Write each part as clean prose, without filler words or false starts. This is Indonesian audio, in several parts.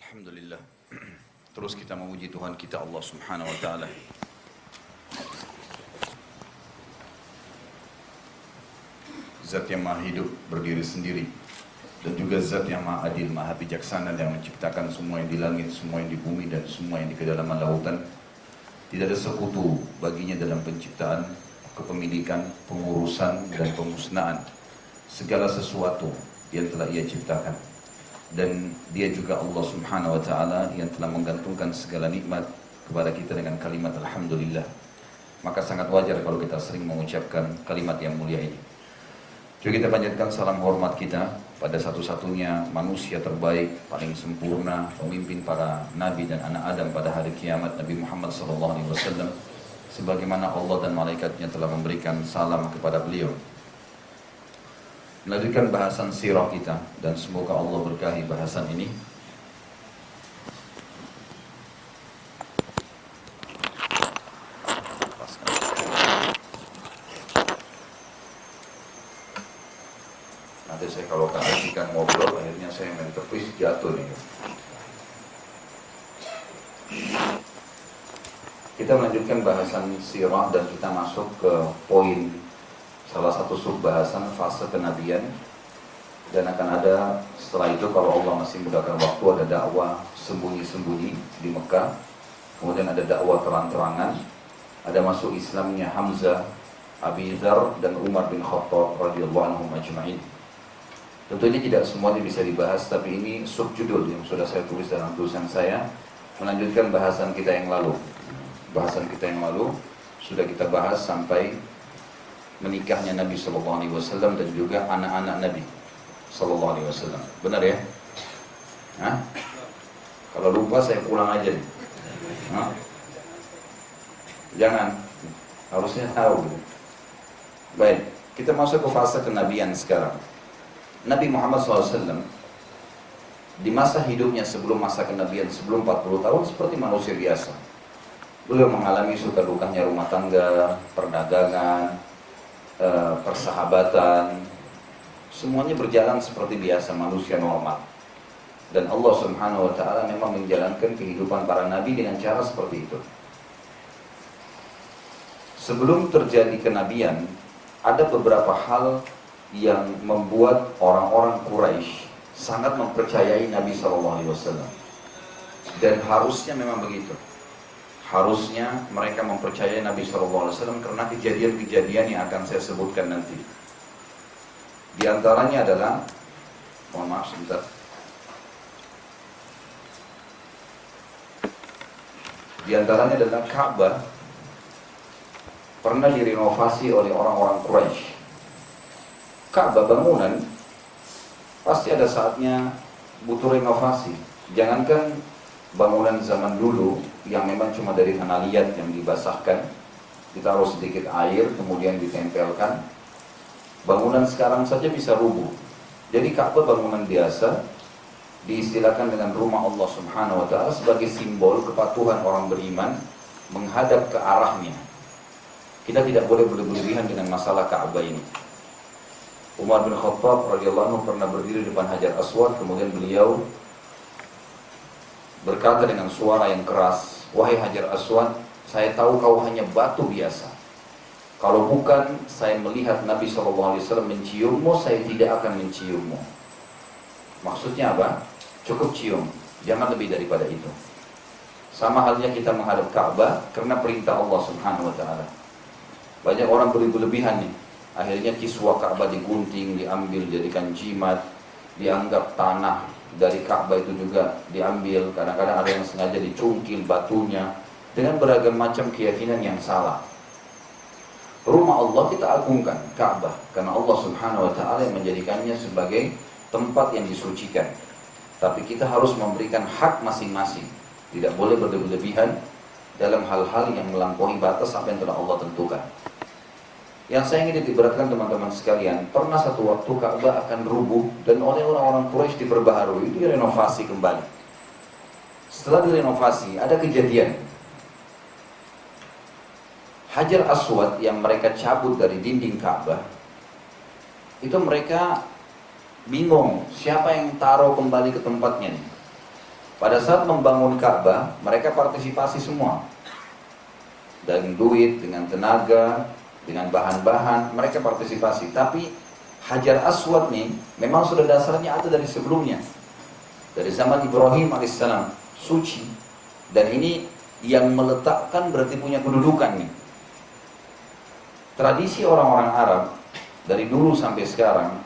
Alhamdulillah. Terus kita memuji Tuhan kita Allah Subhanahu wa taala. Zat yang maha hidup berdiri sendiri dan juga zat yang maha adil, maha bijaksana yang menciptakan semua yang di langit, semua yang di bumi dan semua yang di kedalaman lautan. Tidak ada sekutu baginya dalam penciptaan, kepemilikan, pengurusan dan pemusnahan segala sesuatu yang telah Ia ciptakan. Dan Dia juga Allah Subhanahu wa taala yang telah menggantungkan segala nikmat kepada kita dengan kalimat alhamdulillah. Maka sangat wajar kalau kita sering mengucapkan kalimat yang mulia ini. Juga kita panjatkan salam hormat kita pada satu-satunya manusia terbaik, paling sempurna, pemimpin para nabi dan anak Adam pada hari kiamat, Nabi Muhammad SAW, sebagaimana Allah dan malaikatnya telah memberikan salam kepada beliau. Melanjutkan bahasan sirah kita, dan semoga Allah berkahi bahasan ini. Nanti saya kalau keasikan ngobrol, akhirnya saya main tepis jatuh nih. Kita melanjutkan bahasan sirah dan kita masuk ke poin salah satu sub bahasan fase kenabian, dan akan ada setelah itu kalau Allah masih mudahkan waktu ada dakwah sembunyi-sembunyi di Mekah, kemudian ada dakwah terang-terangan, ada masuk Islamnya Hamzah, Abi Dzar dan Umar bin Khattab radhiyallahu anhum ajma'in. Tentu ini tidak semuanya bisa dibahas, tapi ini subjudul yang sudah saya tulis dalam tulisan saya, melanjutkan bahasan kita yang lalu. Bahasan kita yang lalu sudah kita bahas sampai menikahnya Nabi SAW dan juga anak-anak Nabi SAW. Benar ya? Hah? Kalau lupa saya pulang aja nih. Hah? Jangan, harusnya tahu. Baik, kita masuk ke fase kenabian sekarang. Nabi Muhammad SAW di masa hidupnya sebelum masa kenabian, sebelum 40 tahun seperti manusia biasa. Beliau mengalami suka dukanya rumah tangga, perdagangan, persahabatan, semuanya berjalan seperti biasa manusia normal. Dan Allah Subhanahu wa taala memang menjalankan kehidupan para nabi dengan cara seperti itu. Sebelum terjadi kenabian, ada beberapa hal yang membuat orang-orang Quraisy sangat mempercayai Nabi SAW. Dan harusnya memang begitu. Harusnya mereka mempercayai Nabi SAW karena kejadian-kejadian yang akan saya sebutkan nanti. Di antaranya adalah, mohon maaf sebentar. Di antaranya adalah Ka'bah pernah direnovasi oleh orang-orang Quraisy. Ka'bah bangunan pasti ada saatnya butuh renovasi. Jangankan bangunan zaman dulu yang memang cuma dari tanah liat yang dibasahkan, ditaruh sedikit air kemudian ditempelkan. Bangunan sekarang saja bisa rubuh. Jadi Ka'bah bangunan biasa diistilahkan dengan rumah Allah Subhanahu wa taala sebagai simbol kepatuhan orang beriman menghadap ke arahnya. Kita tidak boleh berlebihan dengan masalah Ka'bah ini. Umar bin Khattab radhiyallahu anhu pernah berdiri di depan Hajar Aswad, kemudian beliau berkata dengan suara yang keras, "Wahai Hajar Aswad, saya tahu kau hanya batu biasa. Kalau bukan saya melihat Nabi SAW menciummu, saya tidak akan menciummu." Maksudnya apa? Cukup cium, jangan lebih daripada itu. Sama halnya kita menghadap Ka'bah karena perintah Allah Subhanahu wa taala. Banyak orang berlebihan nih. Akhirnya kiswah Ka'bah digunting, diambil jadikan jimat, dianggap tanah dari Ka'bah itu juga diambil. Kadang-kadang ada yang sengaja dicungkil batunya dengan beragam macam keyakinan yang salah. Rumah Allah kita agungkan, Ka'bah, karena Allah Subhanahu wa taala yang menjadikannya sebagai tempat yang disucikan. Tapi kita harus memberikan hak masing-masing. Tidak boleh berlebihan dalam hal-hal yang melampaui batas apa yang telah Allah tentukan. Yang saya ingin diberatkan teman-teman sekalian, pernah satu waktu Ka'bah akan rubuh dan oleh orang-orang Quraisy diperbaharui, itu direnovasi kembali. Setelah direnovasi, ada kejadian. Hajar Aswad yang mereka cabut dari dinding Ka'bah, itu mereka bingung siapa yang taruh kembali ke tempatnya nih. Pada saat membangun Ka'bah, mereka partisipasi semua. Dengan duit, dengan tenaga, dengan bahan-bahan, mereka partisipasi. Tapi Hajar Aswad nih, memang sudah dasarnya ada dari sebelumnya. Dari zaman Ibrahim alaihissalam, suci. Dan ini yang meletakkan berarti punya kedudukan nih. Tradisi orang-orang Arab, dari dulu sampai sekarang,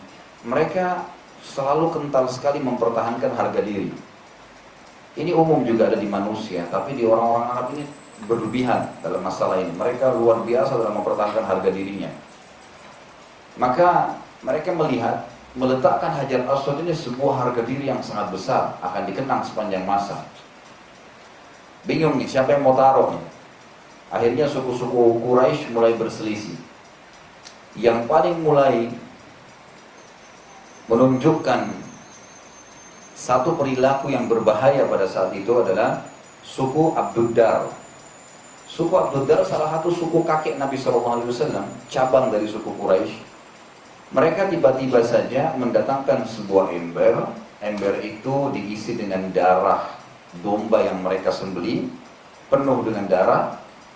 mereka selalu kental sekali mempertahankan harga diri. Ini umum juga ada di manusia, tapi di orang-orang Arab ini berlebihan dalam masalah ini. Mereka luar biasa dalam mempertahankan harga dirinya. Maka mereka melihat meletakkan Hajar Aswad ini sebuah harga diri yang sangat besar, akan dikenang sepanjang masa. Bingung nih, siapa yang mau taruh nih? Akhirnya suku-suku Quraisy mulai berselisih. Yang paling mulai menunjukkan satu perilaku yang berbahaya pada saat itu adalah suku Abduddar. Suku Abduddar salah satu suku kakek Nabi SAW, cabang dari suku Quraisy. Mereka tiba-tiba saja mendatangkan sebuah ember. Ember itu diisi dengan darah domba yang mereka sembelih, penuh dengan darah.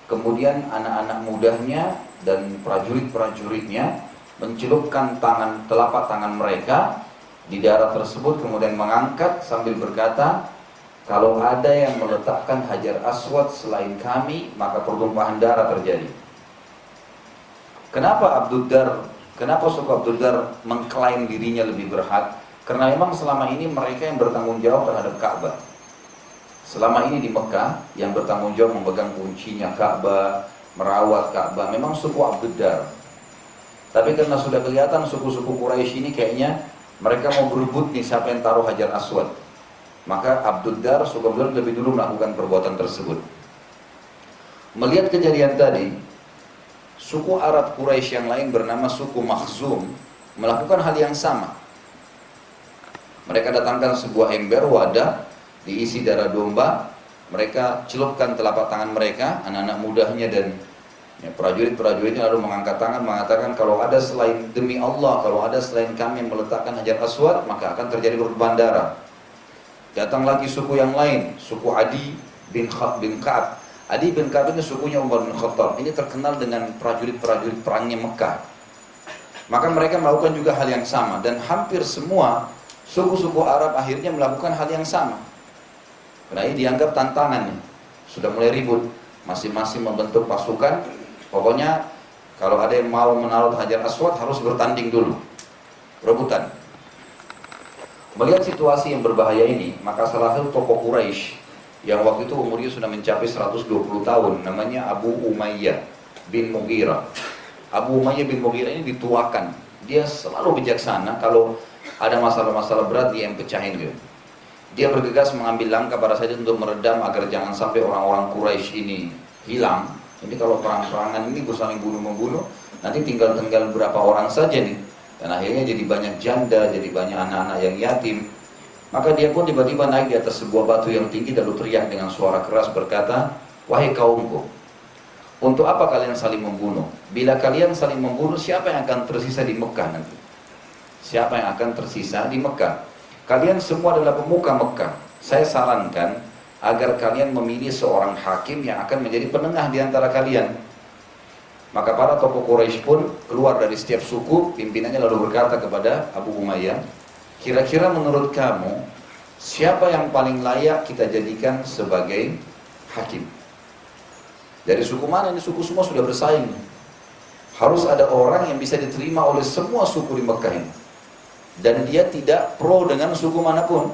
Kemudian anak-anak mudanya dan prajurit-prajuritnya mencelupkan telapak tangan mereka di darah tersebut, kemudian mengangkat sambil berkata, kalau ada yang meletakkan Hajar Aswad selain kami, maka pertumpahan darah terjadi. Kenapa suku Abduddar mengklaim dirinya lebih berhak? Karena memang selama ini mereka yang bertanggung jawab terhadap Ka'bah. Selama ini di Mekah, yang bertanggung jawab memegang kuncinya Ka'bah, merawat Ka'bah, memang suku Abduddar. Tapi karena sudah kelihatan suku-suku Quraisy ini kayaknya mereka mau berebut nih siapa yang taruh Hajar Aswad. Maka Abduddar, suku Abduddar lebih dulu melakukan perbuatan tersebut. Melihat kejadian tadi, suku Arab Quraisy yang lain bernama suku Makhzum melakukan hal yang sama. Mereka datangkan sebuah ember wadah diisi darah domba. Mereka celupkan telapak tangan mereka, anak-anak mudanya dan prajurit-prajuritnya lalu mengangkat tangan mengatakan, kalau ada selain demi Allah, kalau ada selain kami yang meletakkan Hajar Aswad, maka akan terjadi pertumpahan darah. Datang lagi suku yang lain, suku Adi bin Ka'ab. Adi bin Ka'ab ini sukunya Umar bin Khattab. Ini terkenal dengan prajurit-prajurit perangnya Mekah. Maka mereka melakukan juga hal yang sama. Dan hampir semua suku-suku Arab akhirnya melakukan hal yang sama. Karena ini dianggap tantangan nih. Sudah mulai ribut. Masing-masing membentuk pasukan. Pokoknya kalau ada yang mau menaruh Hajar Aswad harus bertanding dulu. Rebutan. Melihat situasi yang berbahaya ini, maka salah satu tokoh Quraisy yang waktu itu umurnya sudah mencapai 120 tahun, namanya Abu Umayyah bin Mughirah. Abu Umayyah bin Mughirah ini dituakan. Dia selalu bijaksana, kalau ada masalah-masalah berat dia yang pecahin gitu. Dia bergegas mengambil langkah pada saat itu untuk meredam agar jangan sampai orang-orang Quraisy ini hilang. Jadi kalau perang-perangan ini saling bunuh-membunuh, nanti tinggal berapa orang saja nih. Dan akhirnya jadi banyak janda, jadi banyak anak-anak yang yatim. Maka dia pun tiba-tiba naik di atas sebuah batu yang tinggi lalu teriak dengan suara keras berkata, wahai kaumku, untuk apa kalian saling membunuh? Bila kalian saling membunuh, siapa yang akan tersisa di Mekah nanti? Siapa yang akan tersisa di Mekah? Kalian semua adalah pemuka Mekah. Saya sarankan agar kalian memilih seorang hakim yang akan menjadi penengah di antara kalian. Maka para tokoh Quraisy pun keluar dari setiap suku, pimpinannya lalu berkata kepada Abu Umayyah, kira-kira menurut kamu, siapa yang paling layak kita jadikan sebagai hakim? Dari suku mana? Ini suku semua sudah bersaing. Harus ada orang yang bisa diterima oleh semua suku di Mekah ini. Dan dia tidak pro dengan suku manapun.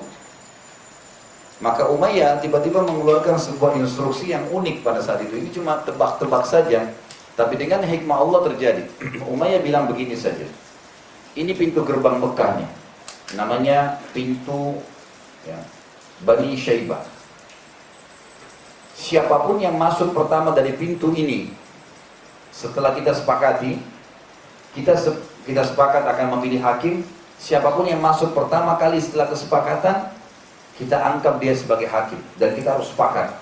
Maka Umayyah tiba-tiba mengeluarkan sebuah instruksi yang unik pada saat itu. Ini cuma tebak-tebak saja. Tapi dengan hikmah Allah terjadi. Umayyah bilang begini saja. Ini pintu gerbang Mekah nih. Namanya pintu Bani Syaibah. Siapapun yang masuk pertama dari pintu ini, setelah kita sepakati, kita sepakat akan memilih hakim. Siapapun yang masuk pertama kali setelah kesepakatan, kita anggap dia sebagai hakim. Dan kita harus sepakat.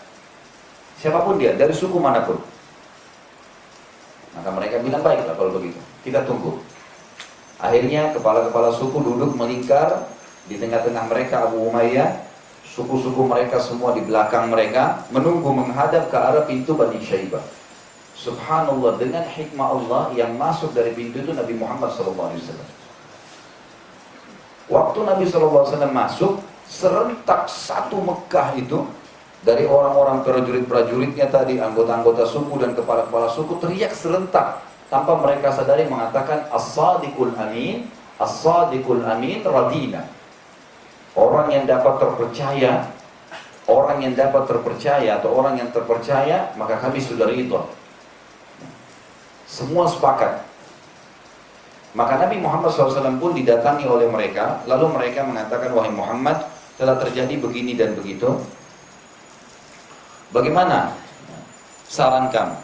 Siapapun dia, dari suku manapun. Maka mereka bilang, baiklah kalau begitu, kita tunggu. Akhirnya kepala-kepala suku duduk melingkar, di tengah-tengah mereka Abu Umayyah, suku-suku mereka semua di belakang mereka, menunggu menghadap ke arah pintu Bani Syaibah. Subhanallah, dengan hikmah Allah yang masuk dari pintu itu Nabi Muhammad SAW. Waktu Nabi SAW masuk, serentak satu Mekah itu, dari orang-orang prajurit-prajuritnya tadi, anggota-anggota suku dan kepala-kepala suku teriak serentak tanpa mereka sadari mengatakan as-sadiqul amin, as-sadiqul amin radina. Orang yang dapat terpercaya, orang yang dapat terpercaya atau orang yang terpercaya, maka kami sudah ridha. Semua sepakat. Maka Nabi Muhammad SAW pun didatangi oleh mereka, lalu mereka mengatakan, wahai Muhammad, telah terjadi begini dan begitu. Bagaimana saran kamu?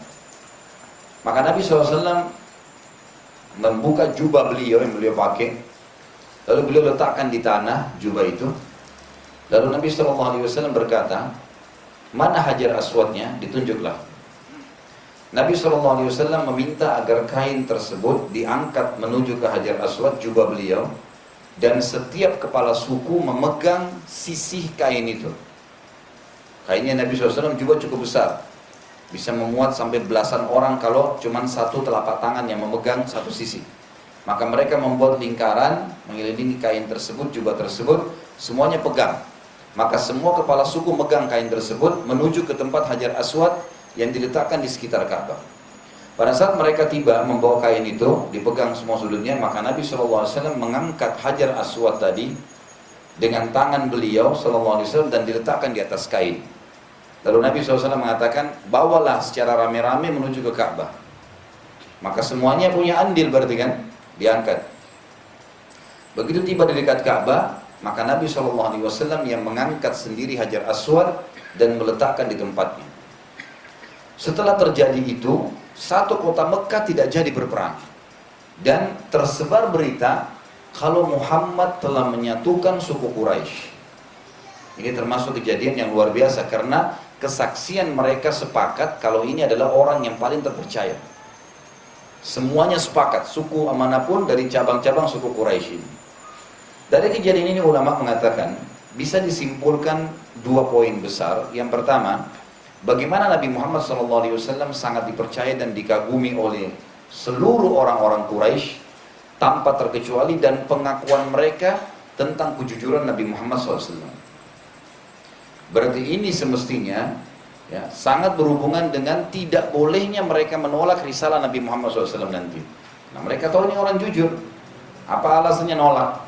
Maka Nabi SAW membuka jubah beliau yang beliau pakai, lalu beliau letakkan di tanah jubah itu. Lalu Nabi SAW berkata, mana Hajar Aswadnya? Ditunjuklah. Nabi SAW meminta agar kain tersebut diangkat menuju ke Hajar Aswad, jubah beliau, dan setiap kepala suku memegang sisih kain itu. Kainnya Nabi SAW juga cukup besar, bisa memuat sampai belasan orang kalau cuma satu telapak tangan yang memegang satu sisi. Maka mereka membuat lingkaran mengelilingi kain tersebut, jubah tersebut, semuanya pegang. Maka semua kepala suku megang kain tersebut menuju ke tempat Hajar Aswad yang diletakkan di sekitar Ka'bah. Pada saat mereka tiba membawa kain itu, dipegang semua sudutnya, maka Nabi SAW mengangkat Hajar Aswad tadi dengan tangan beliau SAW dan diletakkan di atas kain. Lalu Nabi SAW mengatakan, bawalah secara rame-rame menuju ke Ka'bah. Maka semuanya punya andil berarti kan, diangkat. Begitu tiba di dekat Ka'bah, maka Nabi SAW yang mengangkat sendiri Hajar Aswad dan meletakkan di tempatnya. Setelah terjadi itu, satu kota Mekah tidak jadi berperang. Dan tersebar berita kalau Muhammad telah menyatukan suku Quraisy. Ini termasuk kejadian yang luar biasa karena kesaksian mereka sepakat kalau ini adalah orang yang paling terpercaya. Semuanya sepakat, suku manapun dari cabang-cabang suku Quraisy ini. Dari kejadian ini ulama mengatakan bisa disimpulkan dua poin besar. Yang pertama, bagaimana Nabi Muhammad SAW sangat dipercaya dan dikagumi oleh seluruh orang-orang Quraisy tanpa terkecuali, dan pengakuan mereka tentang kejujuran Nabi Muhammad SAW. Berarti ini semestinya ya, sangat berhubungan dengan tidak bolehnya mereka menolak risalah Nabi Muhammad SAW nanti. Nah, mereka tahu ini orang jujur. Apa alasannya nolak?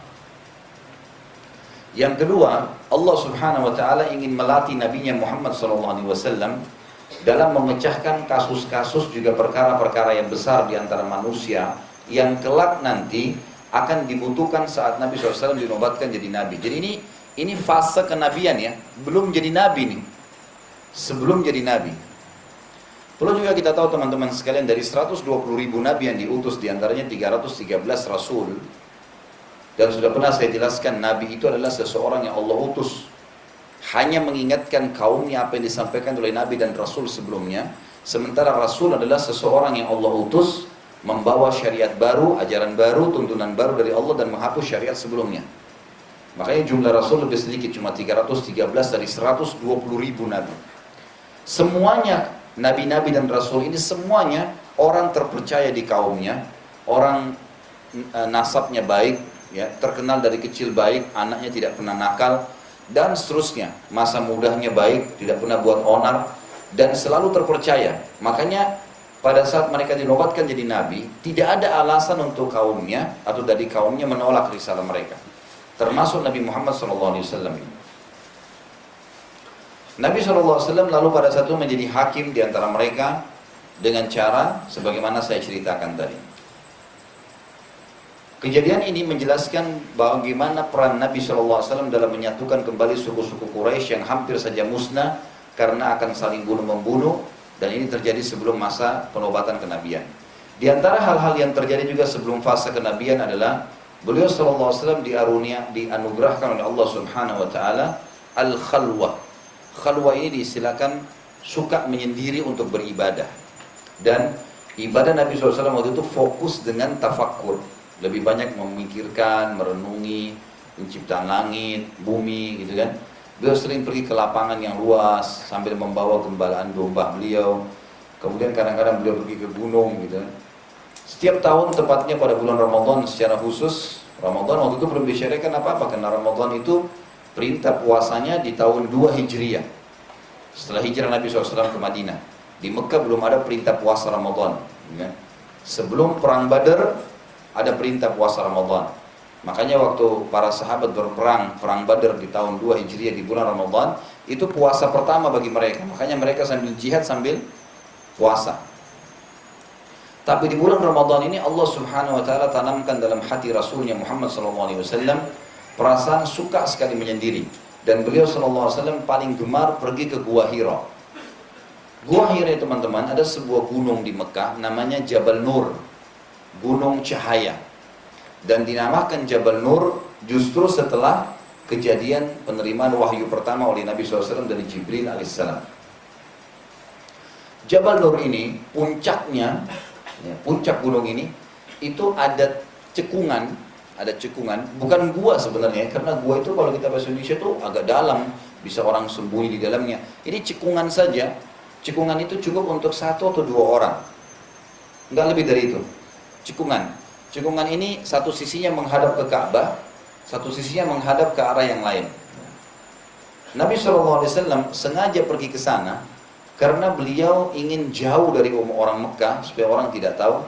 Yang kedua, Allah Subhanahu Wa Taala ingin melatih Nabi Muhammad SAW dalam memecahkan kasus-kasus juga perkara-perkara yang besar di antara manusia yang kelak nanti akan dibutuhkan saat Nabi SAW dinobatkan jadi Nabi. Jadi ini fase kenabian ya, belum jadi Nabi nih, sebelum jadi Nabi. Perlu juga kita tahu teman-teman sekalian, dari 120.000 Nabi yang diutus, diantaranya 313 Rasul. Dan sudah pernah saya jelaskan, Nabi itu adalah seseorang yang Allah utus hanya mengingatkan kaumnya apa yang disampaikan oleh Nabi dan Rasul sebelumnya. Sementara Rasul adalah seseorang yang Allah utus membawa syariat baru, ajaran baru, tuntunan baru dari Allah dan menghapus syariat sebelumnya. Makanya jumlah Rasul lebih sedikit, cuma 313 dari 120.000 Nabi. Semuanya, Nabi-Nabi dan Rasul ini semuanya orang terpercaya di kaumnya, orang nasabnya baik, ya, terkenal dari kecil baik, anaknya tidak pernah nakal, dan seterusnya. Masa mudanya baik, tidak pernah buat onar, dan selalu terpercaya. Makanya pada saat mereka dinobatkan jadi Nabi, tidak ada alasan untuk kaumnya atau dari kaumnya menolak risalah mereka. Termasuk Nabi Muhammad SAW ini. Nabi SAW lalu pada saat itu menjadi hakim di antara mereka dengan cara sebagaimana saya ceritakan tadi. Kejadian ini menjelaskan bagaimana peran Nabi SAW dalam menyatukan kembali suku-suku Quraisy yang hampir saja musnah karena akan saling bunuh-membunuh, dan ini terjadi sebelum masa penobatan kenabian. Di antara hal-hal yang terjadi juga sebelum fase kenabian adalah beliau SAW dianugerahkan oleh Allah Subhanahu Wa Taala al-khalwah. Khalwah ini diistilahkan suka menyendiri untuk beribadah. Dan ibadah Nabi SAW waktu itu fokus dengan tafakkur. Lebih banyak memikirkan, merenungi penciptaan langit, bumi gitu kan. Beliau sering pergi ke lapangan yang luas sambil membawa gembalaan domba beliau. Kemudian kadang-kadang beliau pergi ke gunung gitu. Setiap tahun tepatnya pada bulan Ramadan secara khusus, Ramadan waktu itu belum disyariatkan apa-apa karena Ramadan itu perintah puasanya di tahun 2 Hijriah. Setelah hijrah Nabi SAW ke Madinah. Di Mekah belum ada perintah puasa Ramadan. Ya. Sebelum perang Badar ada perintah puasa Ramadan. Makanya waktu para sahabat berperang, perang Badar di tahun 2 Hijriah di bulan Ramadan, itu puasa pertama bagi mereka. Makanya mereka sambil jihad sambil puasa. Tapi di bulan Ramadan ini Allah Subhanahu wa taala tanamkan dalam hati Rasulnya Muhammad SAW perasaan suka sekali menyendiri. Dan beliau SAW paling gemar pergi ke Gua Hira. Gua Hira teman-teman ada sebuah gunung di Mekah namanya Jabal Nur, gunung cahaya. Dan dinamakan Jabal Nur justru setelah kejadian penerimaan wahyu pertama oleh Nabi SAW dari Jibril alaihissalam. Jabal Nur ini puncaknya, ya, puncak gunung ini itu ada cekungan, bukan gua sebenarnya, karena gua itu kalau kita bahasa Indonesia itu agak dalam, bisa orang sembunyi di dalamnya. Ini cekungan saja, cekungan itu cukup untuk 1 atau 2 orang, nggak lebih dari itu. Cekungan ini satu sisinya menghadap ke Ka'bah, satu sisinya menghadap ke arah yang lain. Nabi SAW sengaja pergi ke sana karena beliau ingin jauh dari orang Mekah supaya orang tidak tahu,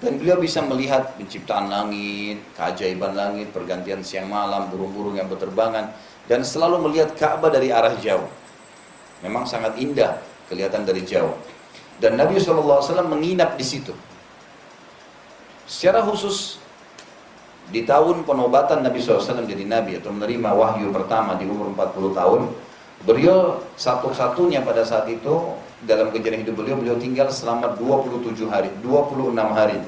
dan beliau bisa melihat penciptaan langit, keajaiban langit, pergantian siang malam, burung-burung yang berterbangan, dan selalu melihat Ka'bah dari arah jauh. Memang sangat indah kelihatan dari jauh. Dan Nabi SAW menginap di situ. Secara khusus di tahun penobatan Nabi SAW jadi Nabi atau menerima wahyu pertama di umur 40 tahun, beliau satu-satunya pada saat itu dalam kejadian hidup beliau tinggal selama 26 hari.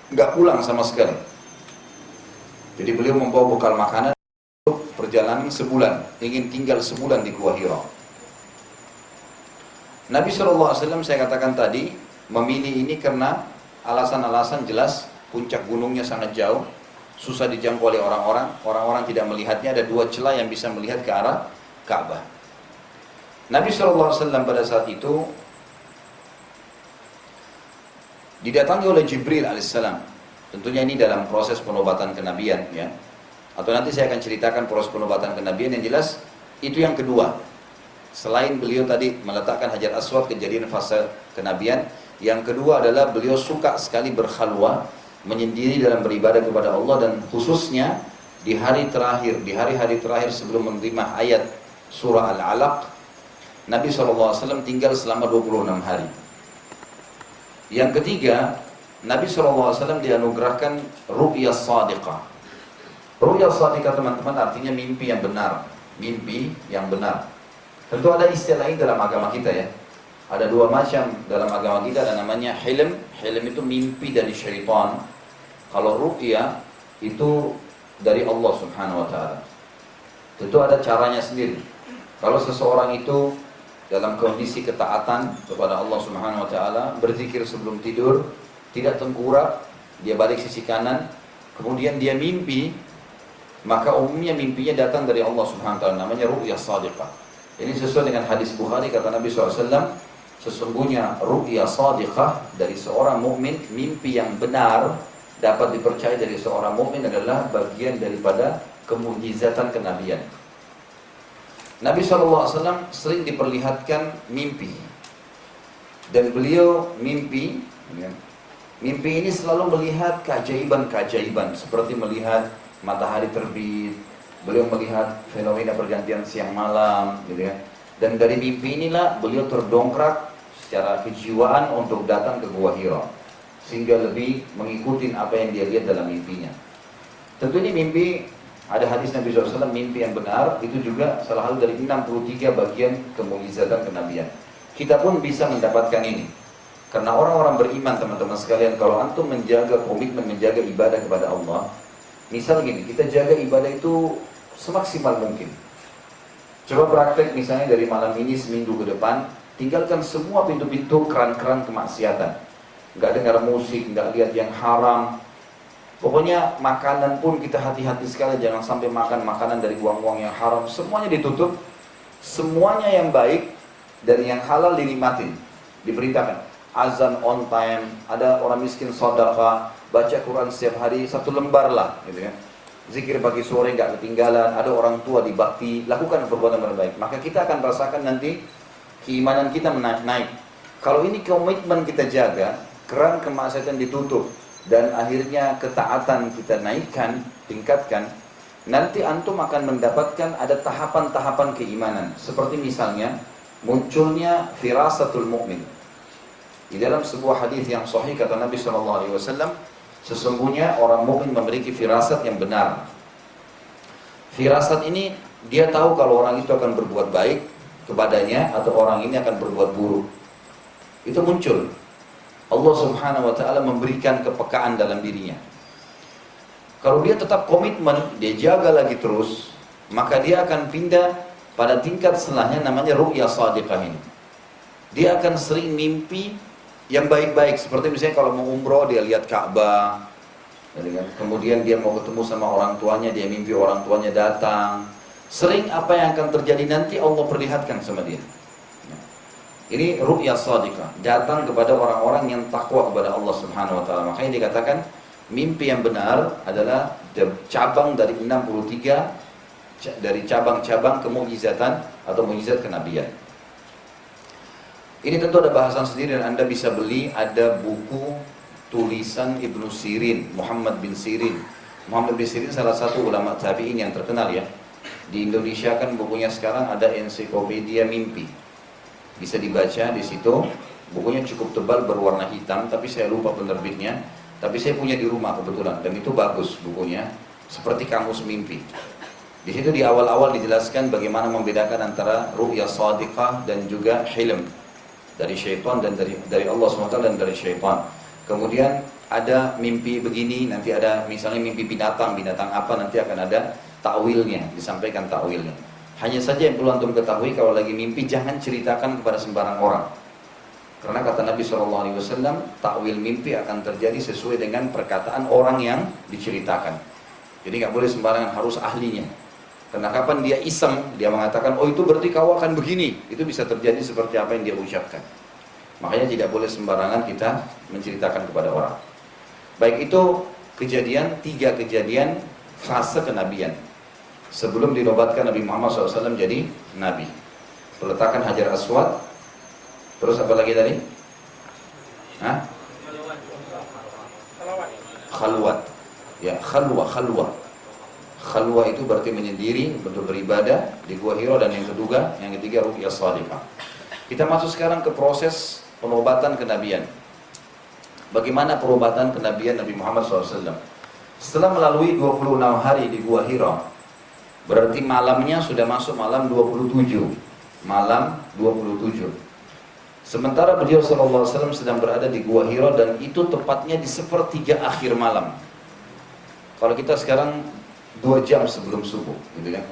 Nggak pulang sama sekali. Jadi beliau membawa bekal makanan untuk perjalanan sebulan, ingin tinggal sebulan di Gua Hira. Nabi SAW saya katakan tadi memilih ini karena alasan-alasan jelas, puncak gunungnya sangat jauh, susah dijangkau oleh orang-orang tidak melihatnya, ada 2 celah yang bisa melihat ke arah Ka'bah. Nabi SAW pada saat itu didatangi oleh Jibril alaihissalam. Tentunya ini dalam proses penobatan kenabian, ya. Atau nanti saya akan ceritakan proses penobatan kenabian. Yang jelas itu yang kedua. Selain beliau tadi meletakkan Hajar Aswad, kejadian fase kenabian, yang kedua adalah beliau suka sekali berkhalwah, menyendiri dalam beribadah kepada Allah, dan khususnya di hari-hari terakhir sebelum menerima ayat surah Al-Alaq, Nabi SAW tinggal selama 26 hari. Yang ketiga, Nabi SAW dianugerahkan ru'yah sadiqah. Ru'yah sadiqah teman-teman artinya mimpi yang benar. Mimpi yang benar. Tentu ada istilah ini dalam agama kita, ya. Ada 2 macam dalam agama kita, ada namanya hilm. Hilm itu mimpi dari syaitan. Kalau ru'yah itu dari Allah Subhanahu wa taala. Tentu ada caranya sendiri. Kalau seseorang itu dalam kondisi ketaatan kepada Allah Subhanahu wa taala, berzikir sebelum tidur, tidak tengkurap, dia balik sisi kanan, kemudian dia mimpi, maka umumnya mimpinya datang dari Allah Subhanahu wa taala, namanya ru'yah shadiqah. Ini sesuai dengan hadis Bukhari, kata Nabi SAW, sesungguhnya ru'yah shadiqah dari seorang mukmin, mimpi yang benar dapat dipercaya dari seorang mukmin adalah bagian daripada kemujizatan kenabian. Nabi SAW sering diperlihatkan mimpi, dan beliau mimpi ini selalu melihat keajaiban-keajaiban, seperti melihat matahari terbit, beliau melihat fenomena pergantian siang malam, gitu ya. Dan dari mimpi inilah beliau terdongkrak secara kejiwaan untuk datang ke Gua Hira, sehingga lebih mengikuti apa yang dia lihat dalam mimpinya. Tentu ini mimpi, ada hadis Nabi SAW, mimpi yang benar, itu juga salah satu dari 63 bagian kemujizatan kenabian. Kita pun bisa mendapatkan ini. Karena orang-orang beriman, teman-teman sekalian, kalau antum menjaga komitmen, menjaga ibadah kepada Allah, misal gini, kita jaga ibadah itu semaksimal mungkin. Coba praktek misalnya dari malam ini seminggu ke depan, tinggalkan semua pintu-pintu keran-keran kemaksiatan. Nggak dengar musik, nggak lihat yang haram, Pokoknya makanan pun kita hati-hati sekali, jangan sampai makan makanan dari uang-uang yang haram. Semuanya ditutup, semuanya yang baik dan yang halal dinikmatin. Diperintahkan azan on time, ada orang miskin sedekah, baca Quran setiap hari 1 lembar lah, gitu kan. Zikir pagi sore nggak ketinggalan, ada orang tua dibakti, lakukan perbuatan terbaik. Maka kita akan rasakan nanti keimanan kita naik. Kalau ini komitmen kita jaga, keran kemaksiatan ditutup, dan akhirnya ketaatan kita naikkan, tingkatkan, nanti antum akan mendapatkan ada tahapan-tahapan keimanan. Seperti misalnya munculnya firasatul mu'min. Di dalam sebuah hadis yang sahih kata Nabi SAW, sesungguhnya orang mukmin memiliki firasat yang benar. Firasat ini dia tahu kalau orang itu akan berbuat baik kepadanya atau orang ini akan berbuat buruk. Itu muncul. Allah Subhanahu wa ta'ala memberikan kepekaan dalam dirinya. Kalau dia tetap komitmen, dia jaga lagi terus, maka dia akan pindah pada tingkat setelahnya, namanya ru'ya shadiqah ini. Dia akan sering mimpi yang baik-baik, seperti misalnya kalau mau umroh dia lihat Ka'bah, kemudian dia mau ketemu sama orang tuanya, dia mimpi orang tuanya datang. Sering apa yang akan terjadi nanti Allah perlihatkan sama dia. Ini ru'ya shadiqah, datang kepada orang-orang yang takwa kepada Allah Subhanahu wa ta'ala. Makanya dikatakan mimpi yang benar adalah cabang dari 63 dari cabang-cabang kemukjizatan atau mukjizat kenabian. Ini tentu ada bahasan sendiri dan Anda bisa beli, ada buku tulisan Ibnu Sirin, Muhammad bin Sirin. Muhammad bin Sirin salah satu ulama tabi'in yang terkenal ya. Di Indonesia kan bukunya sekarang ada ensiklopedia mimpi. Bisa dibaca di situ, bukunya cukup tebal berwarna hitam, tapi saya lupa penerbitnya. Tapi saya punya di rumah kebetulan, dan itu bagus bukunya, seperti kamus mimpi. Di situ di awal-awal dijelaskan bagaimana membedakan antara ru'ya shadiqah dan juga hilm dari syaitan dan dari Allah SWT dan dari syaitan. Kemudian ada mimpi begini, nanti ada misalnya mimpi binatang apa, nanti akan ada takwilnya, disampaikan takwilnya. Hanya saja yang perlu antum ketahui, kalau lagi mimpi jangan ceritakan kepada sembarang orang. Karena kata Nabi SAW, takwil mimpi akan terjadi sesuai dengan perkataan orang yang diceritakan. Jadi nggak boleh sembarangan, harus ahlinya. Karena kapan dia iseng, dia mengatakan, oh itu berarti kau akan begini, itu bisa terjadi seperti apa yang dia ucapkan. Makanya tidak boleh sembarangan kita menceritakan kepada orang. Baik, itu kejadian, 3 kejadian fase kenabian. Sebelum dinobatkan Nabi Muhammad SAW jadi Nabi. Peletakan Hajar Aswad. Terus apa lagi tadi? Hah? Khalwat. Ya, khalwa. Khalwa itu berarti menyendiri, bentuk beribadah di Gua Hira, dan yang ketiga ru'ya shadiqah. Kita masuk sekarang ke proses penobatan kenabian. Bagaimana penobatan kenabian Nabi Muhammad SAW? Setelah melalui 26 hari di Gua Hira, berarti malamnya sudah masuk malam 27. Malam 27. Sementara beliau SAW sedang berada di Gua Hira, dan itu tepatnya di sepertiga akhir malam. Kalau kita sekarang 2 jam sebelum subuh, gitu kan?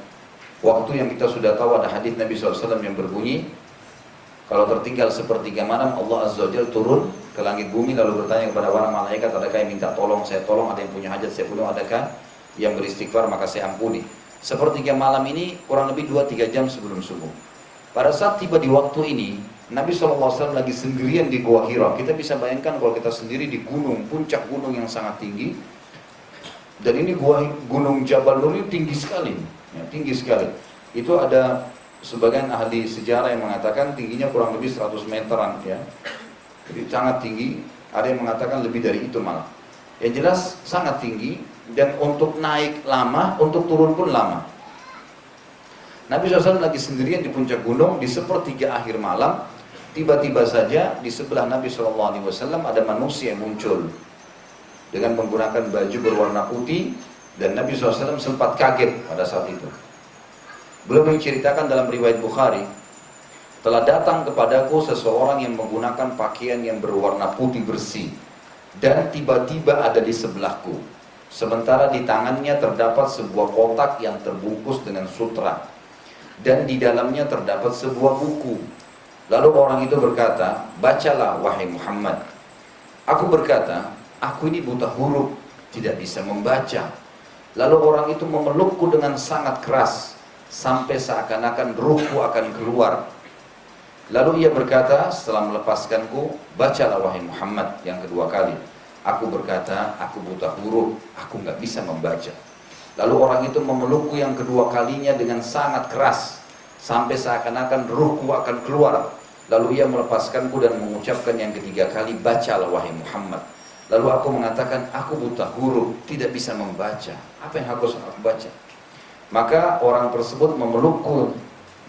Waktu yang kita sudah tahu, ada hadis Nabi SAW yang berbunyi, kalau tertinggal sepertiga malam, Allah Azza wa Jalla turun ke langit bumi lalu bertanya kepada para malaikat, adakah yang minta tolong, saya tolong, ada yang punya hajat, saya penuh, adakah yang beristighfar, maka saya ampuni. Sepertiga malam ini kurang lebih 2-3 jam sebelum subuh. Pada saat tiba di waktu ini, Nabi SAW lagi sendirian di Gua Hira. Kita bisa bayangkan kalau kita sendiri di gunung, puncak gunung yang sangat tinggi. Dan ini gunung Jabal Nur ini tinggi sekali. Ya, tinggi sekali. Itu ada sebagian ahli sejarah yang mengatakan tingginya kurang lebih 100 meteran. Ya. Jadi sangat tinggi. Ada yang mengatakan lebih dari itu malah. Yang jelas sangat tinggi. Dan untuk naik lama, untuk turun pun lama. Nabi SAW lagi sendirian di puncak gunung, di sepertiga akhir malam. Tiba-tiba saja di sebelah Nabi SAW ada manusia yang muncul dengan menggunakan baju berwarna putih, dan Nabi SAW sempat kaget pada saat itu. Beliau menceritakan dalam riwayat Bukhari, telah datang kepadaku seseorang yang menggunakan pakaian yang berwarna putih bersih, dan tiba-tiba ada di sebelahku. Sementara di tangannya terdapat sebuah kotak yang terbungkus dengan sutra, dan di dalamnya terdapat sebuah buku. Lalu orang itu berkata, bacalah wahai Muhammad. Aku berkata, aku ini buta huruf, tidak bisa membaca. Lalu orang itu memelukku dengan sangat keras, sampai seakan-akan ruhku akan keluar. Lalu ia berkata setelah melepaskanku, bacalah wahai Muhammad yang kedua kali. Aku berkata, aku buta huruf, aku nggak bisa membaca. Lalu orang itu memelukku yang kedua kalinya dengan sangat keras, sampai seakan-akan ruhku akan keluar. Lalu ia melepaskanku dan mengucapkan yang ketiga kali, bacalah wahai Muhammad. Lalu aku mengatakan, aku buta huruf, tidak bisa membaca. Apa yang harus aku baca? Maka orang tersebut memelukku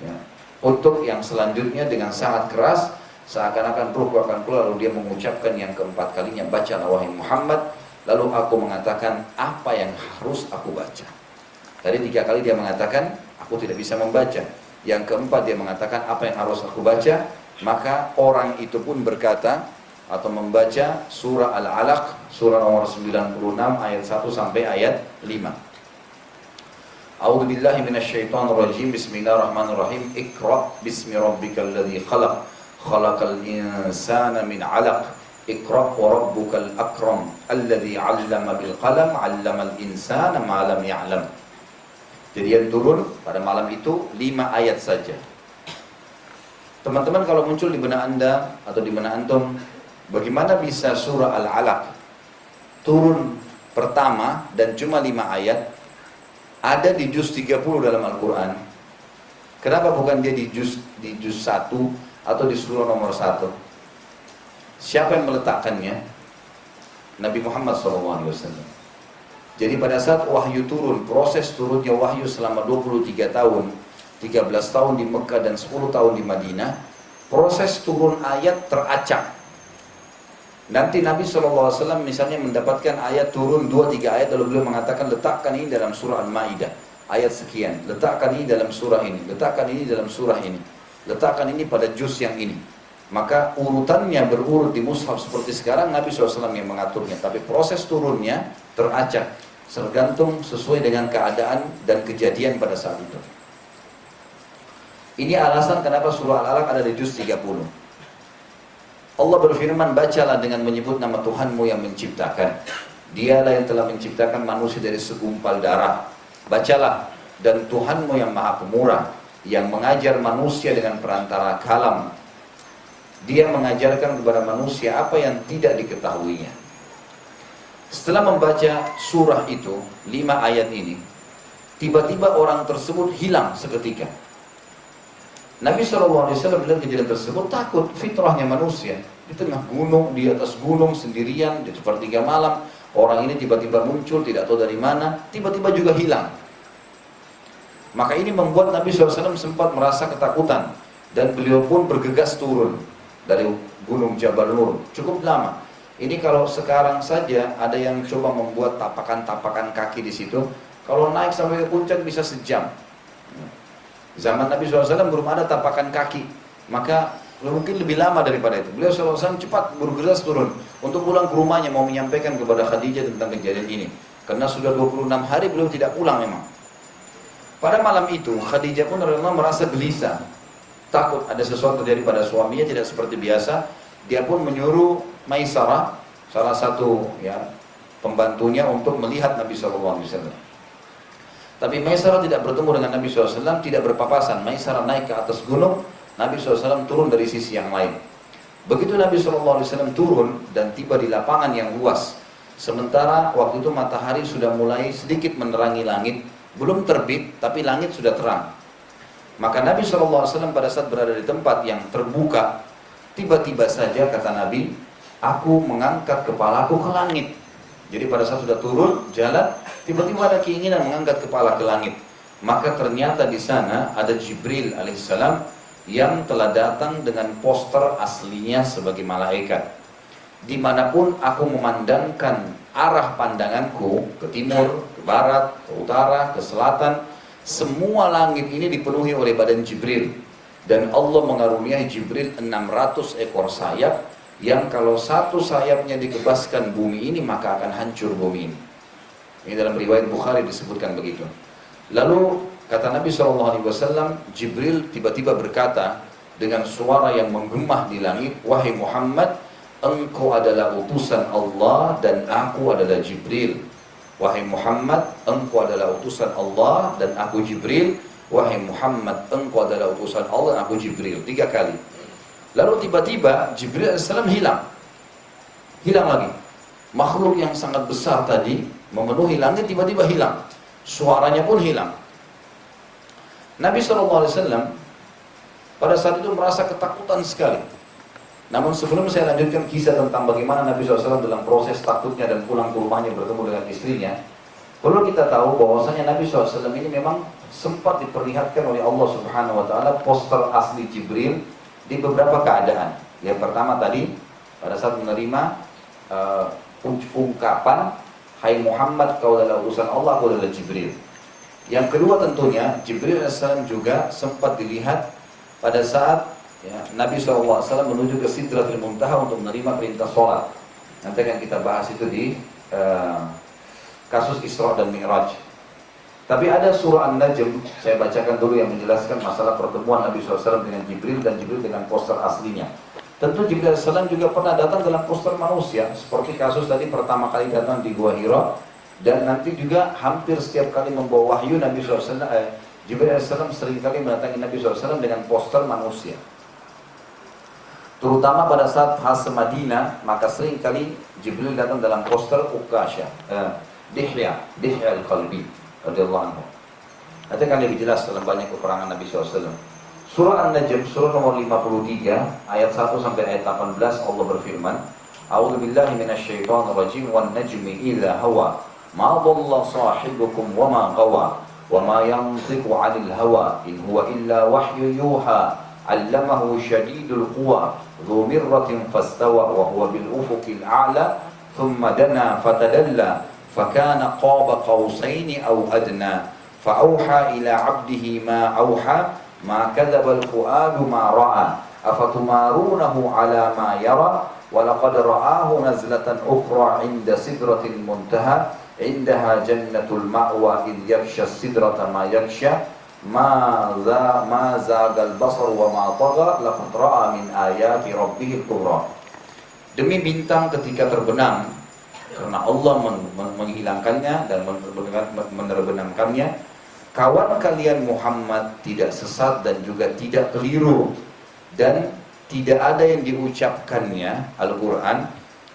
ya, untuk yang selanjutnya dengan sangat keras, seakan-akan ruhku akan keluar. Lalu dia mengucapkan yang keempat kalinya, bacalah wahai Muhammad. Lalu aku mengatakan, apa yang harus aku baca? Tadi 3 kali dia mengatakan, aku tidak bisa membaca. Yang keempat dia mengatakan, apa yang harus aku baca? Maka orang itu pun berkata atau membaca surah Al-Alaq, surah nomor 96 ayat 1 sampai ayat 5. A'udzu billahi minasyaitonir rajim. Bismillahirrahmanirrahim. Iqra bismi rabbikal ladzi khalaq. Khalaqal insana min 'alaq. Iqra wa rabbukal akram. Alladzi 'allama bil qalam 'allamal insana ma lam ya'lam. Jadi yang turun pada malam itu 5 ayat saja. Teman-teman, kalau muncul di benak Anda atau di benak antum, bagaimana bisa surah Al-Alaq turun pertama dan cuma 5 ayat, ada di juz 30 dalam Al-Quran? Kenapa bukan dia di juz 1 atau di surah nomor 1? Siapa yang meletakkannya? Nabi Muhammad SAW. Jadi pada saat wahyu turun, proses turunnya wahyu selama 23 tahun, 13 tahun di Mekah dan 10 tahun di Madinah, proses turun ayat teracak. Nanti Nabi SAW misalnya mendapatkan ayat turun 2-3 ayat, lalu beliau mengatakan, letakkan ini dalam surah Al-Ma'idah ayat sekian, letakkan ini dalam surah ini, letakkan ini dalam surah ini, letakkan ini pada juz yang ini. Maka urutannya berurut di mushaf seperti sekarang, Nabi SAW yang mengaturnya. Tapi proses turunnya teracak, tergantung sesuai dengan keadaan dan kejadian pada saat itu. Ini alasan kenapa surah Al-Alaq ada di juz 30. Allah berfirman, bacalah dengan menyebut nama Tuhanmu yang menciptakan. Dialah yang telah menciptakan manusia dari segumpal darah. Bacalah, dan Tuhanmu yang maha pemurah, yang mengajar manusia dengan perantara kalam. Dia mengajarkan kepada manusia apa yang tidak diketahuinya. Setelah membaca surah itu, 5 ayat ini, tiba-tiba orang tersebut hilang seketika. Nabi SAW bilang kejadian tersebut, takut, fitrahnya manusia. Di tengah gunung, di atas gunung sendirian, di sepertiga malam, orang ini tiba-tiba muncul, tidak tahu dari mana, tiba-tiba juga hilang. Maka ini membuat Nabi SAW sempat merasa ketakutan, dan beliau pun bergegas turun dari gunung Jabal Nur. Cukup lama. Ini kalau sekarang saja ada yang coba membuat tapakan-tapakan kaki di situ, kalau naik sampai ke puncak bisa sejam. Zaman Nabi SAW belum ada tapakan kaki, maka mungkin lebih lama daripada itu. Beliau SAW cepat bergegas turun untuk pulang ke rumahnya, mau menyampaikan kepada Khadijah tentang kejadian ini. Karena sudah 26 hari beliau tidak pulang memang. Pada malam itu Khadijah pun merasa gelisah, takut ada sesuatu terjadi pada suaminya tidak seperti biasa. Dia pun menyuruh Maisarah, salah satu pembantunya, untuk melihat Nabi SAW. Tapi Maisarah tidak bertemu dengan Nabi SAW, tidak berpapasan. Maisarah naik ke atas gunung, Nabi SAW turun dari sisi yang lain. Begitu Nabi SAW turun dan tiba di lapangan yang luas, sementara waktu itu matahari sudah mulai sedikit menerangi langit, belum terbit tapi langit sudah terang. Maka Nabi SAW pada saat berada di tempat yang terbuka, tiba-tiba saja kata Nabi, aku mengangkat kepalaku ke langit. Jadi pada saat sudah turun jalan, tiba-tiba ada keinginan mengangkat kepala ke langit. Maka ternyata di sana ada Jibril alaihissalam yang telah datang dengan poster aslinya sebagai malaikat. Dimanapun aku memandangkan arah pandanganku, ke timur, ke barat, ke utara, ke selatan, semua langit ini dipenuhi oleh badan Jibril. Dan Allah mengaruniai Jibril 600 ekor sayap, yang kalau satu sayapnya dikebaskan bumi ini, maka akan hancur bumi ini. Ini dalam riwayat Bukhari disebutkan begitu. Lalu kata Nabi SAW, Jibril tiba-tiba berkata dengan suara yang menggema di langit, wahai Muhammad, engkau adalah utusan Allah dan aku adalah Jibril. Wahai Muhammad, engkau adalah utusan Allah dan aku Jibril. Wahai Muhammad, engkau adalah utusan Allah dan aku Jibril. 3 kali. Lalu tiba-tiba Jibril AS hilang. Hilang lagi. Makhluk yang sangat besar tadi memenuhi langit tiba-tiba hilang. Suaranya pun hilang. Nabi SAW pada saat itu merasa ketakutan sekali. Namun sebelum saya lanjutkan kisah tentang bagaimana Nabi SAW dalam proses takutnya dan pulang ke rumahnya bertemu dengan istrinya, perlu kita tahu bahwasanya Nabi SAW ini memang sempat diperlihatkan oleh Allah Subhanahu Wa Taala poster asli Jibril di beberapa keadaan. Yang pertama tadi pada saat menerima ungkapan, Hai Muhammad, kau adalah utusan Allah, kau adalah Jibril. Yang kedua tentunya Jibril AS juga sempat dilihat pada saat Nabi SAW menuju ke Sidratul Muntaha untuk menerima perintah sholat. Nanti akan kita bahas itu di kasus Isra dan Mi'raj. Tapi ada surah An-Najm, saya bacakan dulu yang menjelaskan masalah pertemuan Nabi SAW dengan Jibril dan Jibril dengan poster aslinya. Tentu Jibril AS juga pernah datang dalam poster manusia, seperti kasus tadi pertama kali datang di Gua Hira, dan nanti juga hampir setiap kali membawa wahyu Nabi SAW, Jibril AS seringkali mendatangi Nabi SAW dengan poster manusia. Terutama pada saat fase Madinah, maka seringkali Jibril datang dalam poster Ukasha, Dihya al-Qalbi radhiyallahu anhu. Nanti akan lebih jelas dalam banyak keterangan Nabi SAW. Surah An-Najm, surah nomor 53, ayat 1 sampai ayat 18, Allah berfirman, A'udzu billahi minasyaitonir rajim, wan najmi idza hawa, ma dhalla sahibukum wa ma ghawa, wa ma yantiqu 'anil hawa, in huwa illa wahyu yuha, 'allamahu syadidul quwa, dzu mirratin fastawa wa huwa bil ufuqil a'la, thumma dana fatadalla, fakana qaba qausaini aw adna, fa auha ila 'abdihi ma auha, ma kadzdzabal fuadu ma ra'a, afatumarunahu 'ala ma yara, wa laqad ra'ahu nazlatan ukhra 'inda sidratil muntaha, 'indaha jannatul ma'wa id yaghsha sidrata ma yaghsha, ma zagal basar wa ma tagha, laqad ra'a min ayati rabbihil kubra. Demi bintang ketika terbenam, karena Allah menghilangkannya dan menerbenamkannya, kawan kalian Muhammad tidak sesat dan juga tidak keliru, dan tidak ada yang diucapkannya Al-Quran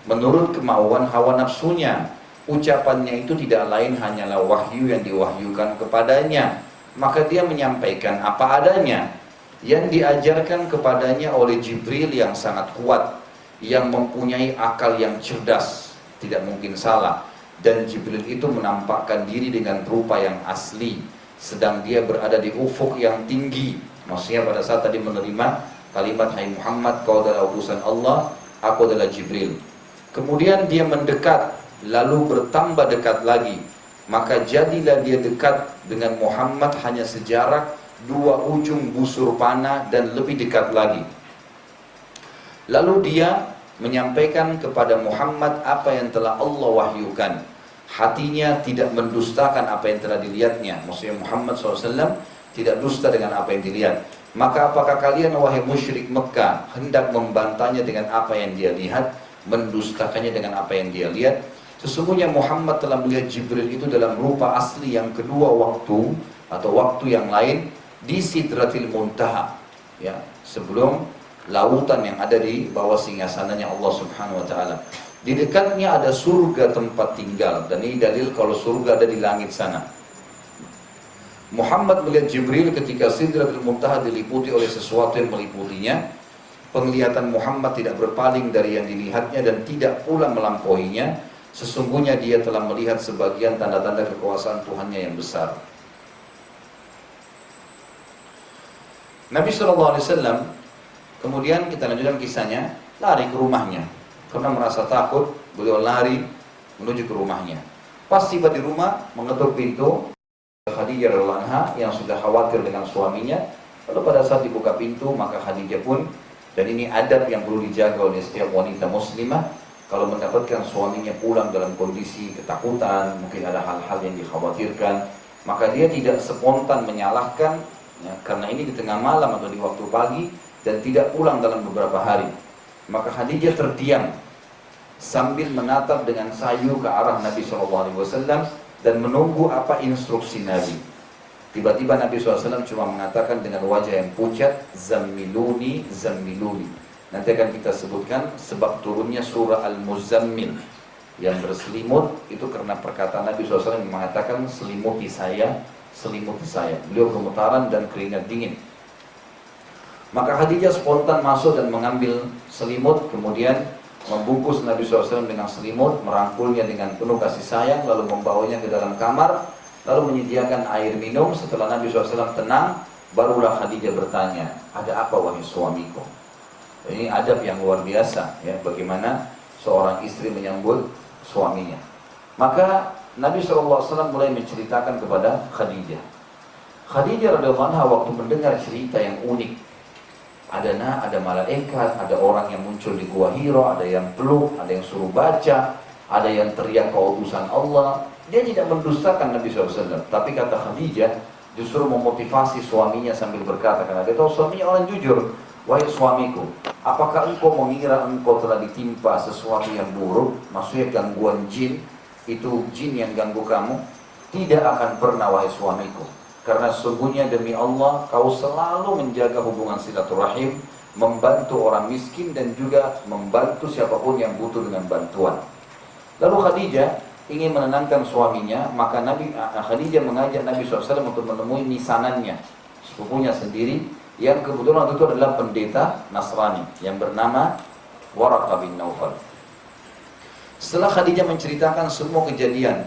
menurut kemauan hawa nafsunya. Ucapannya itu tidak lain hanyalah wahyu yang diwahyukan kepadanya. Maka dia menyampaikan apa adanya yang diajarkan kepadanya oleh Jibril yang sangat kuat, yang mempunyai akal yang cerdas, tidak mungkin salah. Dan Jibril itu menampakkan diri dengan rupa yang asli, sedang dia berada di ufuk yang tinggi. Maksudnya pada saat tadi menerima kalimat Hai Muhammad, kau adalah utusan Allah, aku adalah Jibril. Kemudian dia mendekat, lalu bertambah dekat lagi. Maka jadilah dia dekat dengan Muhammad hanya sejarak 2 ujung busur panah dan lebih dekat lagi. Lalu dia menyampaikan kepada Muhammad apa yang telah Allah wahyukan. Hatinya tidak mendustakan apa yang telah dilihatnya. Maksudnya Muhammad SAW tidak dusta dengan apa yang dilihat. Maka apakah kalian wahai musyrik Mekah hendak membantahnya dengan apa yang dia lihat, mendustakannya dengan apa yang dia lihat? Sesungguhnya Muhammad telah melihat Jibril itu dalam rupa asli yang kedua waktu atau waktu yang lain di Sidratil Muntaha, ya, sebelum lautan yang ada di bawah singgasananya Allah Subhanahu wa taala. Di dekatnya ada surga tempat tinggal, dan ini dalil kalau surga ada di langit sana. Muhammad melihat Jibril ketika Sidratul Muntaha diliputi oleh sesuatu yang meliputinya. Penglihatan Muhammad tidak berpaling dari yang dilihatnya dan tidak pula melampauinya. Sesungguhnya dia telah melihat sebagian tanda-tanda kekuasaan Tuhannya yang besar. Nabi SAW kemudian kita lanjutkan kisahnya, lari ke rumahnya. Karena merasa takut, beliau lari menuju ke rumahnya. Pas tiba di rumah, mengetuk pintu, Khadijah radhiyallahu anha yang sudah khawatir dengan suaminya. Lalu pada saat dibuka pintu, maka Khadijah pun, dan ini adab yang perlu dijaga oleh setiap wanita muslimah, kalau mendapatkan suaminya pulang dalam kondisi ketakutan, mungkin ada hal-hal yang dikhawatirkan, maka dia tidak spontan menyalahkan, ya, karena ini di tengah malam atau di waktu pagi, dan tidak pulang dalam beberapa hari. Maka Khadijah terdiam. sambil menatap dengan sayu ke arah Nabi SAW dan menunggu apa instruksi Nabi. Tiba-tiba Nabi SAW cuma mengatakan dengan wajah yang pucat, zammiluni, zammiluni. Nanti akan kita sebutkan sebab turunnya surah Al-Muzammil yang berselimut itu karena perkataan Nabi SAW yang mengatakan selimuti saya, selimuti saya. Beliau gemetaran dan keringat dingin. Maka Khadijah spontan masuk dan mengambil selimut, kemudian membungkus Nabi SAW dengan selimut, merangkulnya dengan penuh kasih sayang, lalu membawanya ke dalam kamar, lalu menyediakan air minum. Setelah Nabi SAW tenang, barulah Khadijah bertanya, ada apa wahai suamiku? Ini adab yang luar biasa, ya, bagaimana seorang istri menyambut suaminya. Maka Nabi SAW mulai menceritakan kepada Khadijah. Khadijah radhiyallahu anha waktu mendengar cerita yang unik, ada malaikat, ada orang yang muncul di Gua Hira, ada yang peluk, ada yang suruh baca, ada yang teriak keutusan Allah. Dia tidak mendustakan Nabi SAW, tapi kata Khadijah justru memotivasi suaminya sambil berkata, karena dia tahu suaminya orang jujur. Wahai suamiku, apakah engkau mengira engkau telah ditimpa sesuatu yang buruk? Maksudnya gangguan jin, itu jin yang ganggu kamu? Tidak akan pernah wahai suamiku. Karena sesungguhnya demi Allah, kau selalu menjaga hubungan silaturahim, membantu orang miskin dan juga membantu siapapun yang butuh dengan bantuan. Lalu Khadijah ingin menenangkan suaminya, maka Khadijah mengajak Nabi SAW untuk menemui misanannya, sepupunya sendiri, yang kebetulan waktu itu adalah pendeta Nasrani yang bernama Waraqah bin Naufal. Setelah Khadijah menceritakan semua kejadian,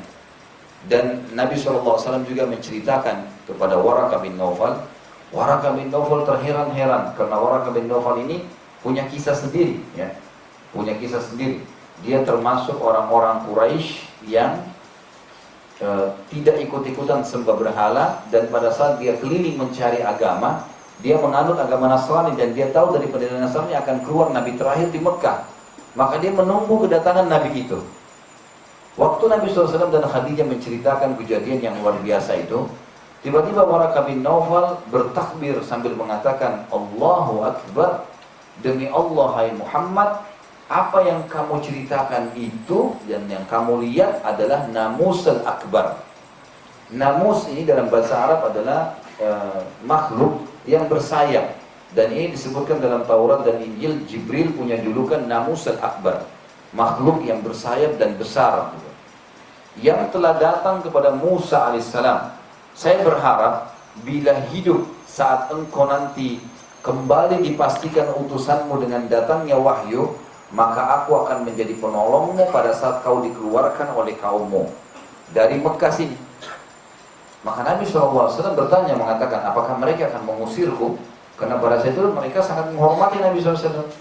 dan Nabi SAW juga menceritakan kepada Waraqah bin Naufal, Waraqah bin Naufal terheran-heran karena Waraqah bin Naufal ini punya kisah sendiri, ya, punya kisah sendiri. Dia termasuk orang-orang Quraisy yang tidak ikut-ikutan sembah berhala, dan pada saat dia keliling mencari agama, dia menganut agama Nasrani dan dia tahu dari pendeta Nasrani akan keluar Nabi terakhir di Mekah. Maka dia menunggu kedatangan Nabi itu. Waktu Nabi SAW dan Khadijah menceritakan kejadian yang luar biasa itu, tiba-tiba Waraqah bin Naufal bertakbir sambil mengatakan, Allahu Akbar, demi Allah hai Muhammad, apa yang kamu ceritakan itu dan yang kamu lihat adalah namus al-akbar. Namus ini dalam bahasa Arab adalah makhluk yang bersayap, dan ini disebutkan dalam Taurat dan Injil. Jibril punya julukan namus al-akbar, makhluk yang bersayap dan besar, yang telah datang kepada Musa alaihissalam. Saya berharap bila hidup saat engkau nanti kembali dipastikan utusanmu dengan datangnya wahyu, maka aku akan menjadi penolongmu pada saat kau dikeluarkan oleh kaummu dari Mekah sini. Maka Nabi SAW bertanya, mengatakan, apakah mereka akan mengusirku? Karena pada saat itu mereka sangat menghormati Nabi SAW.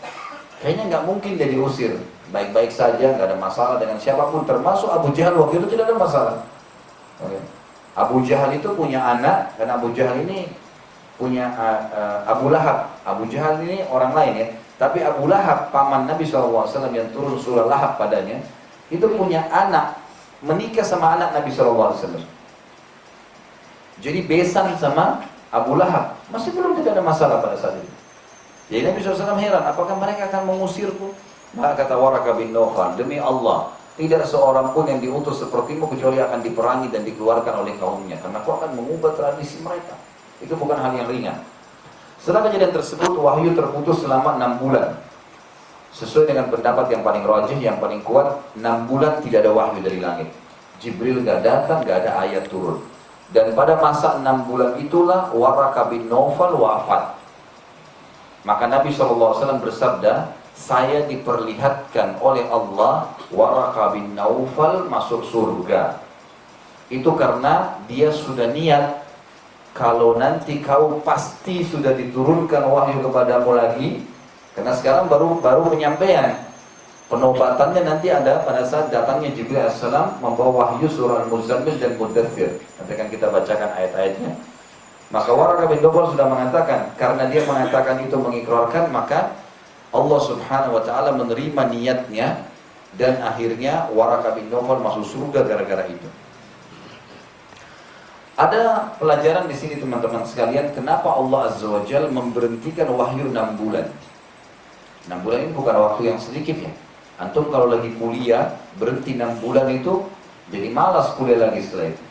Kayaknya nggak mungkin dia diusir, baik-baik saja, nggak ada masalah dengan siapapun, termasuk Abu Jahal. Waktu itu tidak ada masalah. Abu Jahal itu punya anak, karena Abu Jahal ini punya Abu Lahab. Abu Jahal ini orang lain, ya. Tapi Abu Lahab, paman Nabi SAW yang turun surah Lahab padanya, itu punya anak, menikah sama anak Nabi SAW. Jadi besan sama Abu Lahab. Masih belum tidak ada masalah pada saat itu. Jadi Nabi SAW heran, apakah mereka akan mengusirku? Maka kata Waraqah bin Naufal, demi Allah, tidak seorang pun yang diutus sepertimu kecuali akan diperangi dan dikeluarkan oleh kaumnya, karena kau akan mengubah tradisi mereka. Itu bukan hal yang ringan. Setelah kejadian tersebut, wahyu terputus selama 6 bulan. Sesuai dengan pendapat yang paling rajih, yang paling kuat, 6 bulan tidak ada wahyu dari langit. Jibril gak datang, gak ada ayat turun. Dan pada masa 6 bulan itulah Waraqah bin Naufal wafat. Maka Nabi SAW bersabda, saya diperlihatkan oleh Allah Waraqah bin Naufal masuk surga. Itu karena dia sudah niat, kalau nanti kau pasti sudah diturunkan wahyu kepadamu lagi. Karena sekarang baru penyampaian. Penobatannya nanti ada pada saat datangnya Jibril AS membawa wahyu surah Al-Muzammil dan Mudaththir. Nanti akan kita bacakan ayat-ayatnya. Maka Waraqah bin Naufal sudah mengatakan, karena dia mengatakan itu mengikrarkan, maka Allah Subhanahu wa taala menerima niatnya dan akhirnya Waraqah bin Naufal masuk surga gara-gara itu. Ada pelajaran di sini teman-teman sekalian, kenapa Allah Azza wa Jalla memberhentikan wahyu 6 bulan. 6 bulan ini bukan waktu yang sedikit, ya. Antum kalau lagi kuliah, berhenti 6 bulan itu, jadi malas kuliah lagi setelah itu.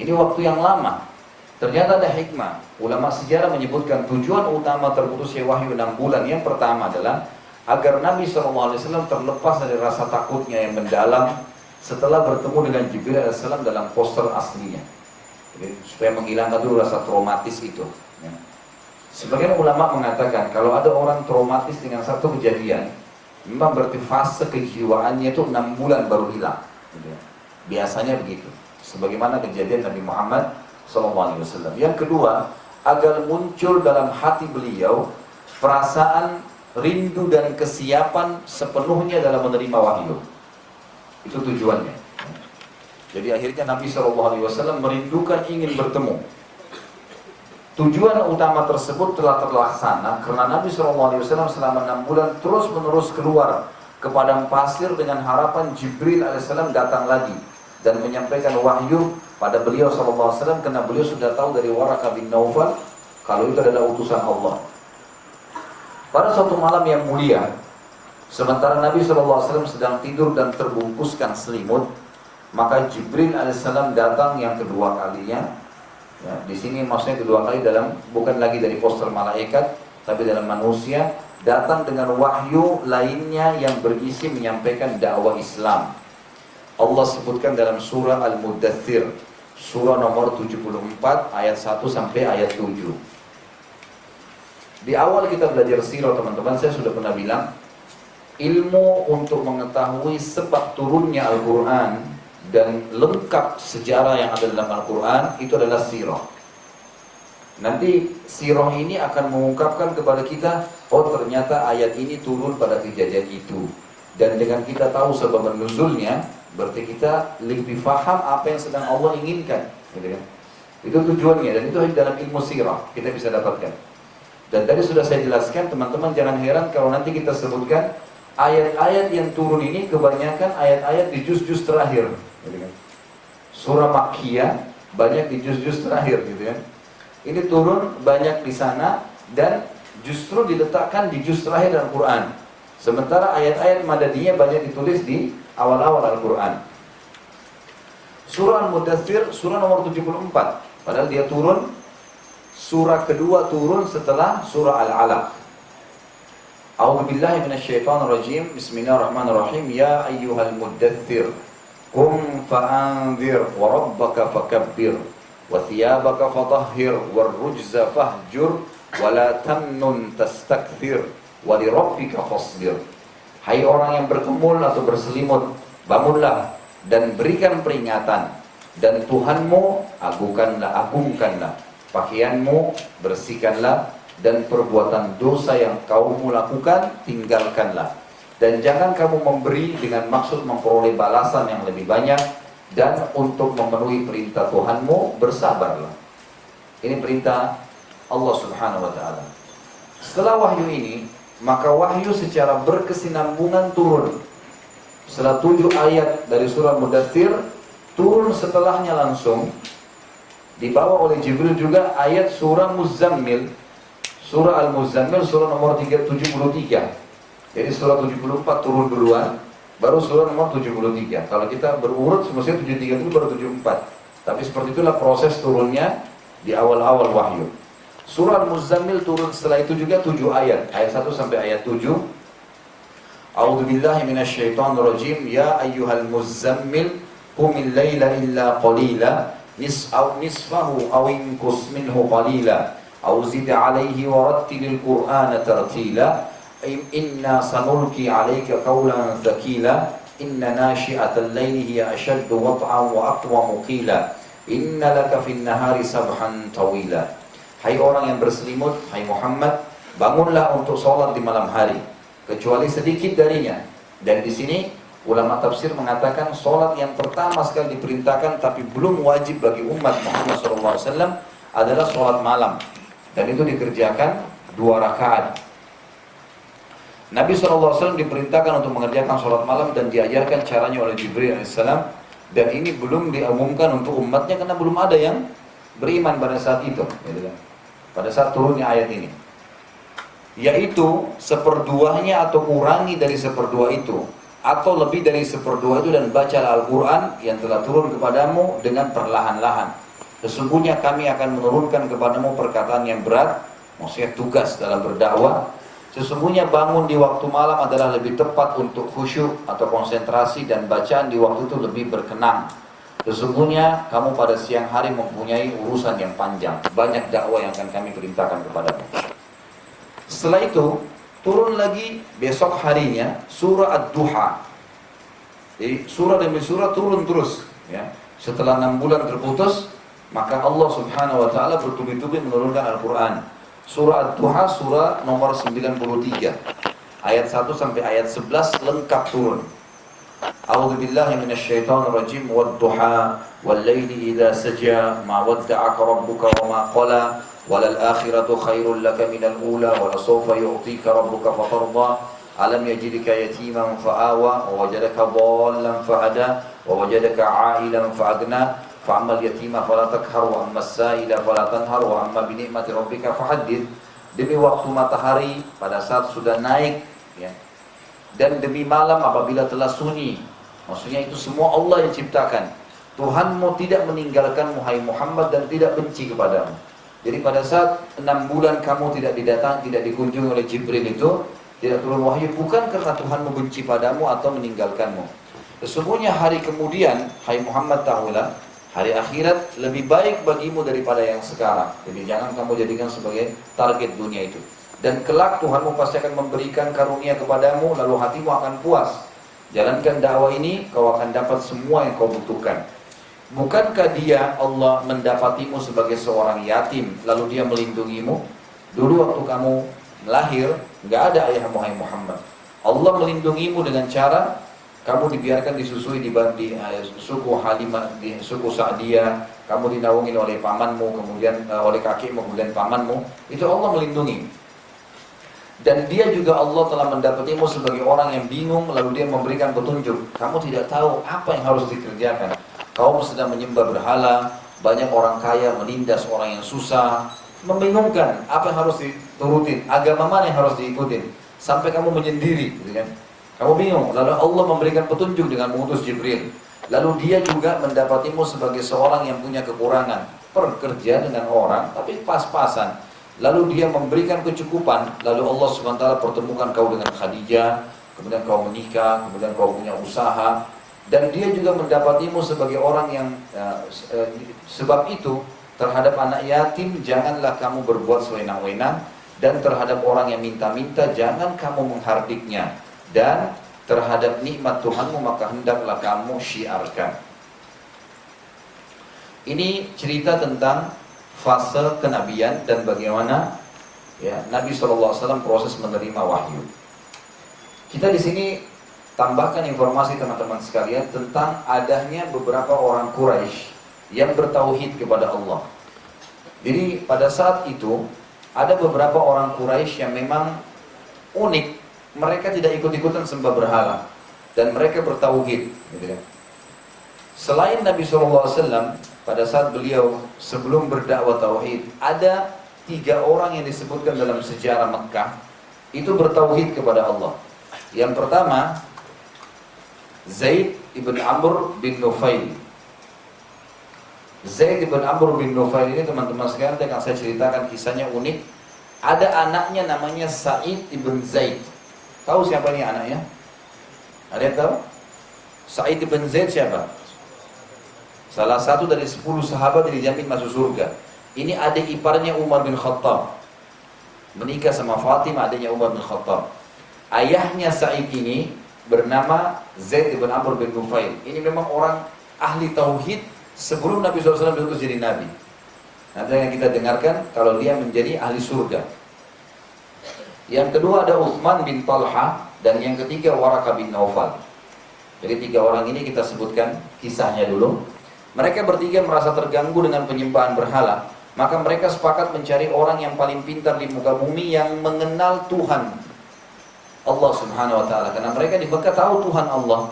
Ini waktu yang lama. Ternyata ada hikmah. Ulama sejarah menyebutkan tujuan utama terputusnya wahyu 6 bulan. Yang pertama adalah agar Nabi SAW terlepas dari rasa takutnya yang mendalam setelah bertemu dengan Jibril AS dalam poster aslinya. Jadi, supaya menghilangkan dulu rasa traumatis itu. Ya. Sebagian ulama mengatakan kalau ada orang traumatis dengan satu kejadian, memang berarti fase kejiwaannya itu 6 bulan baru hilang. Gitu ya. Biasanya begitu. Sebagaimana kejadian Nabi Muhammad SAW. Yang kedua, agar muncul dalam hati beliau perasaan rindu dan kesiapan sepenuhnya dalam menerima wahyu. Itu tujuannya. Jadi akhirnya Nabi SAW merindukan ingin bertemu. Tujuan utama tersebut telah terlaksana karena Nabi SAW selama 6 bulan terus menerus keluar ke padang pasir dengan harapan Jibril AS datang lagi dan menyampaikan wahyu pada beliau SAW karena beliau sudah tahu dari Waraqah bin Naufal kalau itu adalah utusan Allah. Pada suatu malam yang mulia, sementara Nabi SAW sedang tidur dan terbungkuskan selimut, maka Jibril AS datang yang kedua kalinya. Ya, di sini maksudnya kedua kali dalam bukan lagi dari poster malaikat, tapi dalam manusia, datang dengan wahyu lainnya yang berisi menyampaikan dakwah Islam. Allah sebutkan dalam surah Al-Muddathir, surah nomor 74 ayat 1 sampai ayat 7. Di awal kita belajar sirah teman-teman, saya sudah pernah bilang, ilmu untuk mengetahui sebab turunnya Al-Quran dan lengkap sejarah yang ada dalam Al-Quran itu adalah sirah. Nanti sirah ini akan mengungkapkan kepada kita, oh ternyata ayat ini turun pada kejadian itu. Dan dengan kita tahu sebab nuzulnya, berarti kita lebih paham apa yang sedang Allah inginkan. Gitu kan? Itu tujuannya, dan itu hanya dalam ilmu sirah kita bisa dapatkan. Dan tadi sudah saya jelaskan, teman-teman jangan heran kalau nanti kita sebutkan ayat-ayat yang turun ini kebanyakan ayat-ayat di juz-juz terakhir. Gitu kan? Surah Makkiyah banyak di juz-juz terakhir, gitu ya. Ini turun banyak di sana dan justru diletakkan di juz terakhir Al-Quran. Sementara ayat-ayat Madaniyah banyak ditulis di awal-awal Al-Quran. Surah Al-Muddathir, surah nomor 74. Padahal dia turun, surah kedua turun setelah surah Al-Alaq. A'udzubillahi minasyaitonirrajim. Bismillahirrahmanirrahim. Ya ayyuhal muddathir, qum fa'anzir wa rabbaka fakabbir wa thiyabaka fatahhir war rujza fahjur wa la tamnun tastakthir wa li rabbika fasbir. Hai orang yang berkemul atau berselimut, bangunlah dan berikan peringatan, dan Tuhanmu agungkanlah pakaianmu, bersihkanlah, dan perbuatan dosa yang kamu lakukan tinggalkanlah. Dan jangan kamu memberi dengan maksud memperoleh balasan yang lebih banyak, dan untuk memenuhi perintah Tuhanmu bersabarlah. Ini perintah Allah Subhanahu wa Ta'ala. Setelah wahyu ini, maka wahyu secara berkesinambungan turun. Setelah 7 ayat dari surah Muddathir, turun setelahnya langsung dibawa oleh Jibril juga ayat surah Muzammil. Surah Al-Muzammil, surah nomor 73. Jadi surah 74 turun duluan, baru surah nomor 73. Kalau kita berurut semestinya 73 dulu baru 74. Tapi seperti itulah proses turunnya di awal-awal wahyu. Surah Al-Muzammil turun setelah itu juga 7 ayat. Ayat 1 sampai ayat 7. A'udzubillahi minasyaitonirrajim. Ya ayyuhal muzammil qumil laila illa qalila nisfahu aw inqus minhu qalila aw zid 'alaihi wa rattilil qur'ana tartila. Inna sanulki 'alaika qawlan thaqila. Inna nashi'atal laili hiya ashaddu wat'an wa aqwamu qila. Inna laka fin nahari sabhan tawila. Hai orang yang berselimut, hai Muhammad, bangunlah untuk sholat di malam hari, kecuali sedikit darinya. Dan di sini ulama tafsir mengatakan sholat yang pertama sekali diperintahkan tapi belum wajib bagi umat Muhammad SAW adalah sholat malam. Dan itu dikerjakan 2 rakaat. Nabi SAW diperintahkan untuk mengerjakan sholat malam dan diajarkan caranya oleh Jibril AS. Dan ini belum diumumkan untuk umatnya karena belum ada yang beriman pada saat itu, pada saat turunnya ayat ini. yaitu seperduanya atau kurangi dari seperdua itu, atau lebih dari seperdua itu, dan baca Al-Quran yang telah turun kepadamu dengan perlahan-lahan. Sesungguhnya kami akan menurunkan kepadamu perkataan yang berat, maksudnya tugas dalam berdakwah. Sesungguhnya bangun di waktu malam adalah lebih tepat untuk khusyuk atau konsentrasi, dan bacaan di waktu itu lebih berkenan. Sesungguhnya kamu pada siang hari mempunyai urusan yang panjang, banyak dakwah yang akan kami perintahkan kepadamu. Setelah itu turun lagi besok harinya surah Ad-Duha. Jadi surah demi surah turun terus, ya. Setelah 6 bulan terputus, maka Allah Subhanahu wa taala bertubi-tubi menurunkan Al-Qur'an. Surah Ad-Duha surah nomor 93. Ayat 1 sampai ayat 11 lengkap turun. A'udzu billahi minasyaitonir rajim. Wad-duha wal-laili idza saja ma wadda'aka rabbuka wa ma qala walal akhiratu khairul laka minal ula wa lasawfa yu'tika rabbuka fatarda alam yajidka yatiman fa'awa wa wajadaka dhallan fahada wa wajadaka 'ailan fa'agna fa'ammal yatima fala takhar wa ammas sa'ila fala tanhar wa amma bi ni'mati rabbika fahaddith. Demi waktu matahari pada saat sudah naik, ya, dan demi malam apabila telah sunyi, maksudnya itu semua Allah yang ciptakan. Tuhanmu tidak meninggalkanmu hai Muhammad dan tidak benci kepadamu. Jadi pada saat 6 bulan kamu tidak didatangi, tidak dikunjungi oleh Jibril itu, tidak turun wahyu, bukan karena Tuhanmu benci padamu atau meninggalkanmu. Sesungguhnya hari kemudian, hai Muhammad, tahulah, hari akhirat lebih baik bagimu daripada yang sekarang. Jadi jangan kamu jadikan sebagai target dunia itu. Dan kelak Tuhanmu pasti akan memberikan karunia kepadamu, lalu hatimu akan puas. Jalankan dakwah ini, kau akan dapat semua yang kau butuhkan. Bukankah dia Allah mendapatimu sebagai seorang yatim, lalu dia melindungimu? Dulu waktu kamu lahir, nggak ada ayahmu hai Muhammad. Allah melindungimu dengan cara kamu dibiarkan disusui di suku Halimah, di suku Sa'diyah, kamu dinaungi oleh pamanmu, kemudian oleh kakekmu, kemudian pamanmu. Itu Allah melindungi. Dan dia juga Allah telah mendapatimu sebagai orang yang bingung, lalu dia memberikan petunjuk. Kamu tidak tahu apa yang harus dikerjakan. Kaum sedang menyembah berhala, banyak orang kaya menindas orang yang susah, membingungkan apa yang harus diturutin, agama mana yang harus diikutin, sampai kamu menyendiri, gitu kan? Kamu bingung, lalu Allah memberikan petunjuk dengan mengutus Jibril. Lalu dia juga mendapatimu sebagai seorang yang punya kekurangan, pekerja dengan orang, tapi pas-pasan. Lalu dia memberikan kecukupan, lalu Allah SWT pertemukan kau dengan Khadijah, kemudian kau menikah, kemudian kau punya usaha. Dan dia juga mendapatimu sebagai orang yang sebab itu terhadap anak yatim janganlah kamu berbuat sewenang-wenang, dan terhadap orang yang minta-minta jangan kamu menghardiknya, dan terhadap nikmat Tuhanmu maka hendaklah kamu syiarkan. Ini cerita tentang fase kenabian dan bagaimana, ya, Nabi SAW proses menerima wahyu. Kita di sini tambahkan informasi teman-teman sekalian tentang adanya beberapa orang Quraisy yang bertauhid kepada Allah. Jadi pada saat itu ada beberapa orang Quraisy yang memang unik, mereka tidak ikut-ikutan sembah berhala dan mereka bertauhid, gitu kan. Selain Nabi SAW, pada saat beliau sebelum berdakwah tauhid, ada 3 orang yang disebutkan dalam sejarah Mekah itu bertauhid kepada Allah. Yang pertama, Zaid ibn Amr bin Nufail. Zaid ibn Amr bin Nufail ini teman-teman sekalian akan saya ceritakan kisahnya unik. Ada anaknya namanya Sa'id ibn Zaid. Tahu siapa ini anaknya? Ada yang tahu? Sa'id ibn Zaid siapa? Salah satu dari 10 sahabat yang dijamin masuk surga. Ini adik iparnya Umar bin Khattab. Menikah sama Fatimah, adiknya Umar bin Khattab. Ayahnya Sa'id ini bernama Zaid ibn Amr bin Nufail. Ini memang orang ahli tauhid sebelum Nabi SAW diutus jadi Nabi. Nanti yang kita dengarkan kalau dia menjadi ahli surga. Yang kedua ada Uthman bin Talha, dan yang ketiga Waraka bin Naufal. Jadi 3 orang ini kita sebutkan kisahnya dulu. Mereka bertiga merasa terganggu dengan penyembahan berhala, maka mereka sepakat mencari orang yang paling pintar di muka bumi yang mengenal Tuhan Allah Subhanahu wa taala. Karena mereka di Mekah tahu Tuhan Allah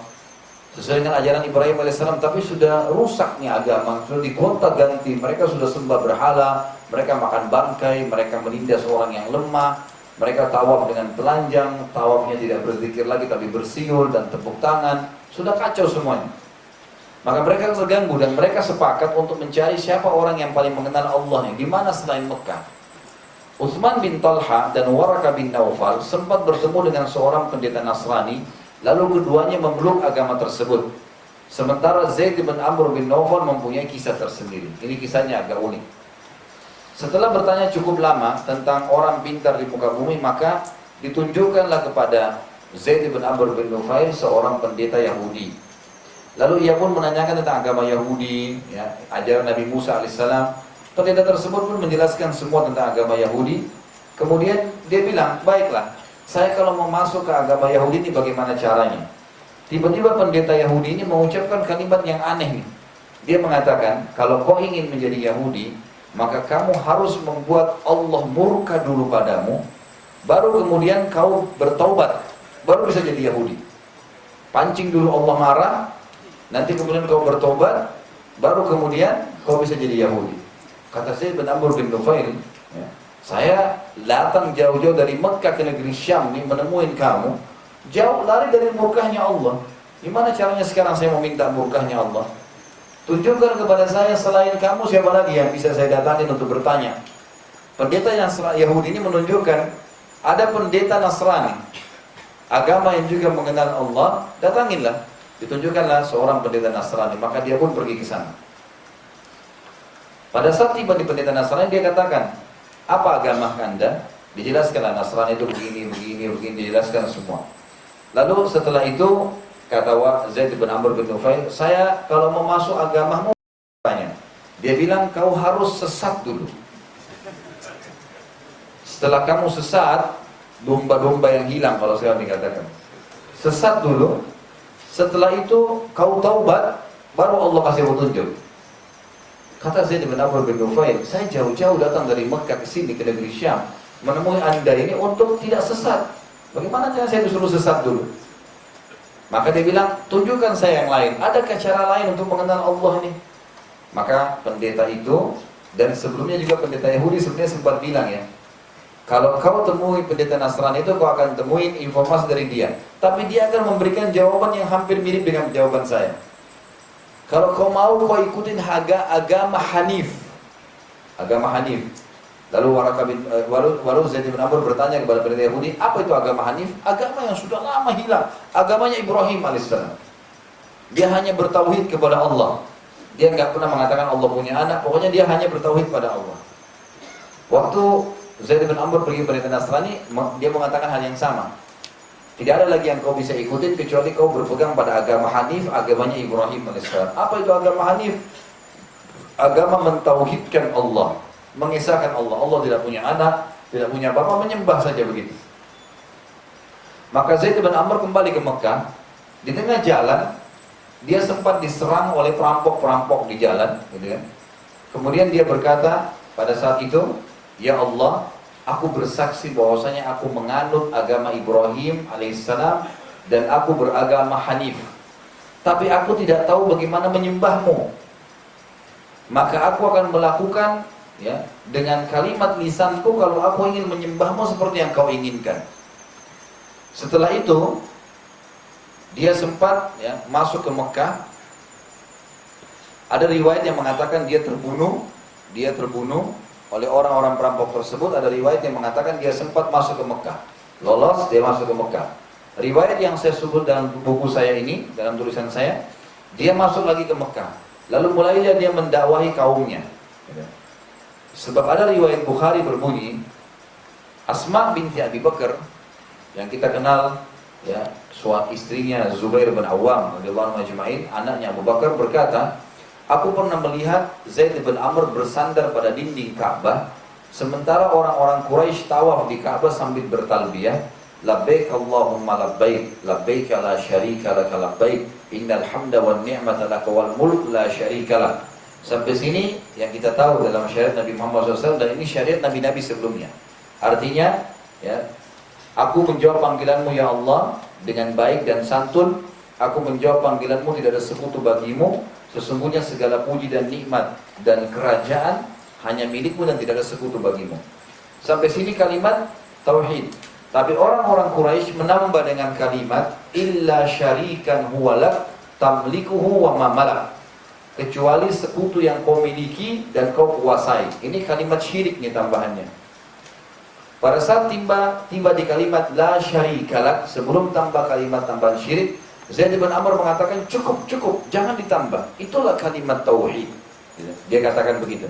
sesuai dengan ajaran Ibrahim alaihissalam, tapi sudah rusak nih agama, sudah digonta-ganti. Mereka sudah sembah berhala, mereka makan bangkai, mereka menindas orang yang lemah. Mereka tawaf dengan telanjang, tawafnya tidak berzikir lagi tapi bersiul dan tepuk tangan, sudah kacau semuanya. Maka mereka terganggu dan mereka sepakat untuk mencari siapa orang yang paling mengenal Allah di mana selain Mekah. Utsman bin Talha dan Waraka bin Naufal sempat bertemu dengan seorang pendeta Nasrani, lalu keduanya memeluk agama tersebut. Sementara Zaid bin Amr bin Naufal mempunyai kisah tersendiri. Ini kisahnya agak unik. Setelah bertanya cukup lama tentang orang pintar di muka bumi, maka ditunjukkanlah kepada Zaid bin Amr bin Naufal seorang pendeta Yahudi. Lalu ia pun menanyakan tentang agama Yahudi, ya, ajaran Nabi Musa alaihissalam. Pendeta tersebut pun menjelaskan semua tentang agama Yahudi. Kemudian dia bilang, baiklah, saya kalau mau masuk ke agama Yahudi ini bagaimana caranya? Tiba-tiba pendeta Yahudi ini mengucapkan kalimat yang aneh nih. Dia mengatakan, kalau kau ingin menjadi Yahudi, maka kamu harus membuat Allah murka dulu padamu, baru kemudian kau bertaubat, baru bisa jadi Yahudi. Pancing dulu Allah marah, nanti kemudian kau bertobat, baru kemudian kau bisa jadi Yahudi. Kata Zaid bin Amr bin Nufail, ya, saya datang jauh-jauh dari Mekah ke negeri Syam nih menemuin kamu, jauh lari dari murkahnya Allah. Gimana caranya sekarang saya meminta murkahnya Allah? Tunjukkan kepada saya selain kamu siapa lagi yang bisa saya datangin untuk bertanya. Pendeta yang Yahudi ini menunjukkan ada pendeta Nasrani, agama yang juga mengenal Allah, datanginlah. Ditunjukkanlah seorang pendeta Nasrani, maka dia pun pergi ke sana. Pada saat tiba di pendeta Nasrani, dia katakan, apa agama Anda? Dijelaskanlah Nasrani itu begini, dijelaskan semua. Lalu setelah itu, kata Zaid bin Amr bin Nufail, saya kalau mau masuk agamamu, tanya. Dia bilang, kau harus sesat dulu. Setelah kamu sesat, domba-domba yang hilang kalau saya dikatakan. Sesat dulu, setelah itu kau taubat, baru Allah kasih petunjuk. Kata Zaid bin Amr bin Nufail, saya jauh-jauh datang dari Mekah ke sini ke negeri Syam, menemui Anda ini untuk tidak sesat. Bagaimana cara saya disuruh sesat dulu? Maka dia bilang, tunjukkan saya yang lain. Adakah cara lain untuk mengenal Allah ini? Maka pendeta itu, dan sebelumnya juga pendeta Yahudi sebenarnya sempat bilang ya, kalau kau temui pendeta Nasrani itu, kau akan temuin informasi dari dia. Tapi dia akan memberikan jawaban yang hampir mirip dengan jawaban saya. Kalau kau mau, kau ikutin agama Hanif. Agama Hanif. Lalu Zaid bin Amr bertanya kepada pendeta Yahudi, apa itu agama Hanif? Agama yang sudah lama hilang. Agamanya Ibrahim alaihissalam. Dia hanya bertauhid kepada Allah. Dia nggak pernah mengatakan Allah punya anak. Pokoknya dia hanya bertauhid pada Allah. Waktu Zaid bin Amr pergi pendeta Nasrani, dia mengatakan hal yang sama. Tidak ada lagi yang kau bisa ikutin kecuali kau berpegang pada agama Hanif, agamanya Ibrahim alaihissalam. Apa itu agama Hanif? Agama mentauhidkan Allah, mengisahkan Allah. Allah tidak punya anak, tidak punya bapa, menyembah saja begitu. Maka Zaid bin Amr kembali ke Mekah. Di tengah jalan, dia sempat diserang oleh perampok-perampok di jalan, gitu kan. Kemudian dia berkata pada saat itu, ya Allah, aku bersaksi bahwasanya aku menganut agama Ibrahim alaihissalam dan aku beragama Hanif. Tapi aku tidak tahu bagaimana menyembahmu. Maka aku akan melakukan ya dengan kalimat lisanku kalau aku ingin menyembahmu seperti yang kau inginkan. Setelah itu dia sempat ya masuk ke Mekah. Ada riwayat yang mengatakan dia terbunuh oleh orang-orang perampok tersebut. Ada riwayat yang mengatakan dia sempat masuk ke Mekah. Lolos, dia masuk ke Mekah. Riwayat yang saya sebut dalam buku saya ini, dalam tulisan saya, dia masuk lagi ke Mekah. Lalu mulailah dia mendakwahi kaumnya. Sebab ada riwayat Bukhari berbunyi, Asma binti Abi Bakar, yang kita kenal, ya, suami istrinya Zubair bin Awam radhiyallahu anhu ajma'in, anaknya Abu Bakar, berkata, aku pernah melihat Zaid bin Amr bersandar pada dinding Ka'bah, sementara orang-orang Quraisy tawaf di Ka'bah sambil bertalbiyah, labbaik Allahumma labbaik, labbaik la syarika laka labbaik, innal hamda wan ni'mata laka wal mulk la syarika lak. Sampai sini yang kita tahu dalam syariat Nabi Muhammad SAW, dan ini syariat Nabi-Nabi sebelumnya. Artinya, ya, aku menjawab panggilanmu ya Allah dengan baik dan santun. Aku menjawab panggilanmu, tidak ada sekutu bagimu. Sesungguhnya segala puji dan nikmat dan kerajaan hanya milikmu dan tidak ada sekutu bagimu. Sampai sini kalimat tauhid. Tapi orang-orang Quraisy menambah dengan kalimat illa syarikan huwalak tamlikuhu wa ma malak, kecuali sekutu yang kau miliki dan kau kuasai. Ini kalimat syirik nih tambahannya. Pada saat tiba di kalimat la syarikalak, sebelum tambah kalimat tambahan syirik, Zaid bin Amr mengatakan cukup, jangan ditambah. Itulah kalimat tauhid. Dia katakan begitu.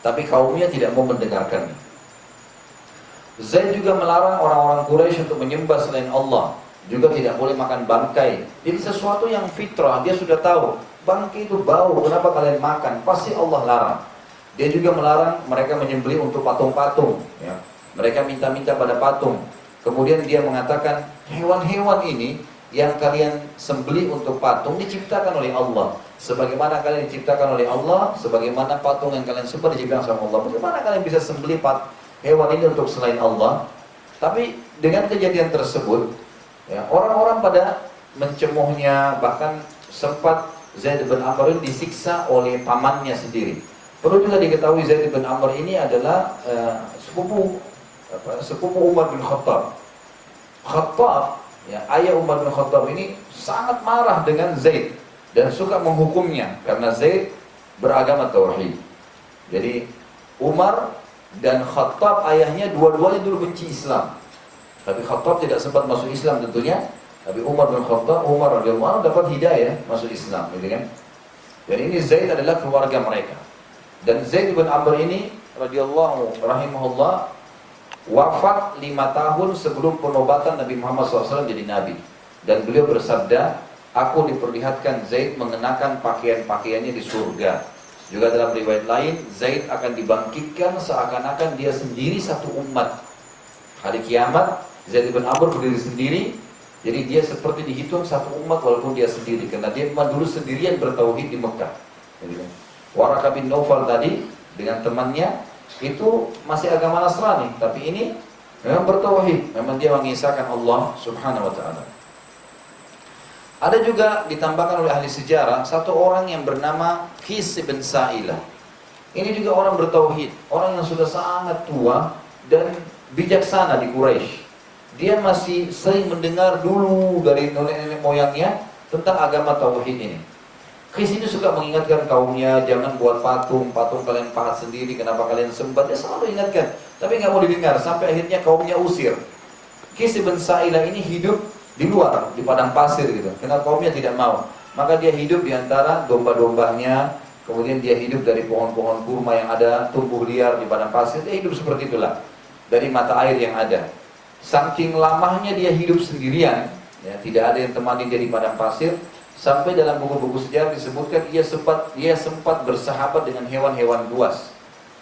Tapi kaumnya tidak mau mendengarkannya. Zaid juga melarang orang-orang Quraisy untuk menyembah selain Allah. Juga tidak boleh makan bangkai. Jadi sesuatu yang fitrah, dia sudah tahu. Bangkai itu bau, kenapa kalian makan? Pasti Allah larang. Dia juga melarang mereka menyembelih untuk patung-patung. Ya. Mereka minta-minta pada patung. Kemudian dia mengatakan, hewan-hewan ini yang kalian sembelih untuk patung diciptakan oleh Allah. Sebagaimana kalian diciptakan oleh Allah, sebagaimana patung yang kalian sembelih diciptakan sama Allah. Bagaimana kalian bisa sembelih hewan ini untuk selain Allah? Tapi dengan kejadian tersebut, ya, orang-orang pada mencemuhnya, bahkan sempat Zaid bin Amr disiksa oleh pamannya sendiri. Perlu juga diketahui Zaid bin Amr ini adalah sepupu Umar bin Khattab. Ya, ayah Umar bin Khattab ini sangat marah dengan Zaid dan suka menghukumnya karena Zaid beragama tauhid. Jadi Umar dan Khattab ayahnya dua-duanya dulu benci Islam. Tapi Khattab tidak sempat masuk Islam tentunya. Tapi Umar bin Khattab, Umar radhiyallahu anhu dapat hidayah masuk Islam, gitu kan? Dan ini Zaid adalah keluarga mereka. Dan Zaid bin Amr ini radhiyallahu rahimahullah wafat 5 tahun sebelum penobatan Nabi Muhammad SAW jadi Nabi. Dan beliau bersabda, aku diperlihatkan Zaid mengenakan pakaian-pakaiannya di surga. Juga dalam riwayat lain, Zaid akan dibangkitkan seakan-akan dia sendiri satu umat. Hari kiamat, Zaid bin Amr berdiri sendiri, jadi dia seperti dihitung satu umat walaupun dia sendiri. Karena dia memang dulu sendirian bertauhid di Mekah. Waraqah bin Naufal tadi dengan temannya itu masih agama Nasrani, tapi ini memang bertauhid, memang dia mengisahkan Allah Subhanahu wa taala. Ada juga ditambahkan oleh ahli sejarah satu orang yang bernama Qis bin Sa'ilah. Ini juga orang bertauhid, orang yang sudah sangat tua dan bijaksana di Quraisy. Dia masih sering mendengar dulu dari nenek moyangnya tentang agama tauhid ini. Qis ini suka mengingatkan kaumnya, jangan buat patung kalian pahat sendiri, kenapa kalian sembah. Dia selalu ingatkan, tapi nggak mau didengar. Sampai akhirnya kaumnya usir. Qis bin Sa'ilah ini hidup di luar, di padang pasir gitu, karena kaumnya tidak mau. Maka dia hidup di antara domba-dombanya, kemudian dia hidup dari pohon-pohon kurma yang ada tumbuh liar di padang pasir. Dia hidup seperti itulah, dari mata air yang ada. Saking lamanya dia hidup sendirian, ya, tidak ada yang temani dia di padang pasir. Sampai dalam buku-buku sejarah disebutkan dia sempat bersahabat dengan hewan-hewan buas.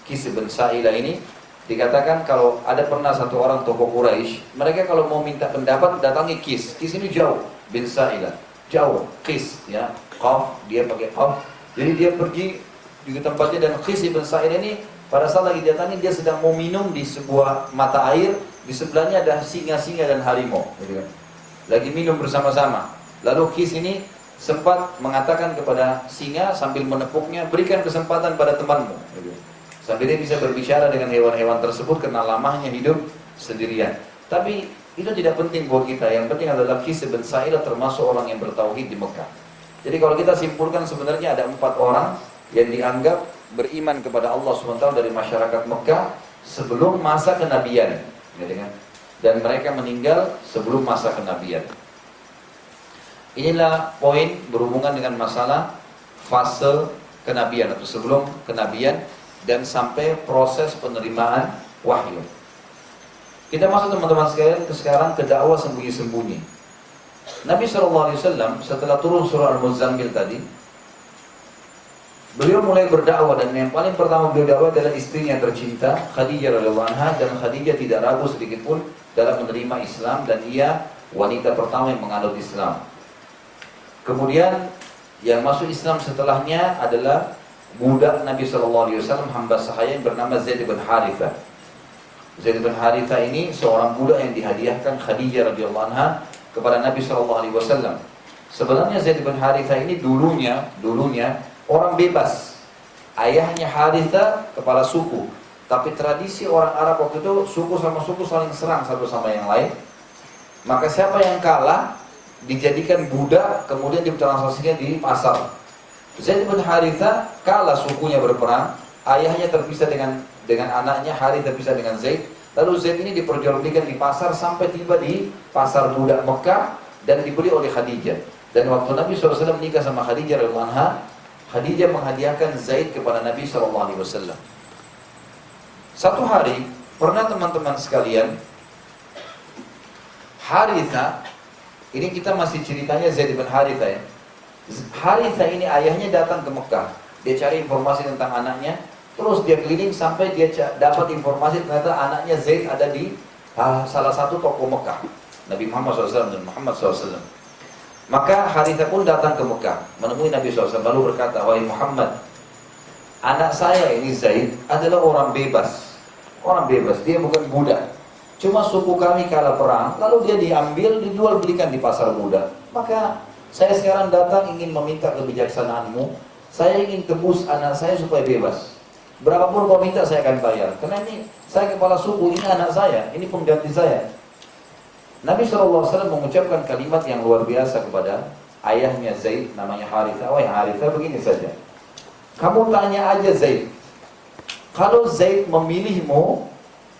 Qis bin Sa'ilah ini dikatakan kalau ada pernah satu orang tokoh Quraisy, mereka kalau mau minta pendapat datangi Qis. Qis ini jauh, bin Sa'ilah, jauh. Qis, ya, qaf, dia pakai qaf. Jadi dia pergi di tempatnya, dan Qis bin Sa'ilah ini pada saat lagi datangi, dia sedang mau minum di sebuah mata air, di sebelahnya ada singa-singa dan harimau, gitu kan. Lagi minum bersama-sama. Lalu Qis ini sempat mengatakan kepada singa sambil menepuknya, berikan kesempatan pada temanmu, gitu. Sampai dia bisa berbicara dengan hewan-hewan tersebut karena lamanya hidup sendirian. Tapi itu tidak penting buat kita. Yang penting adalah Qis bin Sa'ilah termasuk orang yang bertauhid di Mekah. Jadi kalau kita simpulkan, sebenarnya ada 4 orang yang dianggap beriman kepada Allah SWT dari masyarakat Mekah sebelum masa kenabian, dan mereka meninggal sebelum masa kenabian. Inilah poin berhubungan dengan masalah fase kenabian atau sebelum kenabian dan sampai proses penerimaan wahyu. Kita masuk teman-teman sekalian sekarang ke dakwah sembunyi-sembunyi. Nabi SAW setelah turun surah Al-Muzammil tadi, beliau mulai berdakwah, dan yang paling pertama beliau dakwah adalah istrinya tercinta Khadijah radhiyallahu anha, dan Khadijah tidak ragu sedikit pun dalam menerima Islam, dan ia wanita pertama yang menganut Islam. Kemudian yang masuk Islam setelahnya adalah budak Nabi SAW, hamba sahaya yang bernama Zaid bin Harithah. Zaid bin Harithah ini seorang budak yang dihadiahkan Khadijah radhiyallahu anha kepada Nabi SAW. Sebenarnya Zaid bin Harithah ini dulunya orang bebas. Ayahnya Harithah kepala suku, Tapi tradisi orang Arab waktu itu suku sama suku saling serang satu sama yang lain. Maka siapa yang kalah dijadikan budak, kemudian ditransaksikan di pasar. Zaid bin Haritha kalah sukunya berperang, ayahnya terpisah dengan anaknya, Harith terpisah dengan Zaid. Lalu Zaid ini diperjualbelikan di pasar sampai tiba di pasar budak Mekah dan dibeli oleh Khadijah. Dan waktu Nabi SAW menikah sama Khadijah radhiyallahu anha, Khadijah menghadiahkan Zaid kepada Nabi SAW. Satu hari, pernah teman-teman sekalian, Haritha, ini kita masih ceritanya Zaid bin Haritha ya. Haritha ini ayahnya datang ke Mekah, dia cari informasi tentang anaknya, terus dia keliling sampai dia dapat informasi ternyata anaknya Zaid ada di salah satu toko Mekah, Nabi Muhammad SAW dan Muhammad SAW. Maka Haritha pun datang ke Mekah, menemui Nabi SAW, lalu berkata, wahai Muhammad, anak saya ini Zaid adalah orang bebas, dia bukan budak. Cuma suku kami kalah perang, lalu dia diambil, dijual belikan di pasar budak. Maka saya sekarang datang ingin meminta kebijaksanaanmu, saya ingin tebus anak saya supaya bebas. Berapapun kau minta saya akan bayar. Karena ini saya kepala suku, ini anak saya, ini pengganti saya. Nabi SAW mengucapkan kalimat yang luar biasa kepada ayahnya Zaid, namanya Haritha. Wahai Haritha, begini saja. Kamu tanya aja Zaid. Kalau Zaid memilihmu,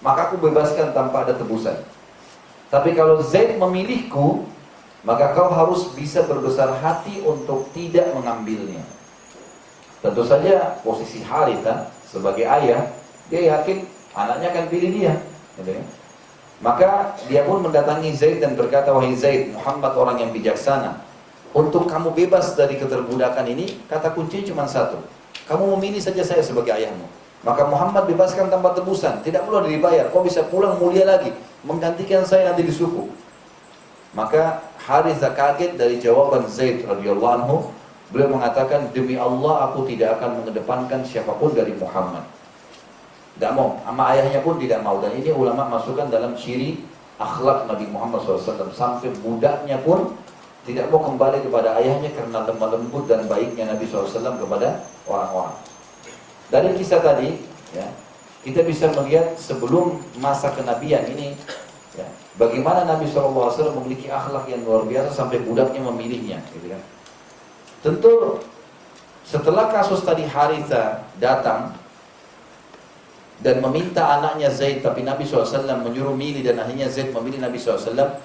maka aku bebaskan tanpa ada tebusan. Tapi kalau Zaid memilihku, maka kau harus bisa berbesar hati untuk tidak mengambilnya. Tentu saja posisi Haritha sebagai ayah, dia yakin anaknya akan pilih dia. Maka dia pun mendatangi Zaid dan berkata, wahai Zaid, Muhammad orang yang bijaksana, untuk kamu bebas dari keterbudakan ini, kata kunci cuma satu. Kamu memilih saja saya sebagai ayahmu. Maka Muhammad bebaskan tanpa tebusan, tidak perlu dibayar. Kau bisa pulang mulia lagi, menggantikan saya nanti di suku. Maka Haritha kaget dari jawaban Zaid radhiyallahu anhu. Beliau mengatakan, demi Allah aku tidak akan mengedepankan siapapun dari Muhammad. Tidak mau, sama ayahnya pun tidak mau. Dan ini ulama masukkan dalam ciri akhlak Nabi Muhammad SAW. Sampai budaknya pun tidak mau kembali kepada ayahnya karena lemah lembut dan baiknya Nabi SAW kepada orang-orang. Dari kisah tadi, ya, kita bisa melihat sebelum masa kenabian ini, ya, bagaimana Nabi SAW memiliki akhlak yang luar biasa sampai budaknya memilihnya. Gitu kan. Tentu setelah kasus tadi Haritha datang dan meminta anaknya Zaid, tapi Nabi SAW menyuruh milih dan akhirnya Zaid memilih Nabi SAW,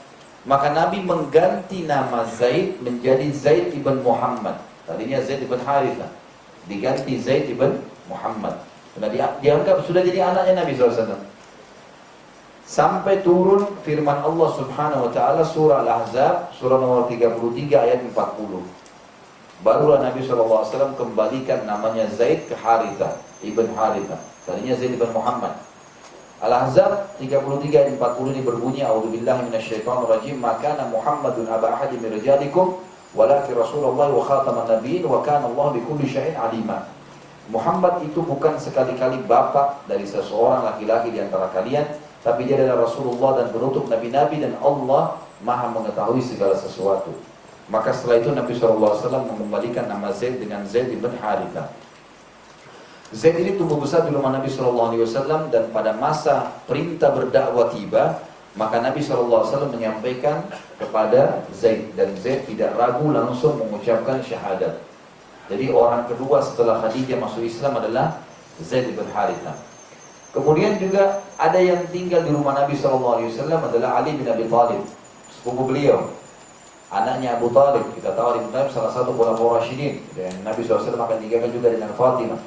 maka Nabi mengganti nama Zaid menjadi Zaid ibn Muhammad. Tadinya Zaid ibn Haritha, diganti Zaid ibn Muhammad. Karena dianggap sudah jadi anaknya Nabi SAW. Sampai turun firman Allah Subhanahu wa taala surah Al-Ahzab, surah nomor 33 ayat 40. Barulah Nabi SAW kembalikan namanya Zaid ke Haritha, ibn Haritha. Tadinya Zaid ibn Muhammad. Al-Ahzab 33 ayat 40 ini berbunyi, A'udzubillahi minasyaitonirrajim, maka Muhammadun aba ahadin min rijalikum walakin Rasulullah wa khataman nabiyyin wa kana Allah bikulli syai'in alima. Muhammad itu bukan sekali-kali bapak dari seseorang laki-laki di antara kalian, tapi dia adalah Rasulullah dan penutup nabi-nabi dan Allah maha mengetahui segala sesuatu. Maka setelah itu Nabi SAW mengembalikan nama Zaid dengan Zaid ibn Haritha. Zaid ini tumbuh besar di rumah Nabi SAW dan pada masa perintah berdakwah tiba, maka Nabi SAW menyampaikan kepada Zaid dan Zaid tidak ragu langsung mengucapkan syahadat. Jadi orang kedua setelah Khadijah masuk Islam adalah Zaid bin Haritha. Kemudian juga ada yang tinggal di rumah Nabi SAW adalah Ali bin Abi Thalib, sepupu beliau, anaknya Abu Talib. Kita tahu Ali bin Talib salah satu khulafaur rasyidin, dan Nabi SAW akan nikahkan juga dengan Fatimah.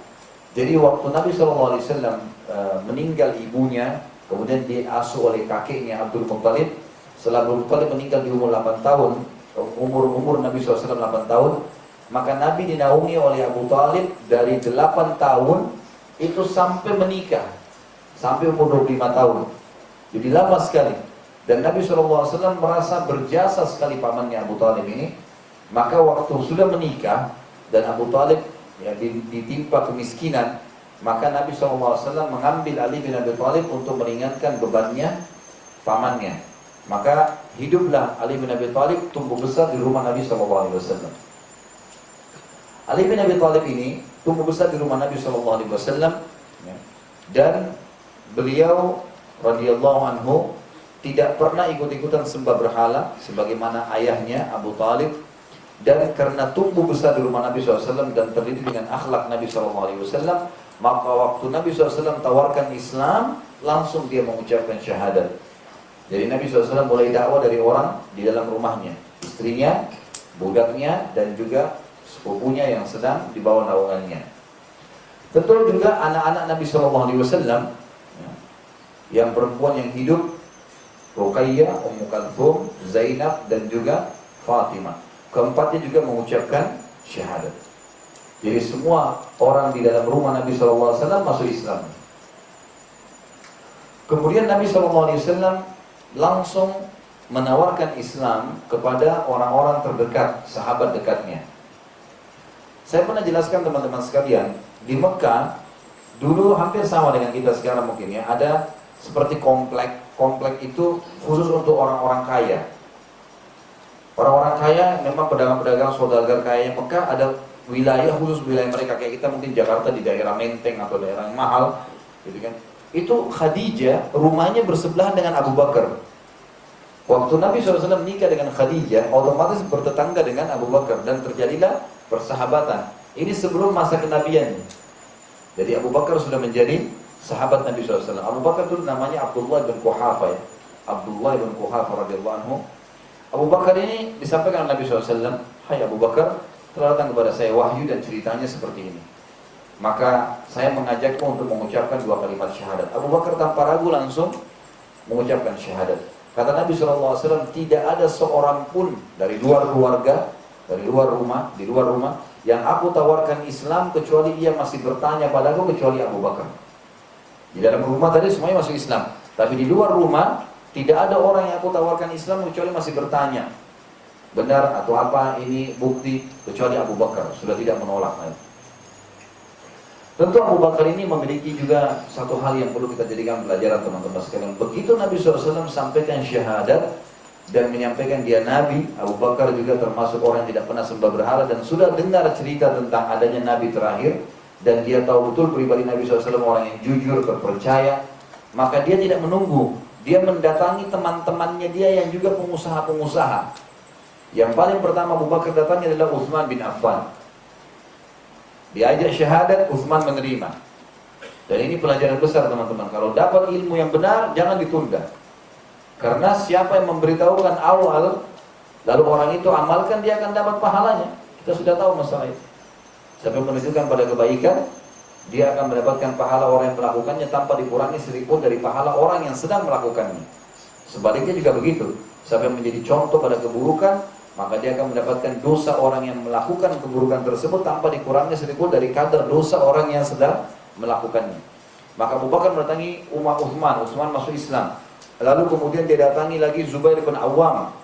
Jadi waktu Nabi SAW meninggal ibunya, kemudian diasuh oleh kakeknya Abdul Muttalib. Setelah Abdul Muttalib meninggal di umur 8 tahun, umur Nabi SAW 8 tahun, maka Nabi dinaungi oleh Abu Talib dari 8 tahun itu sampai menikah, sampai umur 25 tahun. Jadi lama sekali. Dan Nabi SAW merasa berjasa sekali pamannya Abu Talib ini. Maka waktu sudah menikah dan Abu Talib ya, ditimpa kemiskinan, maka Nabi SAW mengambil Ali bin Abi Thalib untuk meringankan bebannya pamannya. Maka hiduplah Ali bin Abi Thalib tumbuh besar di rumah Nabi SAW. Ali bin Abi Thalib ini tumbuh besar di rumah Nabi SAW, ya, dan beliau radhiyallahu anhu tidak pernah ikut-ikutan sembah berhala sebagaimana ayahnya Abu Talib, dan karena tumbuh besar di rumah Nabi SAW dan terdidik dengan akhlak Nabi SAW, maka waktu Nabi SAW tawarkan Islam, langsung dia mengucapkan syahadat. Jadi Nabi SAW mulai dakwah dari orang di dalam rumahnya, istrinya, budaknya, dan juga sepupunya yang sedang di bawah naungannya. Tentu juga anak-anak Nabi SAW, yang perempuan yang hidup, Ruqayyah, Ummu Kalthum, Zainab, dan juga Fatimah. Keempatnya juga mengucapkan syahadat. Jadi semua orang di dalam rumah Nabi SAW masuk Islam. Kemudian Nabi SAW langsung menawarkan Islam kepada orang-orang terdekat, sahabat dekatnya. Saya pernah jelaskan teman-teman sekalian, di Mekah dulu hampir sama dengan kita sekarang mungkin ya, ada seperti komplek itu khusus untuk orang-orang kaya. Orang-orang kaya memang pedagang-pedagang, saudagar kaya Mekah ada wilayah khusus, wilayah mereka. Kayak kita mungkin Jakarta di daerah Menteng atau daerah yang mahal gitu kan. Itu Khadijah rumahnya bersebelahan dengan Abu Bakar. Waktu Nabi SAW menikah dengan Khadijah, otomatis bertetangga dengan Abu Bakar dan terjadilah persahabatan. Ini sebelum masa kenabian. Jadi Abu Bakar sudah menjadi sahabat Nabi SAW. Abu Bakar itu namanya Abdullah bin Quhafa ya. Abdullah bin Quhafa radhiyallahu anhu. Abu Bakar ini disampaikan oleh Nabi SAW, "Hai Abu Bakar, telah datang kepada saya wahyu dan ceritanya seperti ini. Maka saya mengajakmu untuk mengucapkan 2 kalimat syahadat." Abu Bakar tanpa ragu langsung mengucapkan syahadat. Kata Nabi SAW, tidak ada seorang pun dari luar keluarga, dari luar rumah, di luar rumah, yang aku tawarkan Islam kecuali ia masih bertanya padaku, kecuali Abu Bakar. Di dalam rumah tadi semuanya masuk Islam, tapi di luar rumah tidak ada orang yang aku tawarkan Islam kecuali masih bertanya, benar atau apa ini bukti, kecuali Abu Bakar sudah tidak menolak lagi. Tentu Abu Bakar ini memiliki juga satu hal yang perlu kita jadikan pelajaran teman-teman sekalian. Begitu Nabi SAW sampaikan syahadat dan menyampaikan dia Nabi, Abu Bakar juga termasuk orang yang tidak pernah sembah berhala dan sudah dengar cerita tentang adanya Nabi terakhir, dan dia tahu betul pribadi Nabi SAW orang yang jujur, terpercaya. Maka dia tidak menunggu, dia mendatangi teman-temannya dia yang juga pengusaha-pengusaha. Yang paling pertama Abu Bakar datangi adalah Utsman bin Affan. Diajak syahadat, Utsman menerima. Dan ini pelajaran besar teman-teman. Kalau dapat ilmu yang benar, jangan ditunda. Karena siapa yang memberitahukan awal, lalu orang itu amalkan, dia akan dapat pahalanya. Kita sudah tahu masalah itu. Siapa yang menunjukkan pada kebaikan, dia akan mendapatkan pahala orang yang melakukannya tanpa dikurangi sedikitpun dari pahala orang yang sedang melakukannya. Sebaliknya juga begitu. Siapa yang menjadi contoh pada keburukan, maka dia akan mendapatkan dosa orang yang melakukan keburukan tersebut tanpa dikurangi sedikitpun dari kadar dosa orang yang sedang melakukannya. Maka Abu Bakar mendatangi Utsman masuk Islam. Lalu kemudian dia datangi lagi Zubair bin Awam.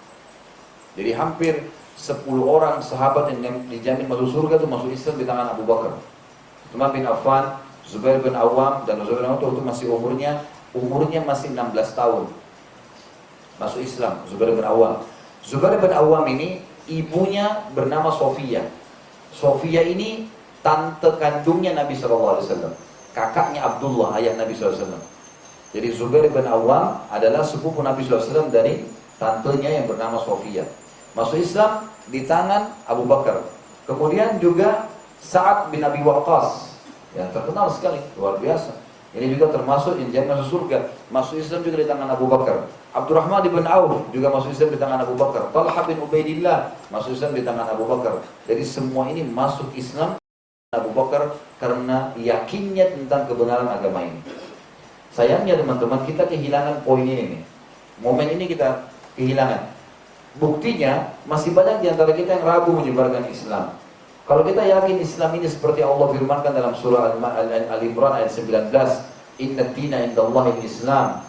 Jadi hampir 10 orang sahabat yang dijamin masuk surga itu masuk Islam di tangan Abu Bakar. Utsman bin Affan, Zubair bin Awam, dan Zubair bin Awam itu masih umurnya masih 16 tahun. Masuk Islam, Zubair bin Awam. Zubair bin Awam ini ibunya bernama Sofia. Sofia ini tante kandungnya Nabi SAW. Kakaknya Abdullah, ayah Nabi SAW. Jadi Zubair bin Awam adalah sepupu Nabi SAW dari tantenya yang bernama Sofia. Masuk Islam di tangan Abu Bakar. Kemudian juga Sa'ad bin Abi Waqqas, yang terkenal sekali, luar biasa. Ini juga termasuk yang masuk surga. Masuk Islam juga di tangan Abu Bakar. Abdurrahman bin Auf juga masuk Islam di tangan Abu Bakar. Talha bin Ubaidillah masuk Islam di tangan Abu Bakar. Jadi semua ini masuk Islam Abu Bakar karena yakinnya tentang kebenaran agama ini. Sayangnya teman-teman, kita kehilangan poin ini. Momen ini kita kehilangan. Buktinya masih banyak di antara kita yang ragu menyebarkan Islam. Kalau kita yakin Islam ini seperti Allah firmankan dalam surah Al-Imran ayat 19, "Inna dina indallahi al-Islam."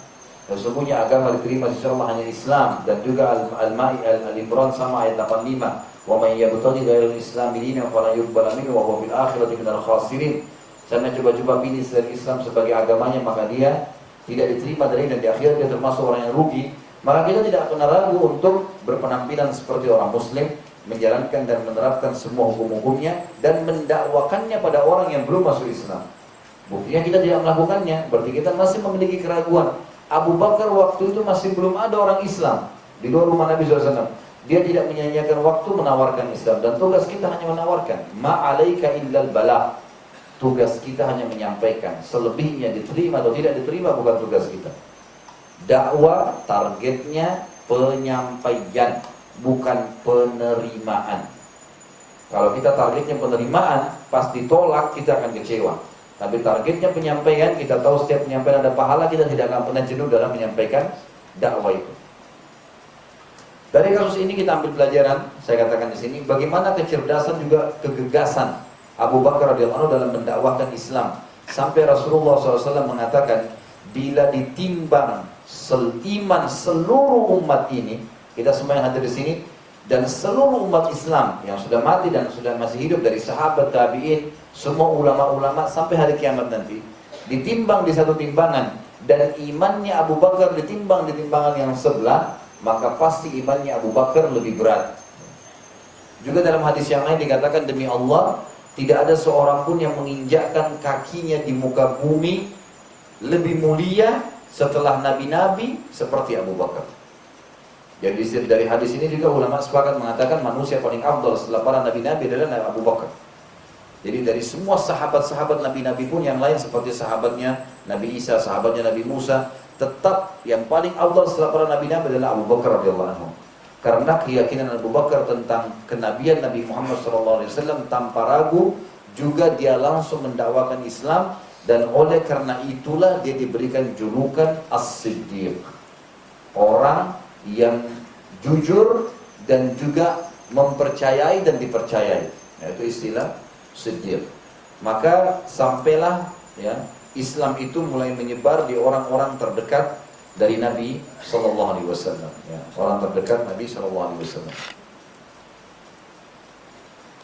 Sesungguhnya agama diterima di sisi Allah hanya Islam. Dan juga Al-Imran sama ayat 85, "Wa may yabtaghi ghairal Islami dinan fala yuqbala minhu wa huwa fil akhirati minal khasirin." Saya coba-coba pilih selain Islam sebagai agamanya, maka dia tidak diterima dari dan di akhir dia termasuk orang yang rugi. Maka kita tidak pernah ragu untuk berpenampilan seperti orang Muslim, menjalankan dan menerapkan semua hukum-hukumnya dan mendakwakannya pada orang yang belum masuk Islam. Buktinya kita tidak melakukannya, berarti kita masih memiliki keraguan. Abu Bakar waktu itu masih belum ada orang Islam di luar rumah Nabi SAW. Dia tidak menyanyiakan waktu menawarkan Islam, dan tugas kita hanya menawarkan. Ma'alaika illal bala. Tugas kita hanya menyampaikan. Selebihnya diterima atau tidak diterima bukan tugas kita. Dakwah targetnya penyampaian, bukan penerimaan. Kalau kita targetnya penerimaan, pasti tolak, kita akan kecewa. Tapi targetnya penyampaian, kita tahu setiap penyampaian ada pahala, kita tidak akan pernah jenuh dalam menyampaikan dakwah itu. Dari kasus ini kita ambil pelajaran, saya katakan di sini, bagaimana kecerdasan juga kegegasan Abu Bakar radhiyallahu anhu dalam mendakwahkan Islam. Sampai Rasulullah SAW mengatakan, bila ditimbang iman seluruh umat ini, kita semua yang hadir di sini, dan seluruh umat Islam yang sudah mati dan sudah masih hidup dari sahabat, tabi'in, semua ulama-ulama sampai hari kiamat nanti, ditimbang di satu timbangan, dan imannya Abu Bakar ditimbang di timbangan yang sebelah, maka pasti imannya Abu Bakar lebih berat. Juga dalam hadis yang lain dikatakan, demi Allah, tidak ada seorang pun yang menginjakkan kakinya di muka bumi lebih mulia setelah nabi-nabi seperti Abu Bakar. Jadi dari hadis ini juga ulama sepakat mengatakan manusia paling afdal setelah para nabi-nabi adalah Abu Bakar. Jadi dari semua sahabat-sahabat nabi-nabi pun yang lain seperti sahabatnya Nabi Isa, sahabatnya Nabi Musa, tetap yang paling afdal setelah para nabi-nabi adalah Abu Bakar radhiyallahu anhu. Karena keyakinan Abu Bakar tentang kenabian Nabi Muhammad SAW tanpa ragu, juga dia langsung mendakwakan Islam, dan oleh karena itulah dia diberikan julukan As-Siddiq, orang yang jujur dan juga mempercayai dan dipercayai, yaitu istilah Siddiq. Maka sampailah ya, Islam itu mulai menyebar di orang-orang terdekat dari Nabi Sallallahu Alaihi Wasallam, ya, orang terdekat Nabi Sallallahu Alaihi Wasallam.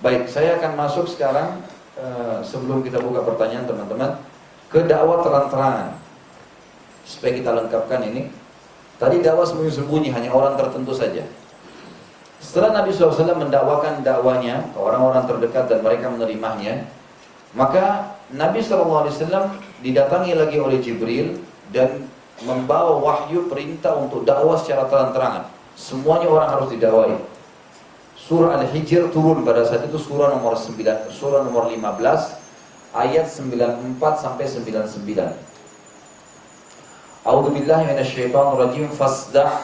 Baik, saya akan masuk sekarang sebelum kita buka pertanyaan teman-teman ke dakwah terang-terangan supaya kita lengkapkan ini. Tadi dakwah sembunyi-sembunyi, hanya orang tertentu saja. Setelah Nabi SAW mendakwakan dakwanya ke orang-orang terdekat dan mereka menerimanya, maka Nabi SAW didatangi lagi oleh Jibril dan membawa wahyu perintah untuk dakwah secara terang-terangan. Semuanya orang harus didakwai. Surah Al-Hijr turun pada saat itu, surah nomor 15 ayat 94 sampai 99. A'udzu billahi minasyaitonir rajim, fasda'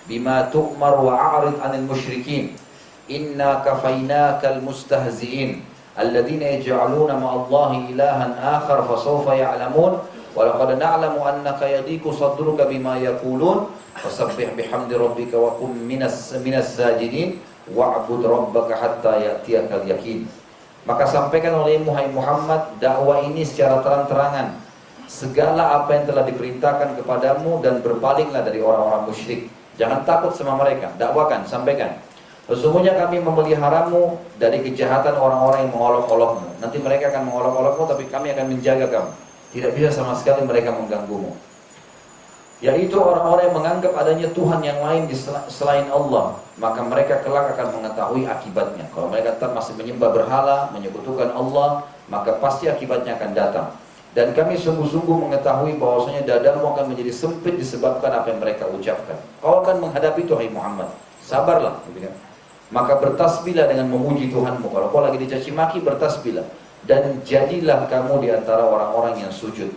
bima tu'mar wa a'rid 'anil musyrikin inna kafainakal mustahzi'in alladziina yaj'aluna ma'allahi ilahan akhar fasawfa ya'lamun wa laqad na'lamu annaka yadhiqu sadruka bima yaqulun fasabbih bihamdi rabbika wa kum minas sajidin wa'bud rabbaka hatta ya'tiyakal yaqin. Maka sampaikan oleh Muhammad dakwah ini secara terang-terangan, segala apa yang telah diperintahkan kepadamu, dan berpalinglah dari orang-orang musyrik. Jangan takut sama mereka, dakwakan, sampaikan. Sesungguhnya kami memeliharamu dari kejahatan orang-orang yang mengolok-olokmu. Nanti mereka akan mengolok-olokmu, tapi kami akan menjaga kamu. Tidak bisa sama sekali mereka mengganggumu. Yaitu orang-orang yang menganggap adanya Tuhan yang lain selain Allah, maka mereka kelak akan mengetahui akibatnya. Kalau mereka tetap masih menyembah berhala, menyekutukan Allah, maka pasti akibatnya akan datang. Dan kami sungguh-sungguh mengetahui bahwasanya dadamu akan menjadi sempit disebabkan apa yang mereka ucapkan. Kau akan menghadapi itu, hai Muhammad. Sabarlah, gitu kan? Maka bertasbihlah dengan memuji Tuhanmu. Kalau kau lagi dicaci maki, bertasbihlah. Dan jadilah kamu di antara orang-orang yang sujud.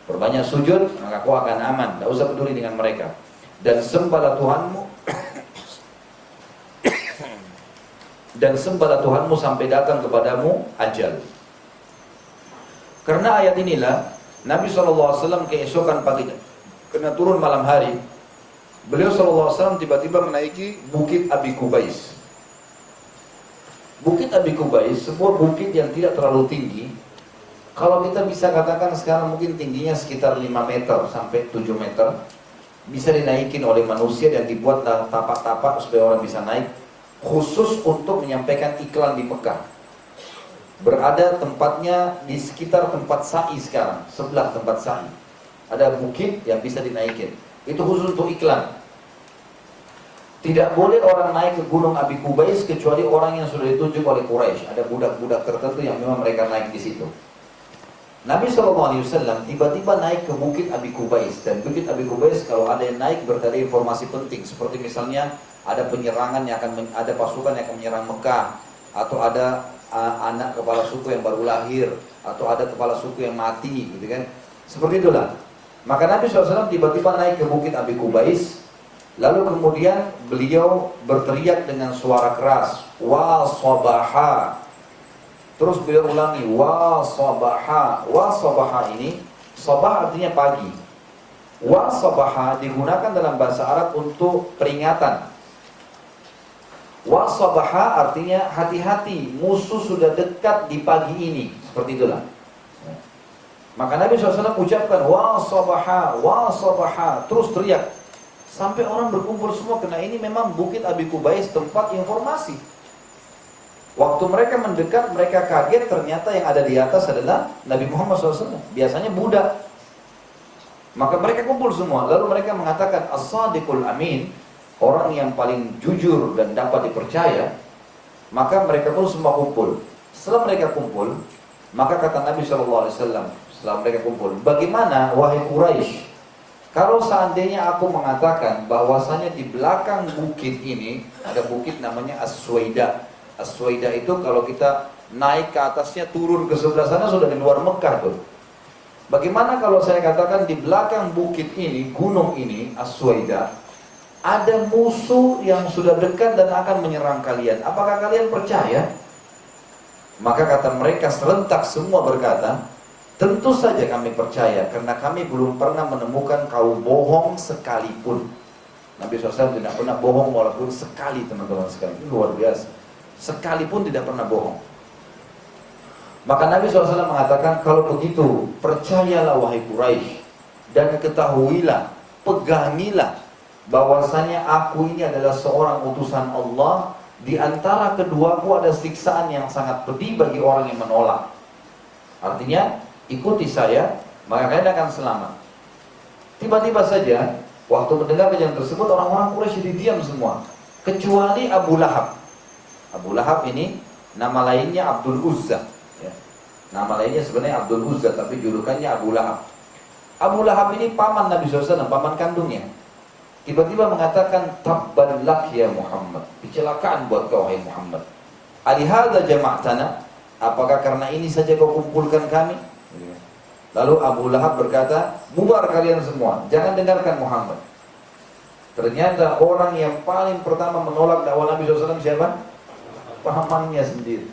Perbanyak sujud, maka kau akan aman. Tidak usah peduli dengan mereka. Dan sembahlah Tuhanmu. Dan sembahlah Tuhanmu sampai datang kepadamu ajal. Karena ayat inilah Nabi SAW keesokan pagi, kena turun malam hari, beliau SAW tiba-tiba menaiki Bukit Abi Kubais. Bukit Abi Kubais, sebuah bukit yang tidak terlalu tinggi. Kalau kita bisa katakan sekarang mungkin tingginya sekitar 5 meter sampai 7 meter. Bisa dinaikin oleh manusia dan dibuatlah tapak-tapak supaya orang bisa naik. Khusus untuk menyampaikan iklan di Mekah. Berada tempatnya di sekitar tempat sa'i sekarang, sebelah tempat sa'i. Ada bukit yang bisa dinaikin. Itu khusus untuk iklan. Tidak boleh orang naik ke gunung Abi Kubais kecuali orang yang sudah ditunjuk oleh Quraisy. Ada budak-budak tertentu yang memang mereka naik di situ. Nabi SAW tiba-tiba naik ke Bukit Abi Kubais. Dan Bukit Abi Kubais kalau ada yang naik berarti ada informasi penting. Seperti misalnya ada penyerangan yang ada pasukan yang akan menyerang Mekah. Atau ada anak kepala suku yang baru lahir. Atau ada kepala suku yang mati gitu kan. Seperti itulah. Maka Nabi SAW tiba-tiba naik ke Bukit Abi Kubais. Lalu kemudian beliau berteriak dengan suara keras. Wa sabaha. Terus beliau ulangi, wa sabaha. Wa sabaha ini, sabah artinya pagi. Wa sabaha digunakan dalam bahasa Arab untuk peringatan. Wa sabaha artinya hati-hati, musuh sudah dekat di pagi ini. Seperti itulah. Maka Nabi SAW ucapkan, wa sabaha, terus teriak. Sampai orang berkumpul semua, karena ini memang Bukit Abi Kubais tempat informasi. Waktu mereka mendekat, mereka kaget ternyata yang ada di atas adalah Nabi Muhammad SAW. Biasanya budak. Maka mereka kumpul semua. Lalu mereka mengatakan, As-Sadiqul Amin, orang yang paling jujur dan dapat dipercaya. Maka mereka pun semua kumpul. Setelah mereka kumpul, maka kata Nabi SAW, setelah mereka kumpul, bagaimana wahai Quraisy, kalau seandainya aku mengatakan bahwasanya di belakang bukit ini, ada bukit namanya As-Suwaida. As-Suwaida itu kalau kita naik ke atasnya, turun ke sebelah sana sudah di luar Mekah tuh. Bagaimana kalau saya katakan di belakang bukit ini, gunung ini, As-Suwaida, ada musuh yang sudah dekat dan akan menyerang kalian. Apakah kalian percaya? Maka kata mereka serentak semua berkata, tentu saja kami percaya, karena kami belum pernah menemukan kau bohong sekalipun. Nabi SAW tidak pernah bohong walaupun sekali, teman-teman sekalian. Itu luar biasa. Sekalipun tidak pernah bohong. Maka Nabi SAW mengatakan, kalau begitu percayalah wahai Quraisy, dan ketahuilah, pegangilah bahwasanya aku ini adalah seorang utusan Allah. Di antara keduaku ada siksaan yang sangat pedih bagi orang yang menolak. Artinya, ikuti saya, maka kalian akan selamat. Tiba-tiba saja, waktu mendengar kejadian tersebut, orang-orang Quraisy jadi diam semua, kecuali Abu Lahab. Abu Lahab ini nama lainnya Abdul Uzza, ya. Nama lainnya sebenarnya Abdul Uzza, tapi julukannya Abu Lahab. Abu Lahab ini paman Nabi SAW, paman kandungnya. Tiba-tiba mengatakan, tabban lak ya Muhammad, kecelakaan buat kau wahai Muhammad. Alihada jama'tana, apakah karena ini saja kau kumpulkan kami? Lalu Abu Lahab berkata, bubar kalian semua, jangan dengarkan Muhammad. Ternyata orang yang paling pertama menolak dakwah Nabi SAW siapa? Pamannya sendiri.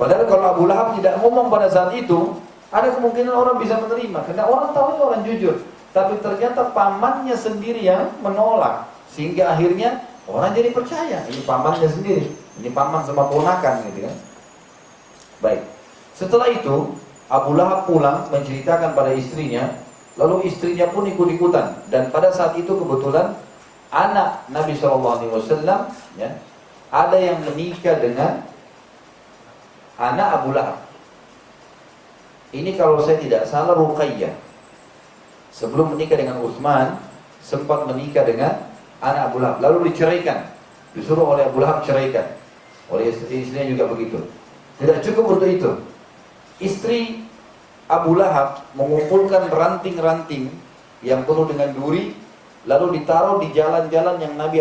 Padahal kalau Abu Lahab tidak ngomong pada saat itu, ada kemungkinan orang bisa menerima, karena orang tahu itu orang jujur. Tapi ternyata pamannya sendiri yang menolak, sehingga akhirnya orang jadi percaya. Ini pamannya sendiri, ini paman sama ponakan gitu kan. Baik. Setelah itu Abu Lahab pulang menceritakan pada istrinya, lalu istrinya pun ikut-ikutan. Dan pada saat itu kebetulan anak Nabi SAW, ya, ada yang menikah dengan anak Abu Lahab. Ini kalau saya tidak salah Ruqayyah. Sebelum menikah dengan Utsman, sempat menikah dengan anak Abu Lahab. Lalu diceraikan. Disuruh oleh Abu Lahab ceraikan. Oleh istrinya juga begitu. Tidak cukup untuk itu. Istri Abu Lahab mengumpulkan ranting-ranting yang penuh dengan duri, lalu ditaruh di jalan-jalan yang Nabi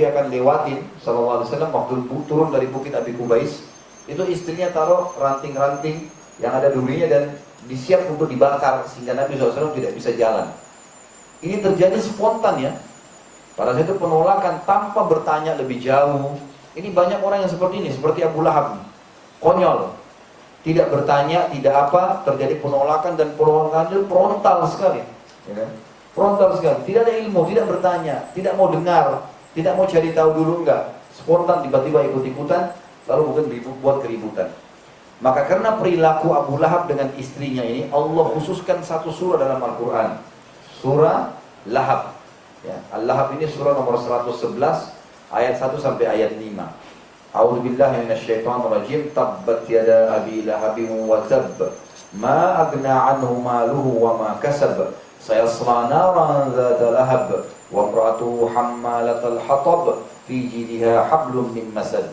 akan lewatin SAW waktu turun dari Bukit Abi Kubais. Itu istrinya taruh ranting-ranting yang ada durinya dan disiap untuk dibakar sehingga Nabi SAW tidak bisa jalan. Ini terjadi spontan ya. Pada saat itu penolakan tanpa bertanya lebih jauh. Ini banyak orang yang seperti ini, seperti Abu Lahab, konyol, tidak bertanya, tidak apa, terjadi penolakan, dan penolakan itu frontal sekali, ya kan? Frontal sekali, tidak ada ilmu, tidak bertanya, tidak mau dengar, tidak mau cari tahu dulu, enggak. Spontan tiba-tiba ikut-ikutan, lalu mungkin buat keributan. Maka karena perilaku Abu Lahab dengan istrinya ini, Allah khususkan satu surah dalam Al-Quran, surah Lahab. Ya, Al-Lahab ini surah nomor 111, ayat 1 sampai ayat 5. A'udzubillahi minasyaitonirrajim. Tabbat yada abi lahabin wa tabb, ma aghna anhu maluhu wa ma kasab, sayasla naran dzata lahab, wa imra'atuhu hammalatal hatab, fi jidha hablum min masad.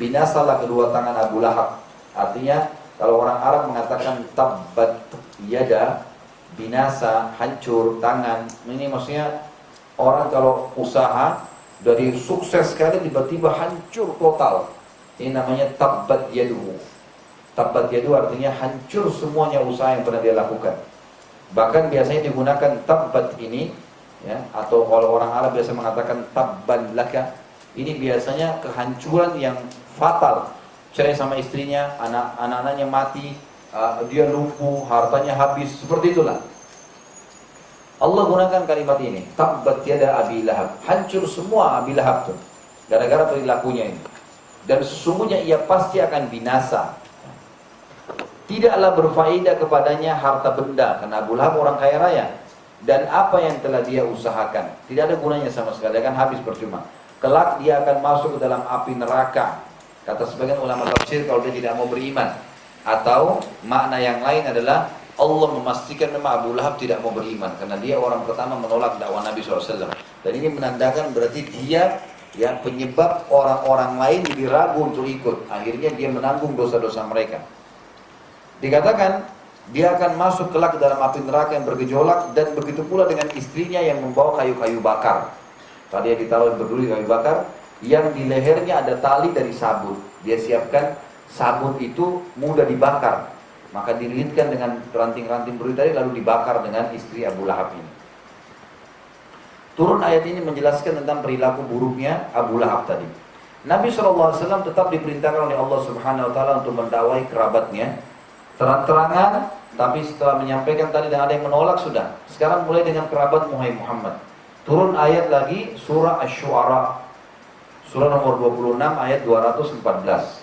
Binasalah kedua tangan Abu Lahab. Artinya Kalau orang Arab mengatakan tabbat yada, binasa, hancur, tangan, ini maksudnya orang kalau usaha dari sukses sekali tiba-tiba hancur total. Ini namanya tabbat yadu. Tabbat yadu artinya hancur semuanya usaha yang pernah dia lakukan. Bahkan biasanya digunakan tabbat ini, ya, atau kalau orang Arab biasa mengatakan tabban laka, ini biasanya kehancuran yang fatal. Cerai sama istrinya, anak-anaknya mati, dia lumpuh, hartanya habis, seperti itulah. Allah gunakan kalimat ini, tabbat yada Abi Lahab, hancur semua Abi Lahab tuh, gara-gara perilakunya ini. Dan sesungguhnya ia pasti akan binasa. Tidaklah berfaedah kepadanya harta benda, karena Abu Lahab orang kaya raya. Dan apa yang telah dia usahakan, tidak ada gunanya sama sekali, akan habis percuma. Kelak dia akan masuk ke dalam api neraka. Kata sebagian ulama tafsir kalau dia tidak mau beriman. Atau makna yang lain adalah Allah memastikan memang Abu Lahab tidak mau beriman, karena dia orang pertama menolak dakwah Nabi SAW. Dan ini menandakan berarti dia yang penyebab orang-orang lain jadi ragu untuk ikut. Akhirnya dia menanggung dosa-dosa mereka. Dikatakan dia akan masuk kelak ke dalam api neraka yang bergejolak, dan begitu pula dengan istrinya yang membawa kayu-kayu bakar. Tadi yang ditaruh berduri kayu bakar, yang di lehernya ada tali dari sabut. Dia siapkan sabut itu mudah dibakar, maka dililitkan dengan ranting-ranting berduri tadi lalu dibakar dengan istri Abu Lahab ini. Turun ayat ini menjelaskan tentang perilaku buruknya Abu Lahab tadi. Nabi SAW tetap diperintahkan oleh Allah Subhanahu Wa Taala untuk mendakwai kerabatnya terang-terangan, tapi setelah menyampaikan tadi dan ada yang menolak sudah. Sekarang mulai dengan kerabat Muhammad. Turun ayat lagi surah Asy-Syu'ara. Surah nomor 26 ayat 214.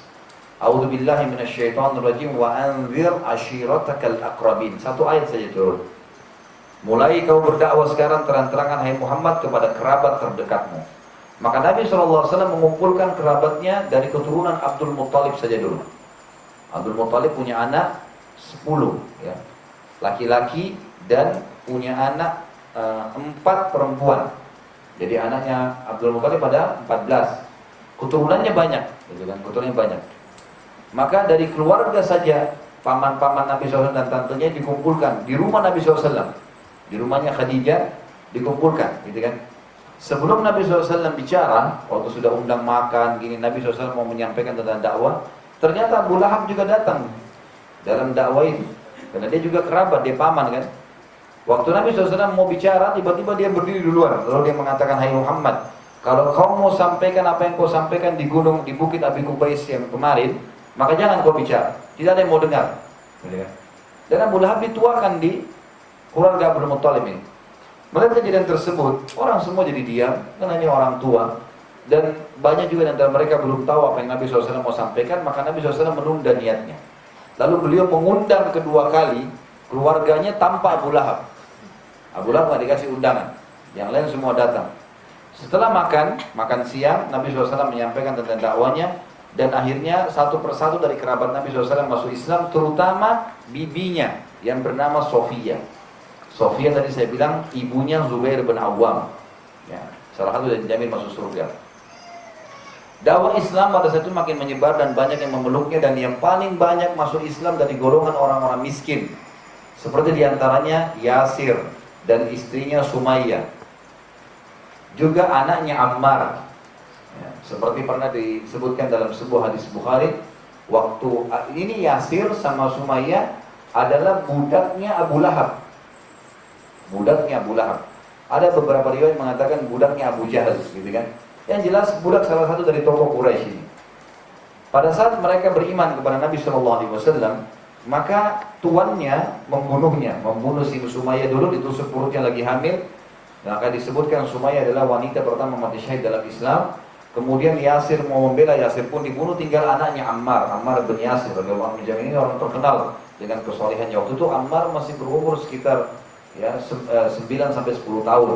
A'udzu billahi minasyaitonir rajim wa anzir ashiratakal aqrabin. Satu ayat saja turun. Mulai kau berdakwah sekarang terang-terangan hai Muhammad kepada kerabat terdekatmu. Maka Nabi SAW mengumpulkan kerabatnya dari keturunan Abdul Muttalib saja dulu. Abdul Muttalib punya anak 10, ya, laki-laki, dan punya anak 4 perempuan. Jadi anaknya Abdul Muttalib pada 14. Keturunannya banyak, gitu kan? Keturunannya banyak. Maka dari keluarga saja paman-paman Nabi SAW dan tantenya dikumpulkan di rumah Nabi SAW, di rumahnya Khadijah dikumpulkan, gitu kan? Sebelum Nabi SAW bicara, waktu sudah undang makan, gini Nabi SAW mau menyampaikan tentang dakwah, ternyata Abu Lahab juga datang dalam dakwah ini, karena dia juga kerabat, dia paman kan. Waktu Nabi SAW mau bicara, tiba-tiba dia berdiri duluan. Lalu dia mengatakan, hai Muhammad, kalau kau mau sampaikan apa yang kau sampaikan di gunung, di bukit Abi Qubais yang kemarin, maka jangan kau bicara. Tidak ada yang mau dengar. Dan Abu Lahab dituakan di keluarga Abdul Muttalib ini. Melihat kejadian tersebut, orang semua jadi diam, karena ini orang tua. Dan banyak juga di antara mereka belum tahu apa yang Nabi SAW mau sampaikan, maka Nabi SAW menunda niatnya. Lalu beliau mengundang kedua kali keluarganya tanpa Abu Lahab. Abu Lahab tidak dikasih undangan, yang lain semua datang. Setelah makan siang, Nabi SAW menyampaikan tentang dakwanya, dan akhirnya satu persatu dari kerabat Nabi SAW masuk Islam, terutama bibinya yang bernama Sofia. Sofia tadi saya bilang ibunya Zubair bin Awam, ya, salah satu yang dijamin masuk surga. Dakwah Islam pada saat itu makin menyebar dan banyak yang memeluknya, dan yang paling banyak masuk Islam dari golongan orang-orang miskin. Seperti diantaranya Yasir dan istrinya Sumayyah. Juga anaknya Ammar. Ya, seperti pernah disebutkan dalam sebuah hadis Bukhari, waktu ini Yasir sama Sumayyah adalah budaknya Abu Lahab. Budaknya Abu Lahab. Ada beberapa riwayat mengatakan budaknya Abu Jahal, gitu kan? Yang jelas budak salah satu dari tokoh Quraisy ini. Pada saat mereka beriman kepada Nabi SAW, maka tuannya membunuh si Sumayyah dulu, ditusuk perutnya lagi hamil. Maka disebutkan Sumayyah adalah wanita pertama mati syahid dalam Islam. Kemudian Yasir mau membela, Yasir pun dibunuh, tinggal anaknya Ammar bin Yasir. Ini orang terkenal dengan kesolehannya. Waktu itu Ammar masih berumur sekitar 9-10 tahun.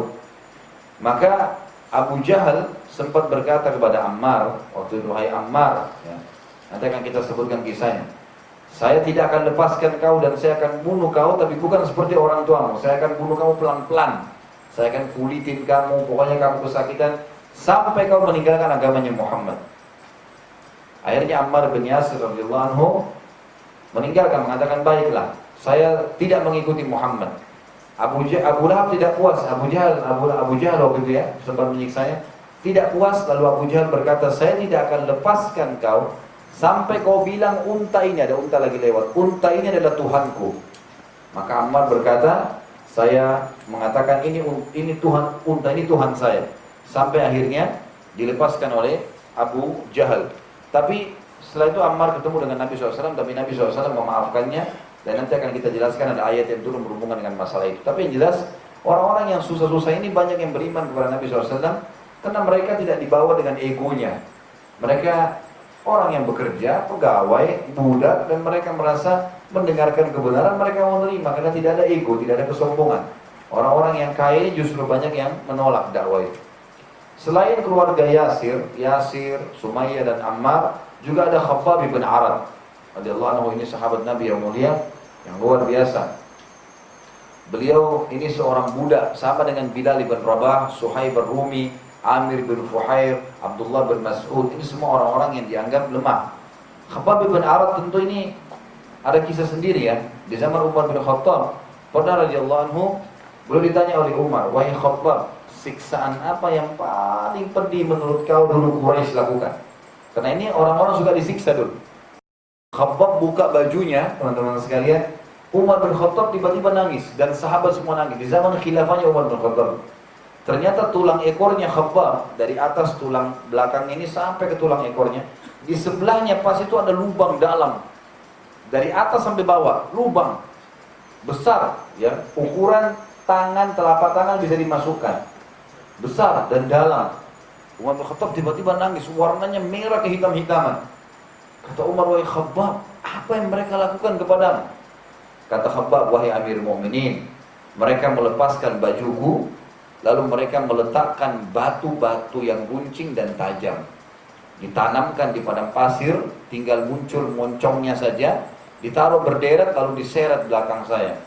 Maka Abu Jahal sempat berkata kepada Ammar, waktu itu, hai Ammar, ya, nanti akan kita sebutkan kisahnya. Saya tidak akan lepaskan kau dan saya akan bunuh kau, tapi bukan seperti orang tuamu. Saya akan bunuh kamu pelan-pelan. Saya akan kulitin kamu, pokoknya kamu kesakitan sampai kau meninggalkan agamanya Muhammad. Akhirnya Ammar bin Yasir radhiyallahu anhu meninggalkan, mengatakan baiklah, saya tidak mengikuti Muhammad. Abu Lahab tidak puas, Abu Jahal waktu itu ya, sempat menyiksanya, tidak puas, lalu Abu Jahal berkata, saya tidak akan lepaskan kau sampai kau bilang unta ini, ada unta lagi lewat, unta ini adalah Tuhanku. Maka Ammar berkata, saya mengatakan ini Tuhan, unta ini Tuhan saya. Sampai akhirnya dilepaskan oleh Abu Jahal. Tapi setelah itu Ammar ketemu dengan Nabi SAW, tapi Nabi SAW memaafkannya. Dan nanti akan kita jelaskan ada ayat yang turun berhubungan dengan masalah itu. Tapi yang jelas, orang-orang yang susah-susah ini banyak yang beriman kepada Nabi SAW karena mereka tidak dibawa dengan egonya. Mereka orang yang bekerja, pegawai, budak, dan mereka merasa mendengarkan kebenaran, mereka mau menerima karena tidak ada ego, tidak ada kesombongan. Orang-orang yang kaya ini justru banyak yang menolak dakwah itu. Selain keluarga Yasir, Sumayyah dan Ammar, juga ada Khabbab bin Arad radhiyallahu anhu. Ini sahabat Nabi yang mulia, yang luar biasa. Beliau ini seorang budak, sama dengan Bilal bin Rabah, Suhaib bin-Rumi, Amir bin Fuhair, Abdullah bin Mas'ud. Ini semua orang-orang yang dianggap lemah. Khabbab bin Arad tentu ini ada kisah sendiri ya. Di zaman Umar bin Khattab, pernah radhiyallahu anhu, beliau ditanya oleh Umar, wahai Khabbab, siksaan apa yang paling pedih menurut kau dulu Quraisy lakukan? Karena ini orang-orang suka disiksa dulu. Khabbab buka bajunya, teman-teman sekalian, Umar bin Khattab tiba-tiba nangis, dan sahabat semua nangis. Di zaman khilafahnya Umar bin Khattab, ternyata tulang ekornya Khabbab, dari atas tulang belakang ini sampai ke tulang ekornya, di sebelahnya pas itu ada lubang dalam, dari atas sampai bawah, lubang besar, ya, ukuran tangan, telapak tangan bisa dimasukkan, besar dan dalam. Umar bin Khattab tiba-tiba nangis, warnanya merah kehitam-hitaman. Kata Umar, wahai Khabbab, apa yang mereka lakukan kepadamu? Kata Khabbab, wahai Amir Mu'minin, mereka melepaskan bajuku, lalu mereka meletakkan batu-batu yang runcing dan tajam, ditanamkan di padang pasir, tinggal muncul moncongnya saja, ditaruh berderet lalu diseret belakang saya,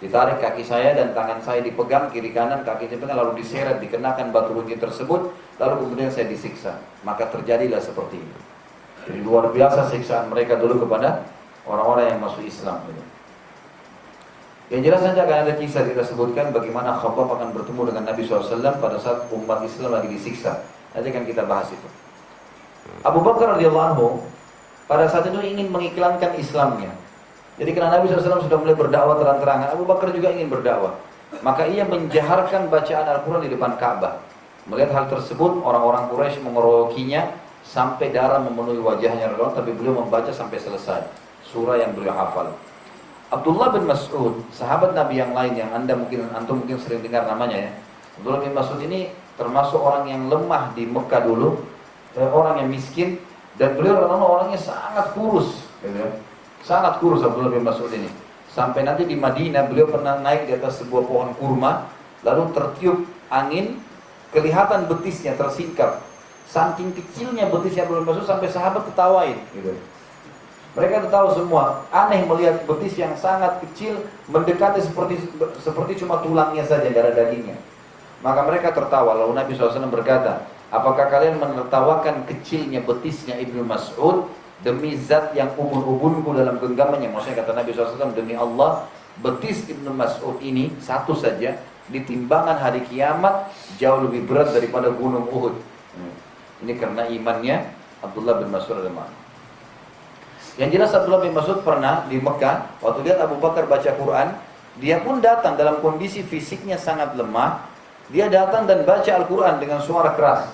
ditarik kaki saya dan tangan saya dipegang kiri kanan, kaki dipegang lalu diseret, dikenakan batu runcing tersebut, lalu kemudian saya disiksa. Maka terjadilah seperti itu. Jadi luar biasa siksaan mereka dulu kepada orang-orang yang masuk Islam. Yang jelas saja akan ada kisah kita sebutkan bagaimana Khabbab akan bertemu dengan Nabi SAW pada saat umat Islam lagi disiksa. Nanti akan kita bahas itu. Abu Bakar radhiyallahu anhu pada saat itu ingin mengiklankan Islamnya. Jadi karena Nabi SAW sudah mulai berdakwah terang-terangan, Abu Bakar juga ingin berdakwah. Maka ia menjaharkan bacaan Al-Quran di depan Ka'bah. Melihat hal tersebut, orang-orang Quraisy mengeroyokinya sampai darah memenuhi wajahnya, tapi beliau membaca sampai selesai surah yang beliau hafal. Abdullah bin Mas'ud, sahabat Nabi yang lain yang antum mungkin sering dengar namanya ya. Abdullah bin Mas'ud ini termasuk orang yang lemah di Mekah dulu, orang yang miskin, dan beliau orangnya sangat kurus, sangat kurus Abdullah bin Mas'ud ini. Sampai nanti di Madinah beliau pernah naik di atas sebuah pohon kurma, lalu tertiup angin, kelihatan betisnya tersingkap. Saking kecilnya betisnya Abdullah bin Mas'ud sampai sahabat ketawain. Mereka tahu semua, aneh melihat betis yang sangat kecil mendekati seperti cuma tulangnya saja, tidak ada dagingnya. Maka mereka tertawa. Lalu Nabi SAW berkata, apakah kalian menertawakan kecilnya betisnya Ibnu Mas'ud demi zat yang ubun-ubunku dalam genggamannya? Maksudnya kata Nabi SAW, demi Allah, betis Ibnu Mas'ud ini satu saja di timbangan hari kiamat jauh lebih berat daripada gunung Uhud. Ini karena imannya Abdullah bin Mas'ud radhiyallahu anhu. Yang jelas Abdullah bin Mas'ud pernah di Mekah, waktu lihat Abu Bakar baca Quran, dia pun datang dalam kondisi fisiknya sangat lemah. Dia datang dan baca Al-Quran dengan suara keras.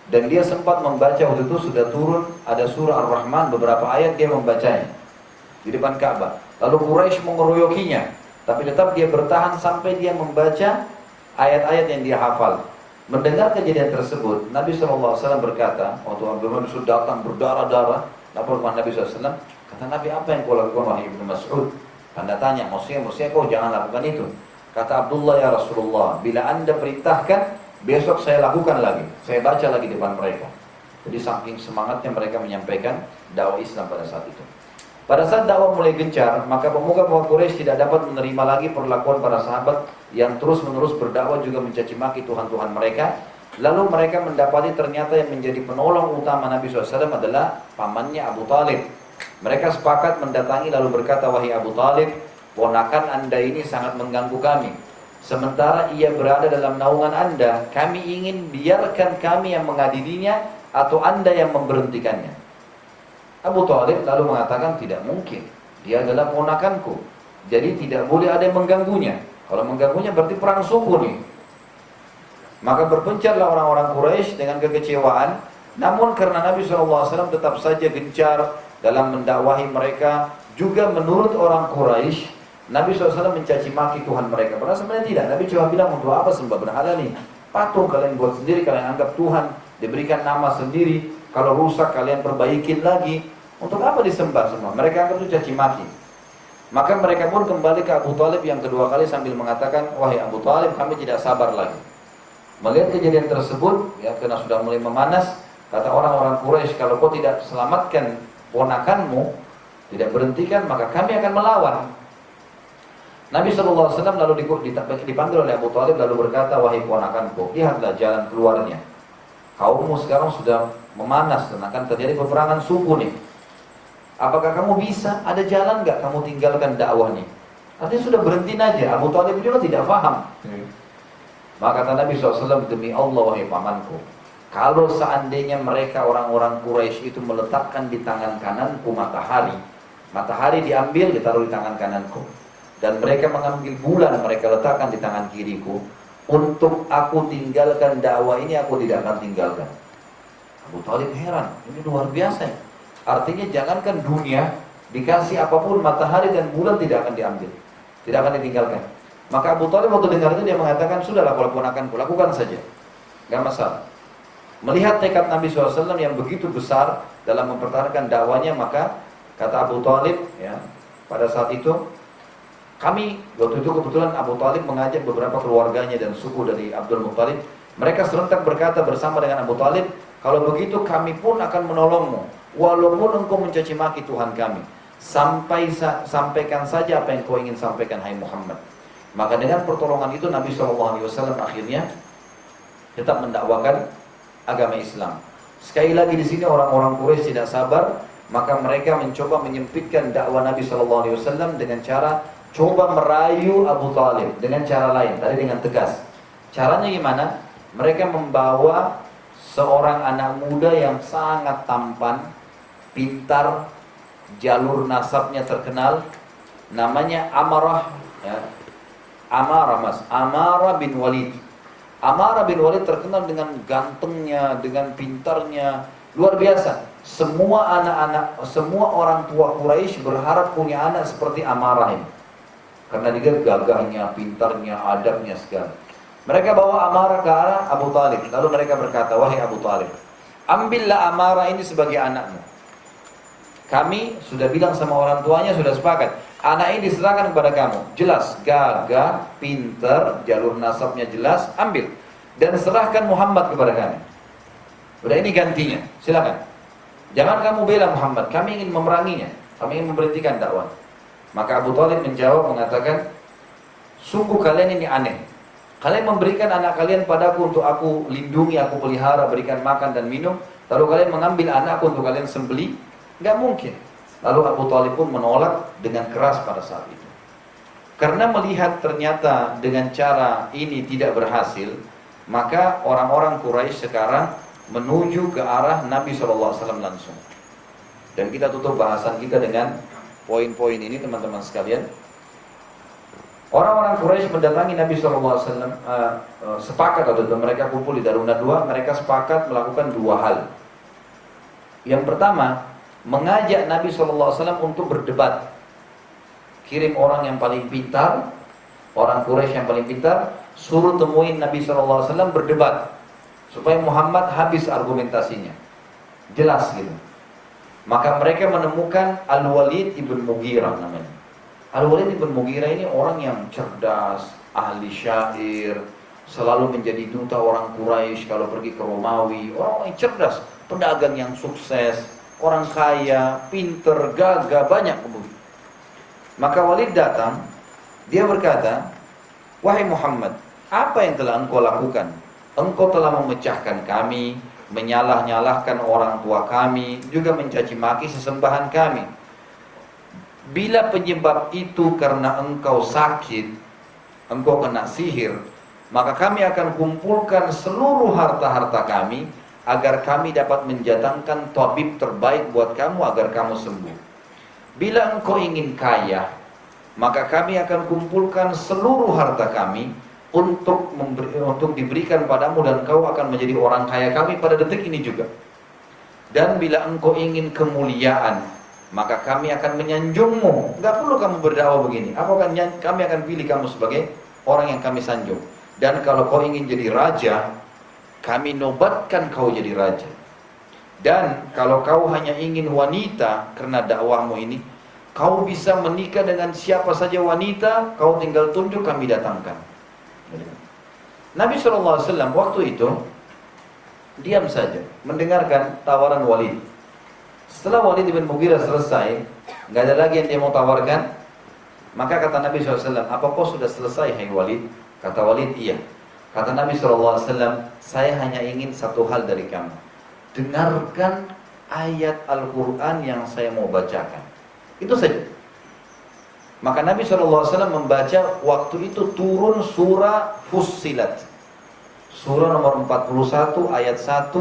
Dan dia sempat membaca, waktu itu sudah turun ada surah Ar-Rahman, beberapa ayat dia membacanya di depan Ka'bah. Lalu Quraisy mengeroyokinya, tapi tetap dia bertahan sampai dia membaca ayat-ayat yang dia hafal. Mendengar kejadian tersebut, Nabi SAW berkata, waktu Abdullah bin Mas'ud datang berdarah-darah, lapor kepada Nabi SAW, kata Nabi, apa yang kau lakukan wahai Ibnu Mas'ud? Tanda tanya, maksudnya kau jangan lakukan itu. Kata Abdullah, ya Rasulullah, bila anda perintahkan, besok saya lakukan lagi, saya baca lagi depan mereka. Jadi saking semangatnya mereka menyampaikan dakwah Islam pada saat itu. Pada saat dakwah mulai gencar, maka pemuka-pemuka Quraisy tidak dapat menerima lagi perlakuan para sahabat yang terus-menerus berdakwah juga mencaci maki Tuhan-Tuhan mereka. Lalu mereka mendapati ternyata yang menjadi penolong utama Nabi SAW adalah pamannya Abu Talib. Mereka sepakat mendatangi lalu berkata, wahai Abu Talib, ponakan anda ini sangat mengganggu kami. Sementara ia berada dalam naungan anda, kami ingin biarkan kami yang mengadilinya atau anda yang memberhentikannya. Abu Talib lalu mengatakan, tidak mungkin, dia adalah ponakanku, jadi tidak boleh ada yang mengganggunya. Kalau mengganggunya berarti perang suku nih. Maka berpencarlah orang-orang Quraisy dengan kekecewaan. Namun karena Nabi SAW tetap saja gencar dalam mendakwahi mereka, juga menurut orang Quraisy, Nabi SAW mencaci maki Tuhan mereka. Padahal sebenarnya tidak. Nabi cuma bilang, untuk apa sembah berhala nih? Patung kalian buat sendiri, kalian anggap Tuhan, diberikan nama sendiri. Kalau rusak kalian perbaikin lagi. Untuk apa disembah semua? Mereka anggap itu caci maki. Maka mereka pun kembali ke Abu Talib yang kedua kali sambil mengatakan, wahai Abu Talib, kami tidak sabar lagi. Melihat kejadian tersebut, ya, karena sudah mulai memanas, kata orang-orang Quraisy, kalau kau tidak selamatkan ponakanmu, tidak berhentikan, maka kami akan melawan. Nabi SAW lalu dipanggil oleh Abu Talib lalu berkata, wahai ponakanku, lihatlah jalan keluarnya. Kaummu sekarang sudah memanas dan akan terjadi peperangan suku nih. Apakah kamu bisa? Ada jalan nggak kamu tinggalkan dakwah nih? Artinya sudah berhenti aja. Abu Talib juga tidak paham. Maka kata Nabi SAW, demi Allah wahai pamanku, kalau seandainya mereka orang-orang Quraisy itu meletakkan di tangan kananku matahari, matahari diambil ditaruh di tangan kananku, dan mereka mengambil bulan mereka letakkan di tangan kiriku, untuk aku tinggalkan dakwah ini aku tidak akan tinggalkan. Abu Talib heran, ini luar biasa. Artinya jangankan dunia, dikasih apapun matahari dan bulan tidak akan diambil, tidak akan ditinggalkan. Maka Abu Talib waktu dengar itu dia mengatakan, sudahlah kalau ponakanku, lakukan saja, gak masalah. Melihat tekad Nabi SAW yang begitu besar dalam mempertahankan dakwanya, maka kata Abu Talib, ya, pada saat itu kami, waktu itu kebetulan Abu Talib mengajak beberapa keluarganya dan suku dari Abdul Muttalib. Mereka serentak berkata bersama dengan Abu Talib, kalau begitu kami pun akan menolongmu, walaupun engkau mencaci maki Tuhan kami. Sampaikan saja apa yang kau ingin sampaikan, hai Muhammad. Maka dengan pertolongan itu Nabi SAW akhirnya tetap mendakwakan agama Islam. Sekali lagi di sini orang-orang Quraisy tidak sabar, maka mereka mencoba menyempitkan dakwah Nabi SAW dengan cara coba merayu Abu Talib dengan cara lain, tadi dengan tegas. Caranya gimana? Mereka membawa seorang anak muda yang sangat tampan, pintar, jalur nasabnya terkenal, namanya Amarah, ya. Amarah bin Walid. Amarah bin Walid terkenal dengan gantengnya, dengan pintarnya, luar biasa. Semua anak-anak, semua orang tua Quraisy berharap punya anak seperti Amarah ini, karena dia gagahnya, pintarnya, adabnya segala. Mereka bawa Amarah ke arah Abu Talib. Lalu mereka berkata, wahai Abu Talib, ambillah Amarah ini sebagai anakmu. Kami sudah bilang sama orang tuanya, sudah sepakat, anak ini diserahkan kepada kamu. Jelas, gagah, pintar, jalur nasabnya jelas, ambil. Dan serahkan Muhammad kepada kami. Udah, ini gantinya, silakan. Jangan kamu bela Muhammad, kami ingin memeranginya, kami ingin memberhentikan dakwah. Maka Abu Talib menjawab mengatakan, sungguh kalian ini aneh. Kalian memberikan anak kalian padaku untuk aku lindungi, aku pelihara, berikan makan dan minum, lalu kalian mengambil anakku untuk kalian sembelih? Gak mungkin. Lalu Abu Talib pun menolak dengan keras pada saat itu. Karena melihat ternyata dengan cara ini tidak berhasil, maka orang-orang Quraisy sekarang menuju ke arah Nabi SAW langsung. Dan kita tutup bahasan kita dengan poin-poin ini, teman-teman sekalian. Orang-orang Quraisy mendatangi Nabi SAW, sepakat atau mereka kumpul di Darunah 2, mereka sepakat melakukan dua hal. Yang pertama, mengajak Nabi SAW untuk berdebat. Kirim orang yang paling pintar, orang Quraisy yang paling pintar, suruh temuin Nabi SAW berdebat, supaya Muhammad habis argumentasinya, jelas gitu. Maka mereka menemukan Al-Walid ibn Mughirah namanya. Al-Walid ibn Mughirah ini orang yang cerdas, ahli syair, selalu menjadi duta orang Quraisy kalau pergi ke Romawi. Orang yang cerdas, pedagang yang sukses, orang kaya, pinter, gagah, banyak kemudian. Maka Walid datang, dia berkata, wahai Muhammad, apa yang telah engkau lakukan? Engkau telah memecahkan kami, menyalah-nyalahkan orang tua kami, juga mencaci maki sesembahan kami. Bila penyebab itu karena engkau sakit, engkau kena sihir, maka kami akan kumpulkan seluruh harta-harta kami agar kami dapat menjatahkan tabib terbaik buat kamu agar kamu sembuh. Bila engkau ingin kaya, maka kami akan kumpulkan seluruh harta kami untuk diberikan padamu dan kau akan menjadi orang kaya kami pada detik ini juga. Dan bila engkau ingin kemuliaan, maka kami akan menyanjungmu. Gak perlu kamu berdakwah begini. Kami akan pilih kamu sebagai orang yang kami sanjung. Dan kalau kau ingin jadi raja, kami nobatkan kau jadi raja. Dan kalau kau hanya ingin wanita karena dakwahmu ini, kau bisa menikah dengan siapa saja wanita, kau tinggal tunjuk kami datangkan. Nabi SAW waktu itu diam saja mendengarkan tawaran Walid. Setelah Walid bin Mughirah selesai, nggak ada lagi yang dia mau tawarkan, maka kata Nabi SAW, apa kau sudah selesai hai Walid? Kata Walid, iya. Kata Nabi SAW, saya hanya ingin satu hal dari kamu. Dengarkan ayat Al-Quran yang saya mau bacakan. Itu saja. Maka Nabi SAW membaca waktu itu turun surah Fussilat. Surah nomor 41 ayat 1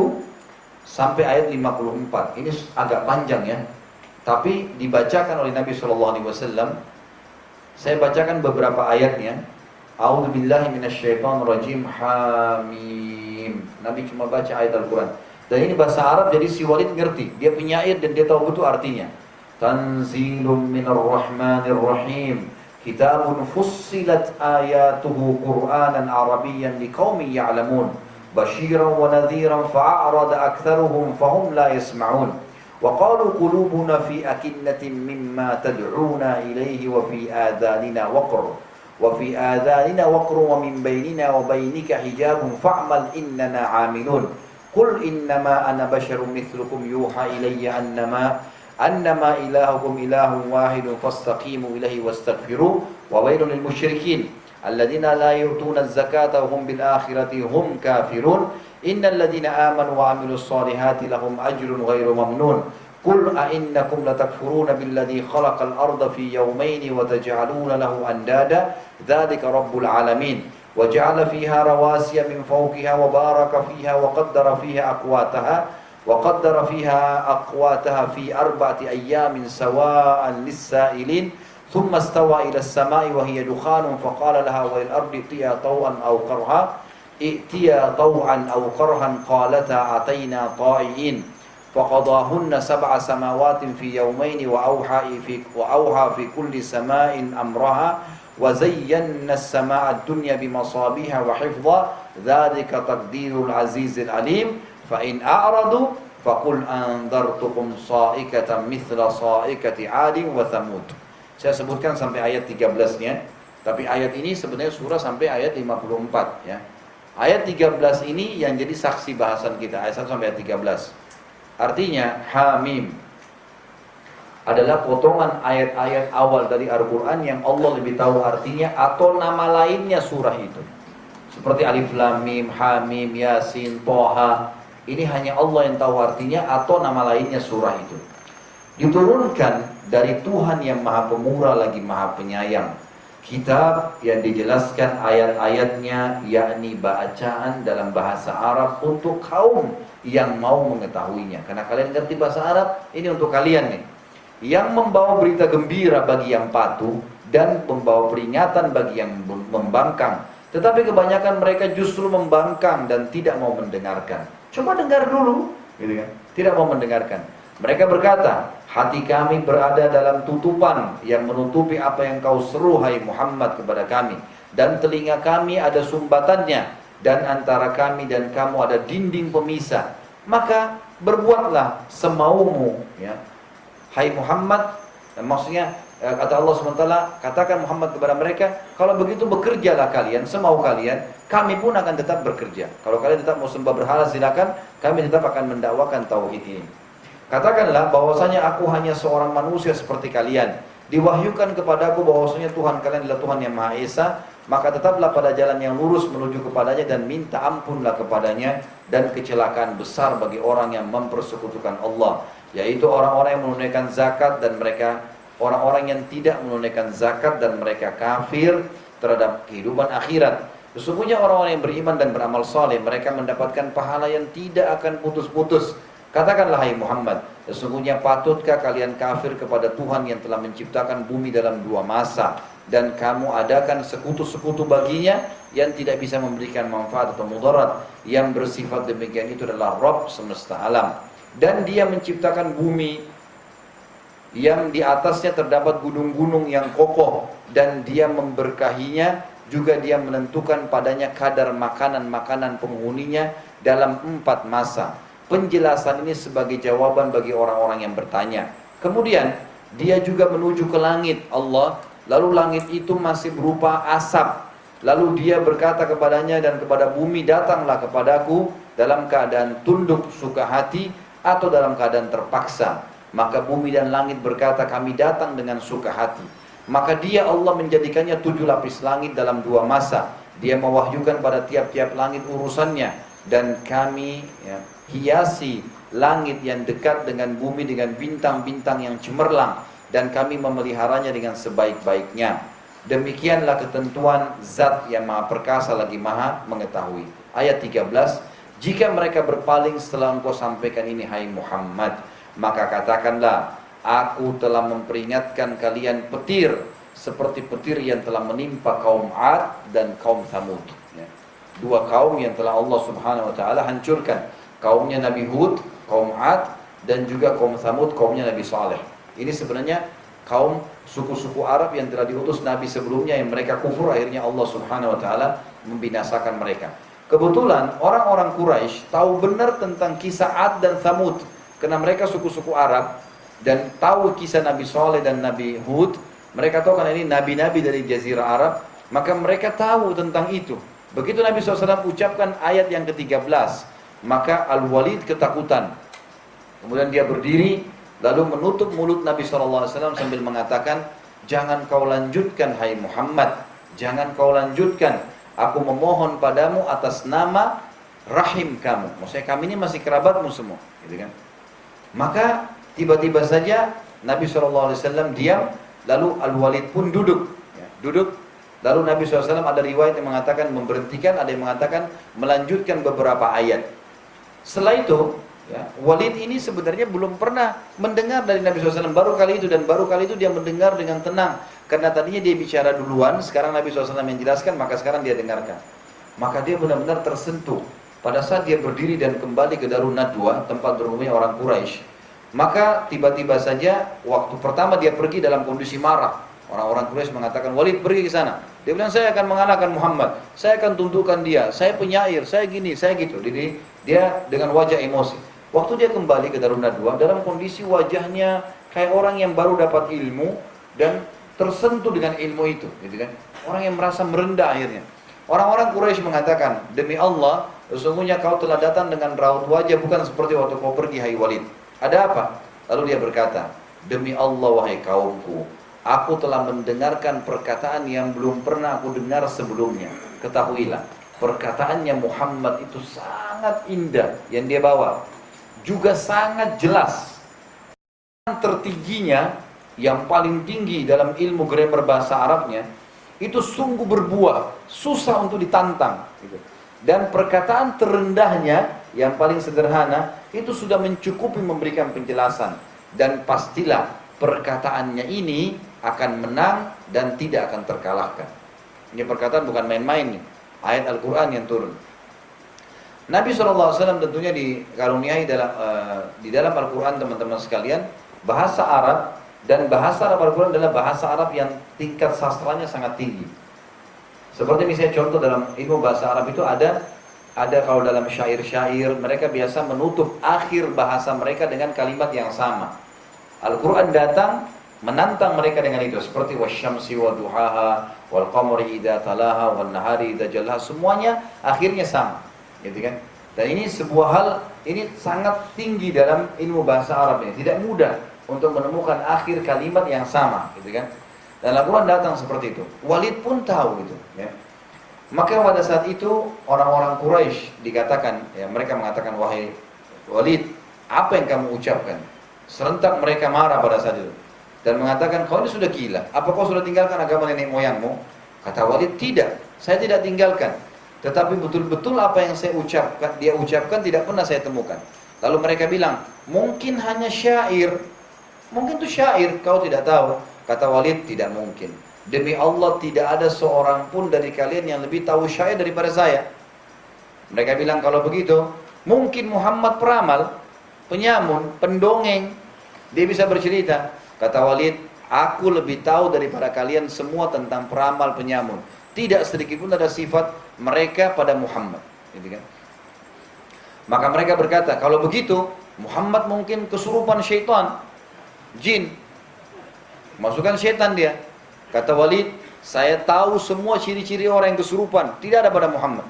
sampai ayat 54. Ini agak panjang ya. Tapi dibacakan oleh Nabi SAW. Saya bacakan beberapa ayatnya. A'udzubillahi minasyaitonirrajim. Hamim. Nabi cuma baca ayat Al-Quran. Dan ini bahasa Arab jadi si Walid ngerti. Dia penyair dan dia tahu betul artinya. Tanzilum minarrahmanirrahim. Kitabun fussilat ayatuhu Qur'anan Arabiyyan liqaumin ya'lamun. Bashiran wa nadhiran fa'arada aktharuhum fahum la yasma'un. Wa qalu qulubuna fi akinnatin mimma tad'una ilayhi wa fi adhanina waqr. Wa fi adhanina waqr wa min bainina wa bainika hijabun fa'mal innana 'amilun. Qul innama ana basharun mithlukum yuha ilayya annama ilahukum ilahun wahidun fastaqimu ilaihi wastaghfiruh wa wailul lil musyrikin alladzina la yu'tuna az-zakata wa hum bil akhirati hum kafirun innal ladzina amanu wa 'amilus solihati lahum ajrun ghairu mamnun qul a innakum latakfuruna billadzi khalaqal arda fi yawmayn wa taj'aluna lahu andada dzalika rabbul alamin wa ja'ala fiha rawasiya min fawqiha wa baraka fiha wa qaddara fiha aqwataha وقدر فيها أقواتها في 4 أيام سواء للسائلين ثم استوى إلى السماء وهي دخان فقال لها وللأرض ائتيا طوعا أو كرها قالتا أتينا طائعين فقضاهن 7 سماوات في يومين وأوحى في كل سماء أمرها وزينا السماء الدنيا بمصابيح وحفظا ذلك تقدير العزيز العليم فَإِنْ أَعْرَضُوا فَقُلْ أَنْذَرْتُكُمْ صَائِقَةً مِثْلَ صَائِقَةِ عَادٍ وَثَمُودَ. Saya sebutkan sampai ayat 13-nya, tapi ayat ini sebenarnya surah sampai ayat 54 ya. Ayat 13 ini yang jadi saksi bahasan kita, ayat 1 sampai ayat 13. Artinya Hamim adalah potongan ayat-ayat awal dari Al-Quran yang Allah lebih tahu artinya atau nama lainnya surah itu. Seperti Alif Lam Mim, Hamim, Yasin, Toha. Ini hanya Allah yang tahu artinya atau nama lainnya surah itu. Diturunkan dari Tuhan yang maha pemurah lagi maha penyayang. Kitab yang dijelaskan ayat-ayatnya, yakni bacaan dalam bahasa Arab untuk kaum yang mau mengetahuinya. Karena kalian ngerti bahasa Arab, ini untuk kalian nih. Yang membawa berita gembira bagi yang patuh dan membawa peringatan bagi yang membangkang. Tetapi kebanyakan mereka justru membangkang dan tidak mau mendengarkan. Coba dengar dulu, gitu kan? Tidak mau mendengarkan. Mereka berkata, hati kami berada dalam tutupan yang menutupi apa yang kau seru hai Muhammad kepada kami. Dan telinga kami ada sumbatannya. Dan antara kami dan kamu ada dinding pemisah. Maka berbuatlah semaumu, ya. Hai Muhammad, maksudnya kata Allah SWT, katakan Muhammad kepada mereka, kalau begitu bekerjalah kalian, semau kalian, kami pun akan tetap bekerja. Kalau kalian tetap mau sembah berhala, silakan, kami tetap akan mendakwakan tauhid ini. Katakanlah bahwasanya aku hanya seorang manusia seperti kalian. Diwahyukan kepadaku bahwasanya Tuhan kalian adalah Tuhan yang Maha Esa, maka tetaplah pada jalan yang lurus menuju kepadanya dan minta ampunlah kepadanya. Dan kecelakaan besar bagi orang yang mempersekutukan Allah, yaitu orang-orang yang menunaikan zakat dan mereka orang-orang yang tidak menunaikan zakat dan mereka kafir terhadap kehidupan akhirat. Sesungguhnya orang-orang yang beriman dan beramal soleh, mereka mendapatkan pahala yang tidak akan putus-putus. Katakanlah hai Muhammad, sesungguhnya patutkah kalian kafir kepada Tuhan yang telah menciptakan bumi dalam 2 masa, dan kamu adakan sekutu-sekutu baginya yang tidak bisa memberikan manfaat atau mudarat. Yang bersifat demikian itu adalah Rabb semesta alam. Dan dia menciptakan bumi yang di atasnya terdapat gunung-gunung yang kokoh, dan dia memberkahinya, juga dia menentukan padanya kadar makanan-makanan penghuninya dalam 4 masa. Penjelasan ini sebagai jawaban bagi orang-orang yang bertanya. Kemudian dia juga menuju ke langit Allah, lalu langit itu masih berupa asap. Lalu dia berkata kepadanya dan kepada bumi, datanglah kepadaku dalam keadaan tunduk suka hati atau dalam keadaan terpaksa. Maka bumi dan langit berkata, kami datang dengan suka hati. Maka dia Allah menjadikannya 7 lapis langit dalam 2 masa. Dia mewahyukan pada tiap-tiap langit urusannya, dan kami hiasi langit yang dekat dengan bumi dengan bintang-bintang yang cemerlang, dan kami memeliharanya dengan sebaik-baiknya. Demikianlah ketentuan zat yang maha perkasa lagi maha mengetahui. Ayat 13, jika mereka berpaling setelah engkau sampaikan ini hai Muhammad, maka katakanlah, aku telah memperingatkan kalian petir seperti petir yang telah menimpa kaum Ad dan kaum Thamud. 2 kaum yang telah Allah subhanahu wa ta'ala hancurkan. Kaumnya Nabi Hud, kaum Ad, dan juga kaum Thamud, kaumnya Nabi Saleh. Ini sebenarnya kaum suku-suku Arab yang telah diutus Nabi sebelumnya, yang mereka kufur, akhirnya Allah subhanahu wa ta'ala membinasakan mereka. Kebetulan orang-orang Quraisy tahu benar tentang kisah Ad dan Thamud, karena mereka suku-suku Arab, dan tahu kisah Nabi Saleh dan Nabi Hud. Mereka tahu karena ini nabi-nabi dari Jazirah Arab, maka mereka tahu tentang itu. Begitu Nabi SAW ucapkan ayat yang ke-13, maka Al-Walid ketakutan. Kemudian dia berdiri, lalu menutup mulut Nabi SAW sambil mengatakan, jangan kau lanjutkan hai Muhammad, jangan kau lanjutkan. Aku memohon padamu atas nama rahim kamu. Maksudnya kami ini masih kerabatmu semua, gitu kan? Maka tiba-tiba saja Nabi SAW diam, lalu Al-Walid pun duduk. Duduk. Lalu Nabi SAW ada riwayat yang mengatakan memberhentikan, ada yang mengatakan melanjutkan beberapa ayat. Setelah itu, Walid ini sebenarnya belum pernah mendengar dari Nabi SAW, baru kali itu, dan baru kali itu dia mendengar dengan tenang. Karena tadinya dia bicara duluan, sekarang Nabi SAW menjelaskan, maka sekarang dia dengarkan. Maka dia benar-benar tersentuh. Pada saat dia berdiri dan kembali ke Darun Nadwa, tempat berkumpulnya orang Quraisy, maka tiba-tiba saja waktu pertama dia pergi dalam kondisi marah. Orang-orang Quraisy mengatakan, Walid pergi ke sana. Dia bilang, saya akan mengalahkan Muhammad, saya akan tundukkan dia, saya penyair, saya gini, saya gitu. Jadi dia dengan wajah emosi. Waktu dia kembali ke Darun Nadwa, dalam kondisi wajahnya kayak orang yang baru dapat ilmu dan tersentuh dengan ilmu itu, gitu kan? Orang yang merasa merendah akhirnya. Orang-orang Quraisy mengatakan, demi Allah, sesungguhnya kau telah datang dengan raut wajah bukan seperti waktu kau pergi hai Walid. Ada apa? Lalu dia berkata, demi Allah wahai kaumku, aku telah mendengarkan perkataan yang belum pernah aku dengar sebelumnya. Ketahuilah, perkataannya Muhammad itu sangat indah yang dia bawa, juga sangat jelas. Tertingginya, yang paling tinggi dalam ilmu grammar bahasa Arabnya, itu sungguh berbuah, susah untuk ditantang. Dan perkataan terendahnya, yang paling sederhana, itu sudah mencukupi memberikan penjelasan. Dan pastilah perkataannya ini akan menang dan tidak akan terkalahkan. Ini perkataan bukan main-main nih. Ayat Al-Quran yang turun. Nabi SAW tentunya dikaruniai di dalam Al-Quran, teman-teman sekalian, bahasa Arab, dan bahasa Arab Al-Quran adalah bahasa Arab yang tingkat sastranya sangat tinggi. Seperti misalnya contoh dalam ilmu bahasa Arab itu ada kalau dalam syair-syair, mereka biasa menutup akhir bahasa mereka dengan kalimat yang sama. Al-Quran datang menantang mereka dengan itu, seperti wasyamsi wa duhaha wal qamari idza talaha wan nahari idza jallaha, semuanya akhirnya sama, gitu kan? Dan ini sebuah hal, ini sangat tinggi dalam ilmu bahasa Arab ini, tidak mudah untuk menemukan akhir kalimat yang sama, gitu kan? Dan Al-Quran datang seperti itu. Walid pun tahu gitu, ya. Maka pada saat itu orang-orang Quraisy dikatakan, ya, mereka mengatakan, wahai Walid, apa yang kamu ucapkan? Serentak mereka marah pada saat itu. dan mengatakan, kau ini sudah gila, apa kau sudah tinggalkan agama nenek moyangmu? Kata Walid, tidak, saya tidak tinggalkan. Tetapi betul-betul apa yang dia ucapkan tidak pernah saya temukan. Lalu mereka bilang, mungkin hanya syair. Mungkin itu syair, kau tidak tahu. Kata Walid, tidak mungkin. Demi Allah tidak ada seorang pun dari kalian yang lebih tahu syair daripada saya. Mereka bilang, kalau begitu, mungkin Muhammad peramal, penyamun, pendongeng. Dia bisa bercerita. Kata Walid, aku lebih tahu daripada kalian semua tentang peramal, penyamun. Tidak sedikit pun ada sifat mereka pada Muhammad. Gitu kan? Maka mereka berkata, kalau begitu, Muhammad mungkin kesurupan syaitan, jin. Masukkan syaitan dia. Kata Walid, saya tahu semua ciri-ciri orang yang kesurupan. Tidak ada pada Muhammad.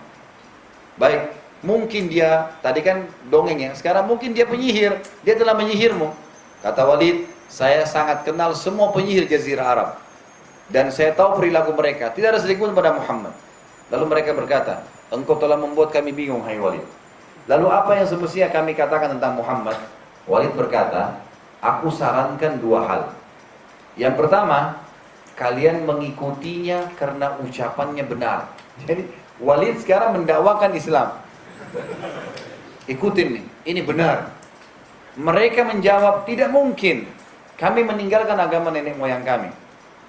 Baik, mungkin dia, tadi kan dongeng ya, sekarang mungkin dia penyihir. Dia telah menyihirmu. Kata Walid, saya sangat kenal semua penyihir Jazirah Arab. Dan saya tahu perilaku mereka. Tidak ada sedikit pun pada Muhammad. Lalu mereka berkata, engkau telah membuat kami bingung, hai Walid. Lalu apa yang semestinya kami katakan tentang Muhammad? Walid berkata, aku sarankan dua hal. Yang pertama, kalian mengikutinya karena ucapannya benar. Jadi Walid sekarang mendakwakan Islam. Ikutin nih, ini benar. Mereka menjawab, tidak mungkin. Kami meninggalkan agama nenek moyang kami.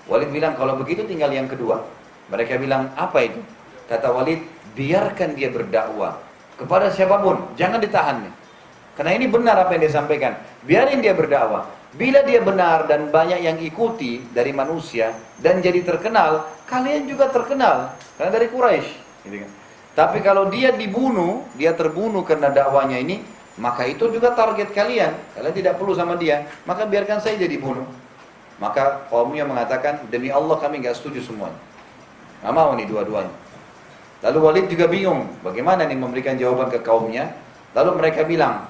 Walid bilang, kalau begitu tinggal yang kedua. Mereka bilang, apa itu? Kata Walid, biarkan dia berdakwah kepada siapapun, jangan ditahan nih. Karena ini benar apa yang dia sampaikan. Biarin dia berdakwah. Bila dia benar dan banyak yang ikuti dari manusia dan jadi terkenal, kalian juga terkenal karena dari Quraisy. Gitu kan? Tapi kalau dia dibunuh, dia terbunuh karena dakwanya ini, maka itu juga target kalian. Kalian tidak perlu sama dia, maka biarkan saja dia dibunuh. Maka kaumnya mengatakan, demi Allah kami nggak setuju semuanya. Nggak mau nih dua-duanya. Lalu Walid juga bingung, bagaimana nih memberikan jawaban ke kaumnya. Lalu mereka bilang,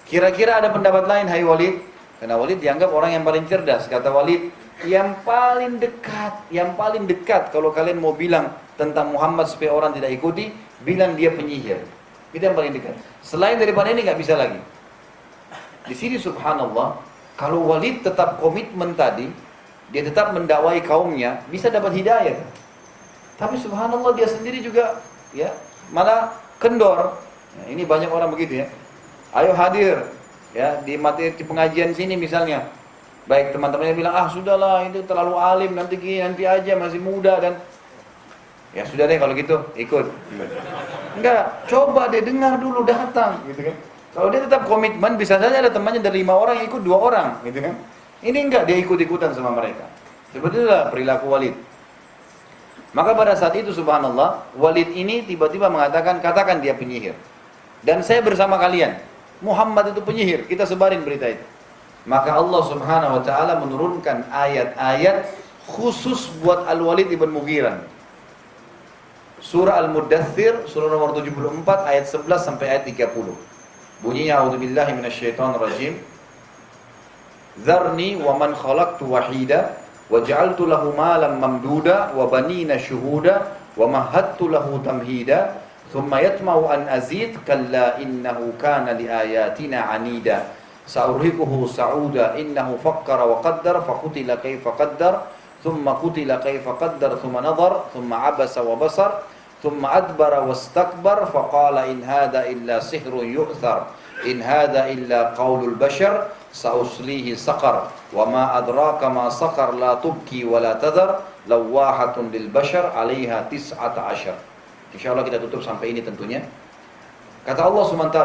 kira-kira ada pendapat lain, hai Walid? Karena Walid dianggap orang yang paling cerdas. Kata Walid, yang paling dekat kalau kalian mau bilang tentang Muhammad supaya orang tidak ikuti, bilang dia penyihir. Itu yang paling dekat. Selain daripada ini nggak bisa lagi. Di sini subhanallah, kalau Walid tetap komitmen tadi, dia tetap mendakwai kaumnya, bisa dapat hidayah. Tapi subhanallah dia sendiri juga ya malah kendor. Ya, ini banyak orang begitu ya. Ayo hadir ya di materi pengajian sini misalnya. Baik, teman-temannya bilang, sudahlah itu terlalu alim, nanti aja masih muda dan ya sudah deh kalau gitu ikut. Enggak, coba deh dengar dulu, datang gitu kan. Kalau dia tetap komitmen, bisa saja ada temannya dari 5 orang ikut 2 orang gitu kan. Ini enggak, dia ikut-ikutan sama mereka. Seperti itulah perilaku Walid. Maka pada saat itu subhanallah, Walid ini tiba-tiba mengatakan, katakan dia penyihir. Dan saya bersama kalian, Muhammad itu penyihir, kita sebarin berita itu. Maka Allah subhanahu wa ta'ala menurunkan ayat-ayat khusus buat Al-Walid ibn Mughirah. Surah Al-Muddathir, surah nomor 74, ayat 11 sampai ayat 30. Bunyinya, a'udzubillahi minasyaitonirrajim. Dzarni wa man khalaqtu wahida wa ja'altu lahu malan mamduda wa banina syuhuda wa mahattu lahu tamhida thumma yatma'u an azid kalla innahu kana li ayatina anida sa'urhiquhu sa'uda innahu fakkara wa qaddar faqutila kaifa qaddar thumma qutila kaifa qaddar thumma nadhar thumma abasa wa basar thumma adbara wastakbar faqala in hadha illa sihrun yu'thar in hadha illa qaulul bashar sa'uslihi saqar wa ma adraka ma saqar la tubki wa la tadhar lawahatun lil bashar 'alaiha 19. Insyaallah kita tutup sampai ini tentunya. Kata Allah SWT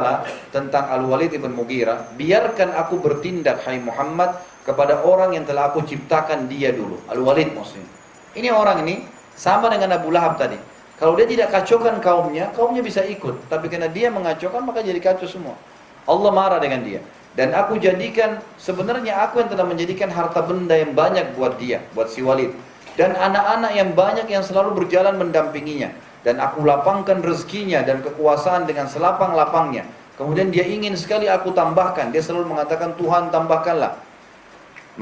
tentang Al-Walid ibn Mughirah, biarkan aku bertindak hai Muhammad kepada orang yang telah aku ciptakan dia dulu. Al-Walid maksudnya. Ini orang ini sama dengan Abu Lahab tadi. Kalau dia tidak kacaukan kaumnya, kaumnya bisa ikut. Tapi karena dia mengacaukan, maka jadi kacau semua. Allah marah dengan dia. Dan aku jadikan, sebenarnya aku yang telah menjadikan harta benda yang banyak buat dia, buat si Walid. Dan anak-anak yang banyak yang selalu berjalan mendampinginya. Dan aku lapangkan rezekinya dan kekuasaan dengan selapang-lapangnya. Kemudian dia ingin sekali aku tambahkan. Dia selalu mengatakan, Tuhan tambahkanlah.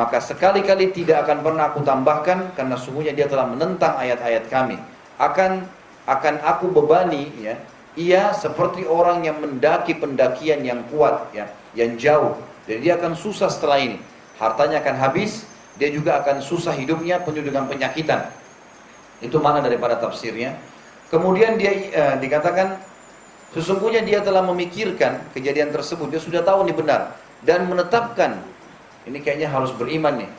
Maka sekali-kali tidak akan pernah aku tambahkan, karena sungguhnya dia telah menentang ayat-ayat kami. Akan aku bebani, ya, ia seperti orang yang mendaki pendakian yang kuat, ya, yang jauh. Jadi dia akan susah setelah ini. hartanya akan habis, dia juga akan susah hidupnya, penuh dengan penyakitan. Itu mana daripada tafsirnya. Kemudian dia dikatakan sesungguhnya dia telah memikirkan kejadian tersebut, dia sudah tahu ini benar dan menetapkan ini kayaknya harus beriman nih.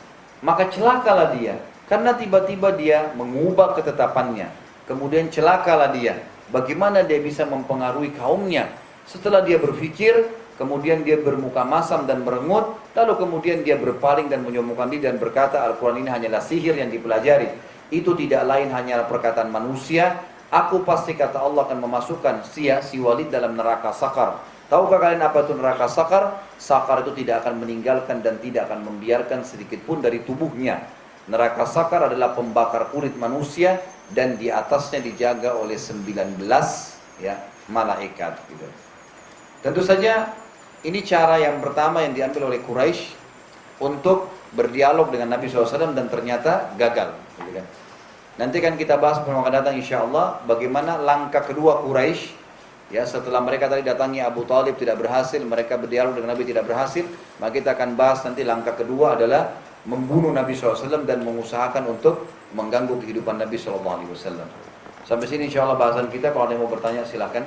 Maka celakalah dia karena tiba-tiba dia mengubah ketetapannya. Kemudian celakalah dia. Bagaimana dia bisa mempengaruhi kaumnya? Setelah dia berpikir, kemudian dia bermuka masam dan merengut, lalu kemudian dia berpaling dan menyombongkan diri dan berkata, Al-Quran ini hanyalah sihir yang dipelajari. Itu tidak lain hanyalah perkataan manusia. Aku pasti kata Allah akan memasukkan si Walid dalam neraka sakar. Tahukah kalian apa itu neraka sakar? Sakar itu tidak akan meninggalkan dan tidak akan membiarkan sedikit pun dari tubuhnya. Neraka sakar adalah pembakar kulit manusia dan di atasnya dijaga oleh 19 ya, malaikat gitu. Tentu saja ini cara yang pertama yang diambil oleh Quraisy untuk berdialog dengan Nabi SAW dan ternyata gagal gitu kan. Nanti kan kita bahas pertemuan akan datang insya Allah bagaimana langkah kedua Quraisy ya, setelah mereka tadi datangi Abu Talib tidak berhasil, mereka berdialog dengan Nabi tidak berhasil, maka kita akan bahas nanti langkah kedua adalah membunuh Nabi SAW dan mengusahakan untuk mengganggu kehidupan Nabi SAW. Sampai sini insya Allah bahasan kita. Kalau ada yang mau bertanya silahkan.